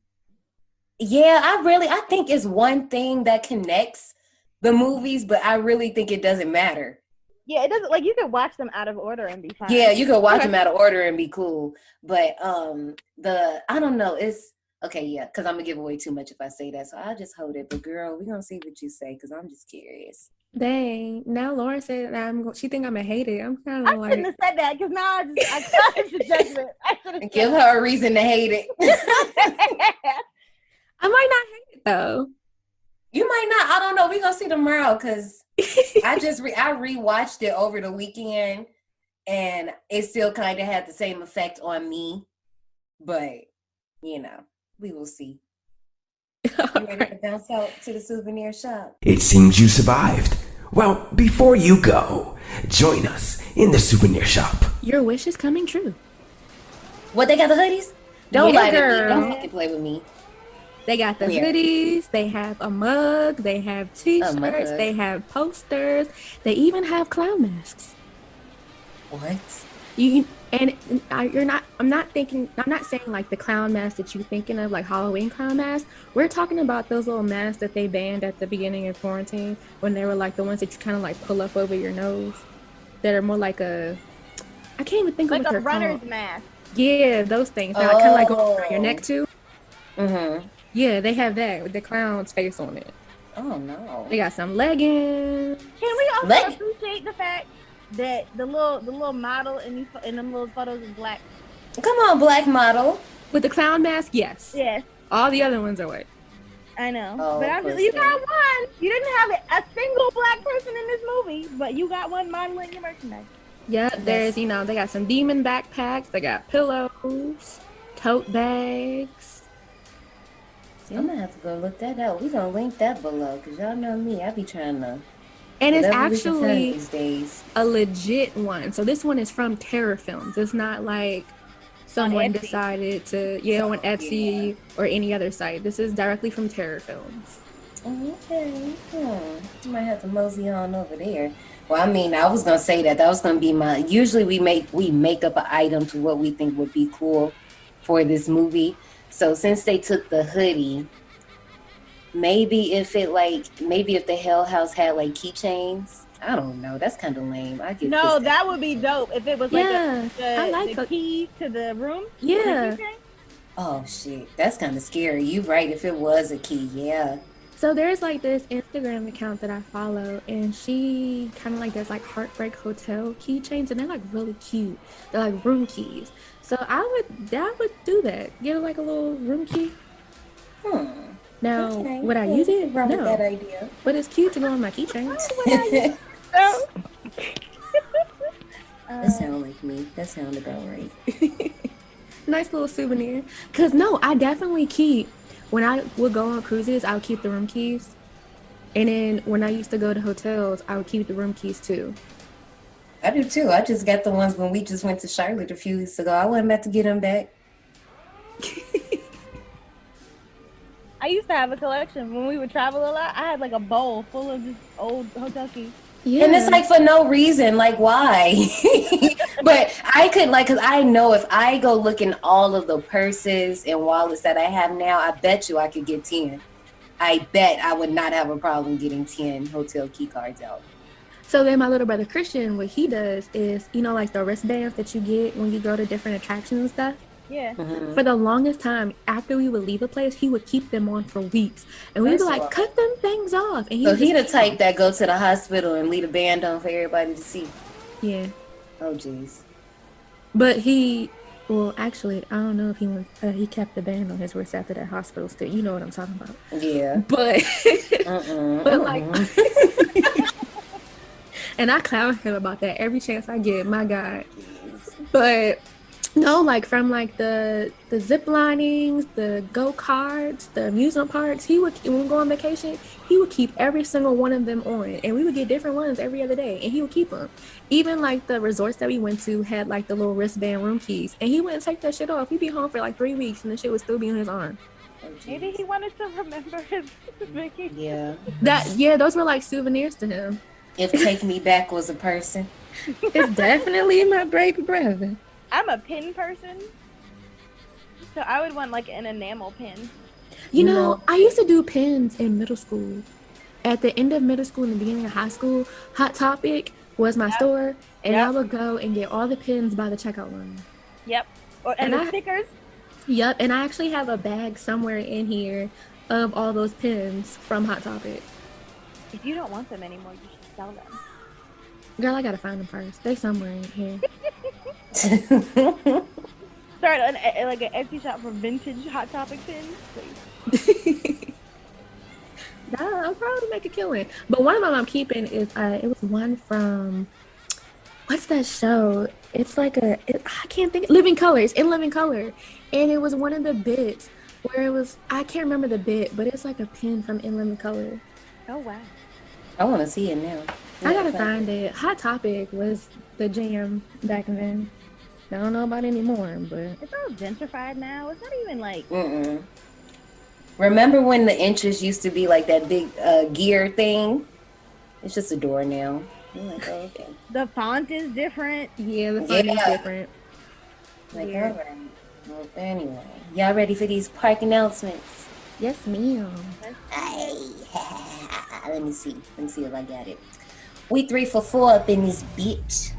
Yeah, I think it's one thing that connects the movies, but I really think it doesn't matter. Yeah, it doesn't, like, you could watch them out of order and be fine. Yeah, you could watch them out of order and be cool. But I don't know, it's okay, yeah, because I'm gonna give away too much if I say that. So I'll just hold it. But girl, we're gonna see what you say, because I'm just curious. Dang. Now Lauren said that she think I'm gonna hate it. I'm kind of like, shouldn't have said that, because now I started to judgment. I should have give her a reason to hate it. I might not hate it though. You might not. I don't know. We're gonna see tomorrow, because I rewatched it over the weekend, and it still kind of had the same effect on me. But we will see. You ready to bounce out to the souvenir shop? It seems you survived. Well, before you go, join us in the souvenir shop. Your wish is coming true. What, they got the hoodies? Don't lie to me. Girl. Don't fucking play with me. They got the hoodies, they have a mug, they have t-shirts, they have posters, they even have clown masks. What? I'm not saying like the clown mask that you're thinking of, like Halloween clown mask. We're talking about those little masks that they banned at the beginning of quarantine, when they were like the ones that you kind of like pull up over your nose, that are more like I can't even think of what they're called. Like a runner's mask. Yeah, those things. That kind of like go around your neck too. Mm-hmm. Yeah, they have that with the clown's face on it. Oh no. They got some leggings. Can we also appreciate the fact that the little model in them little photos is black. Come on, black model. With the clown mask, yes. Yes. All the other ones are white. I know. Oh, but you got one. You didn't have a single black person in this movie, but you got one modeling your merchandise. Yeah, there's, they got some demon backpacks. They got pillows, tote bags. I'm gonna have to go look that out. We gonna link that below, because y'all know me. I be trying to. And it's whatever we can find actually these days. a legit one. So this one is from Terror Films. It's not like someone decided to, on Etsy or any other site. This is directly from Terror Films. Okay. You might have to mosey on over there. Well, I mean, I was gonna say that was gonna be my. Usually, we make up an item to what we think would be cool for this movie. So since they took the hoodie, maybe if the Hell House had like keychains. I don't know. That's kind of lame. That would be dope if it was like the key to the room. Yeah. Oh shit, that's kind of scary. You right. If it was a key, yeah. So there's like this Instagram account that I follow, and she kind of like does like Heartbreak Hotel keychains, and they're like really cute. They're like room keys. So I would do that. Get like a little room key. Now, would I use it? Wrong No. with that idea. But it's cute to go on my keychains. That sound like me. That sound about right. Nice little souvenir. Cause I definitely keep, when I would go on cruises, I would keep the room keys. And then when I used to go to hotels, I would keep the room keys too. I do too. I just got the ones when we just went to Charlotte a few weeks ago. I wasn't about to get them back. I used to have a collection when we would travel a lot. I had like a bowl full of just old hotel keys. Yeah. And it's like for no reason, like why? But I could because I know if I go look in all of the purses and wallets that I have now, I bet you I could get 10. I bet I would not have a problem getting 10 hotel key cards out. So then my little brother Christian, what he does is, like the wristbands that you get when you go to different attractions and stuff. Yeah. Mm-hmm. For the longest time, after we would leave a place, he would keep them on for weeks. And we would be like, cut them things off. And he the type that go to the hospital and leave a band on for everybody to see. Yeah. Oh, jeez. But actually, I don't know if he kept the band on his wrist after that hospital stay. You know what I'm talking about. Yeah. But, and I clown him about that every chance I get, my God. But no, like from like the zip linings, the go-karts, the amusement parks, when we go on vacation, he would keep every single one of them on, and we would get different ones every other day, and he would keep them. Even like the resorts that we went to had like the little wristband room keys, and he wouldn't take that shit off. He'd be home for like 3 weeks, and the shit would still be on his arm. Maybe he wanted to remember his vacation. Yeah. Those were like souvenirs to him. If Take Me Back was a person. It's definitely my baby brother. I'm a pin person, so I would want like an enamel pin. I used to do pins in middle school. At the end of middle school and the beginning of high school, Hot Topic was my store, and I would go and get all the pins by the checkout line. Yep. And the stickers. Yep, and I actually have a bag somewhere in here of all those pins from Hot Topic. If you don't want them anymore, you should sell them. Girl, I gotta find them first. They somewhere in here. Start like an Etsy shop for vintage Hot Topic pins, please. I'll probably make a killing. But one of them I'm keeping is it was one from, what's that show? It's like I can't think. Living Color. It's in Living Color, and it was one of the bits where it was, I can't remember the bit, but it's like a pin from In Living Color. Oh wow! I want to see it now. I gotta find it. Hot Topic was the jam back then. I don't know about anymore, but it's all gentrified now. It's not even like. Mm-mm. Remember when the interest used to be like that big gear thing? It's just a door now. I'm like, oh, okay. The font is different. Yeah, the font is different. Like, all right. Well, anyway, y'all ready for these park announcements? Yes, ma'am. Let me see if I got it. We 3 for 4 up in this bitch.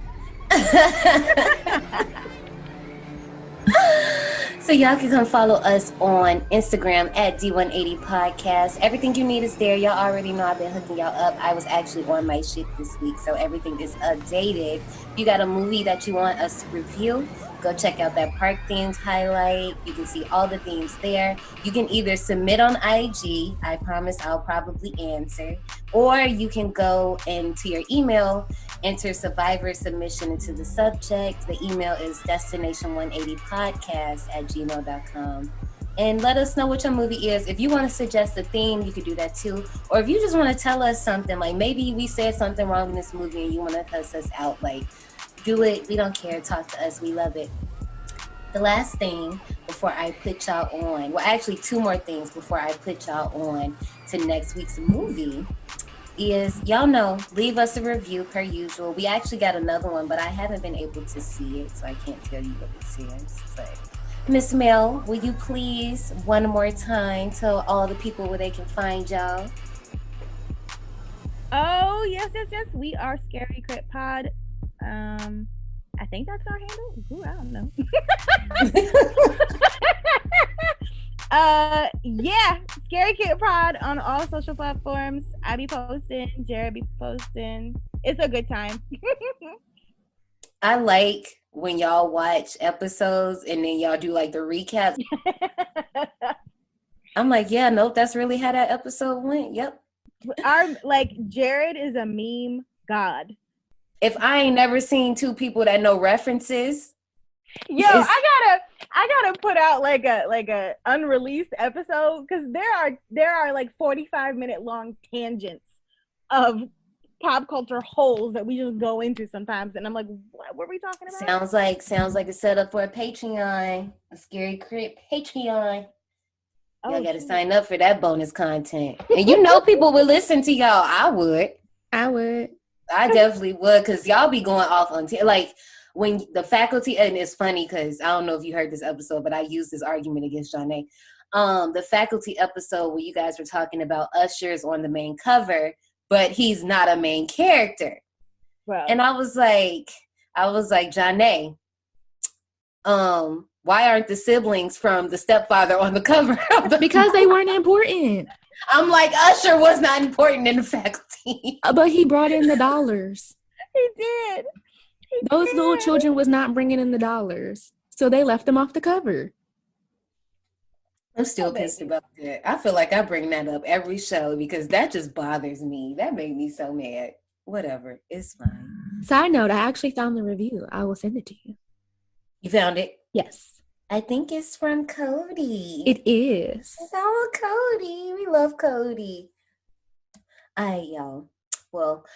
So y'all can come follow us on Instagram at D180 Podcast. Everything you need is there. Y'all already know I've been hooking y'all up. I was actually on my shit this week, so everything is updated. If you got a movie that you want us to review, go check out that Park Themes highlight. You can see all the themes there. You can either submit on IG. I promise I'll probably answer. Or you can go into your email, enter Survivor submission into the subject. The email is destination180podcast@gmail.com. And let us know what your movie is. If you want to suggest a theme, you could do that too. Or if you just want to tell us something, like maybe we said something wrong in this movie and you want to cuss us out, like, do it. We don't care. Talk to us. We love it. The last thing before I put y'all on, well, actually 2 more things before I put y'all on to next week's movie is, y'all know, leave us a review per usual. We actually got another one, but I haven't been able to see it, so I can't tell you what it says. But Miss Mel, will you please one more time tell all the people where they can find y'all? Oh, yes. We are ScaryCrit Pod. I think that's our handle. Ooh, I don't know. Yeah, ScaryCrit Pod on all social platforms. I be posting, Jared be posting. It's a good time. I like when y'all watch episodes and then y'all do like the recap. I'm like, yeah, nope, that's really how that episode went. Yep. Jared is a meme god. If I ain't never seen 2 people that know references, I gotta put out like a unreleased episode, because there are like 45-minute long tangents of pop culture holes that we just go into sometimes, and I'm like, what were we talking about? sounds like a setup for a Patreon, a ScaryCrit Patreon. Y'all gotta sign up for that bonus content, and you know people will listen to y'all. I definitely would, because y'all be going off on like when the faculty, and it's funny because I don't know if you heard this episode, but I used this argument against Johnny. The faculty episode where you guys were talking about Usher's on the main cover, but he's not a main character. Wow. And I was like, Johnny, why aren't the siblings from The Stepfather on the cover? Because they weren't important. I'm like, Usher was not important in the faculty. But he brought in the dollars. He did. Those little children was not bringing in the dollars. So they left them off the cover. I'm still pissed about that. I feel like I bring that up every show because that just bothers me. That made me so mad. Whatever. It's fine. Side note, I actually found the review. I will send it to you. You found it? Yes. I think it's from Cody. It is. It's all Cody. We love Cody. Y'all. Well,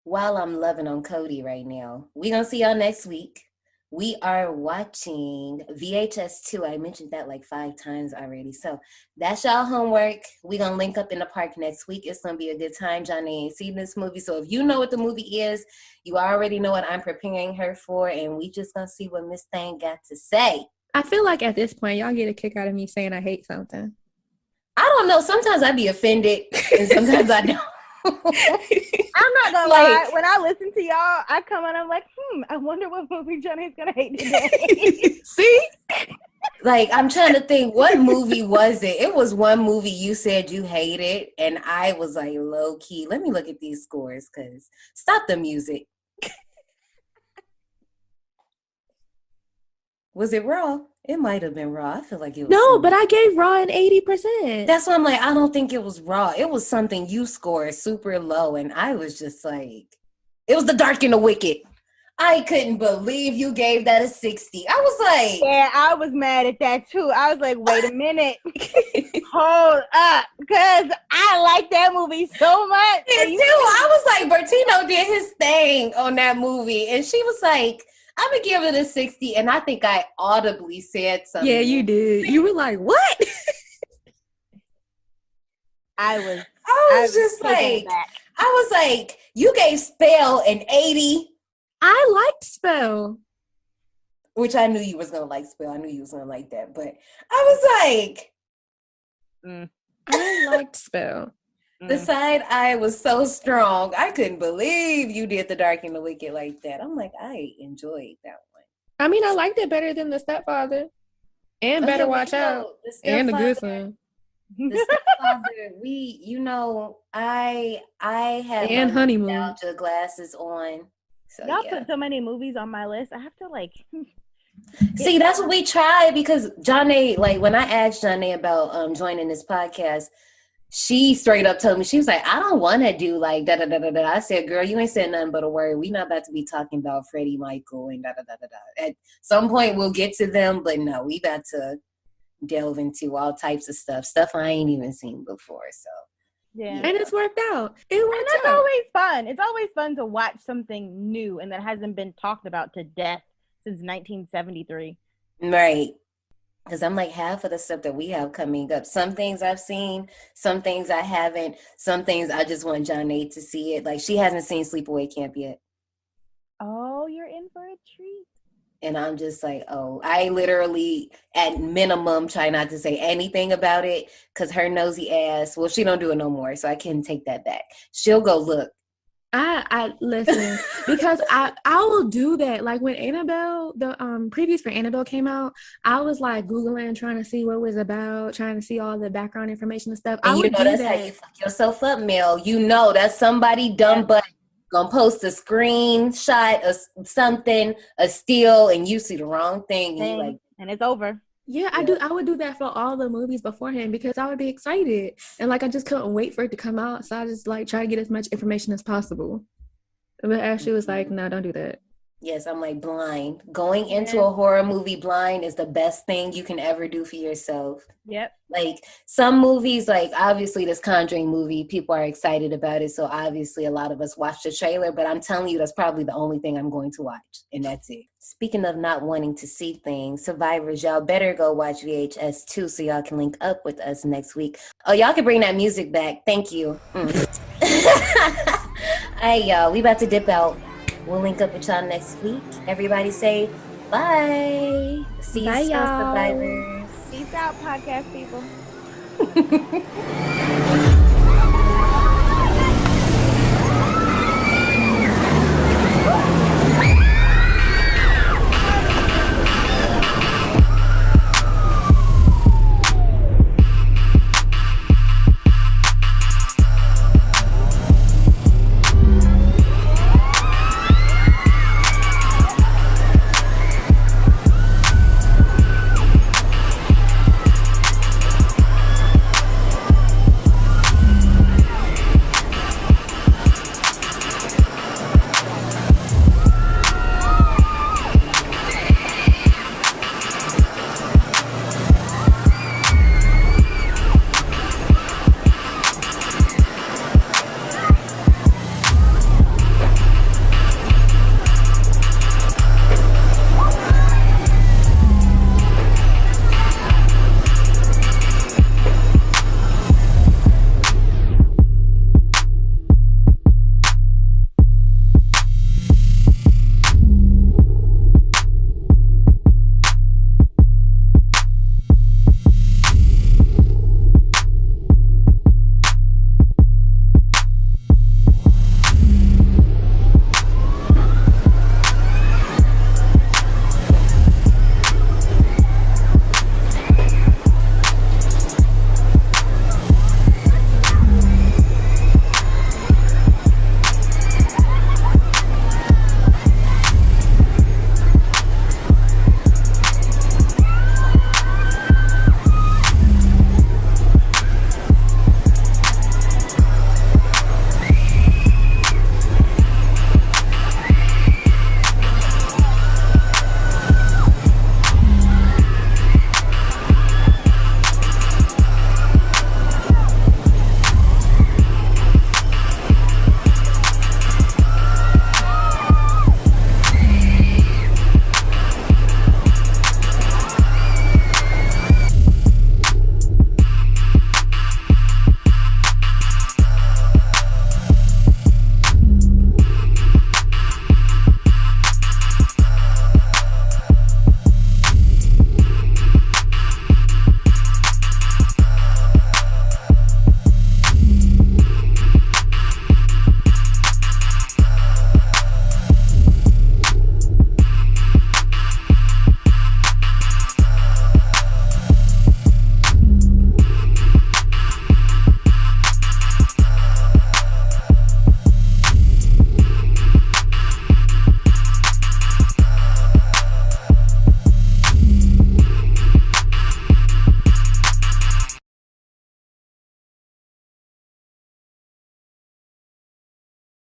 while I'm loving on Cody right now, we gonna see y'all next week. We are watching VHS 2. I mentioned that like 5 times already. So that's y'all homework. We gonna link up in the park next week. It's gonna be a good time. Johnny ain't seen this movie. So if you know what the movie is, you already know what I'm preparing her for. And we just gonna see what Miss Thang got to say. I feel like at this point, y'all get a kick out of me saying I hate something. I don't know. Sometimes I be offended and sometimes I don't. I'm not gonna lie. When I listen to y'all, I come and I'm like, I wonder what movie Johnny's gonna hate today. See? Like, I'm trying to think, what movie was it? It was one movie you said you hated, and I was like, low key, let me look at these scores, because stop the music. Was it Raw? It might have been Raw. I feel like it was. No, but I gave Raw an 80%. That's why I'm like, I don't think it was Raw. It was something you scored super low, and I was just like, it was The Dark and the Wicked. I couldn't believe you gave that a 60. I was like, yeah, I was mad at that too. I was like, wait a minute, hold up, because I like that movie so much. Me too. I was like, Bertino did his thing on that movie, and she was like, I'm gonna give it a 60, and I think I audibly said something. Yeah, you did. You were like, what? I was just like, I was like, you gave Spell an 80. I liked Spell. Which I knew you was gonna like Spell. I knew you was gonna like that, but I was like, I liked Spell. The side eye was so strong. I couldn't believe you did The Dark and the Wicked like that. I'm like, I enjoyed that one. I mean, I liked it better than The Stepfather. And Oh, Better yeah, well, Watch Out. And the good son. The stepfather, I have And my Honeymoon. nostalgia glasses on. So Y'all yeah. put so many movies on my list. I have to like. See, that's what we tried because Johnny, like when I asked Johnny about joining this podcast, she straight up told me, she was like, I don't want to do like da da da da da. I said, girl, you ain't said nothing but a word. We not about to be talking about Freddie, Michael, and da da da da da. At some point we'll get to them, but no, we about to delve into all types of stuff I ain't even seen before. So Yeah. And it's worked out. And that's always fun. It's always fun to watch something new and that hasn't been talked about to death since 1973. Right. Because I'm like, half of the stuff that we have coming up, some things I've seen, some things I haven't, some things I just want John Nate to see it. Like she hasn't seen Sleepaway Camp yet. Oh, you're in for a treat. And I'm just like, oh, I literally at minimum try not to say anything about it because her nosy ass, well, she don't do it no more. So I can take that back. She'll go look. I listen because I will do that. Like when Annabelle, the previews for Annabelle came out, I was like Googling, trying to see what it was about, trying to see all the background information and stuff. And I you would know do that's that. how you fuck yourself up, Mel. You know that's somebody dumb but gonna post a screenshot of something, a steal, and you see the wrong thing, and you like, and it's over. Yeah, I would do that for all the movies beforehand because I would be excited. And like I just couldn't wait for it to come out. So I just like try to get as much information as possible. But Ashley was like, no, don't do that. yes, I'm like blind. Going into a horror movie blind is the best thing you can ever do for yourself. Yep. Like some movies, like obviously this Conjuring movie, people are excited about it. So obviously a lot of us watched the trailer, but I'm telling you, that's probably the only thing I'm going to watch. And that's it. Speaking of not wanting to see things, survivors, y'all better go watch VHS 2 so y'all can link up with us next week. Oh, y'all can bring that music back. Thank you. Hey, y'all, we about to dip out. We'll link up with y'all next week. Everybody say bye. See you soon, survivors. Peace out, podcast people.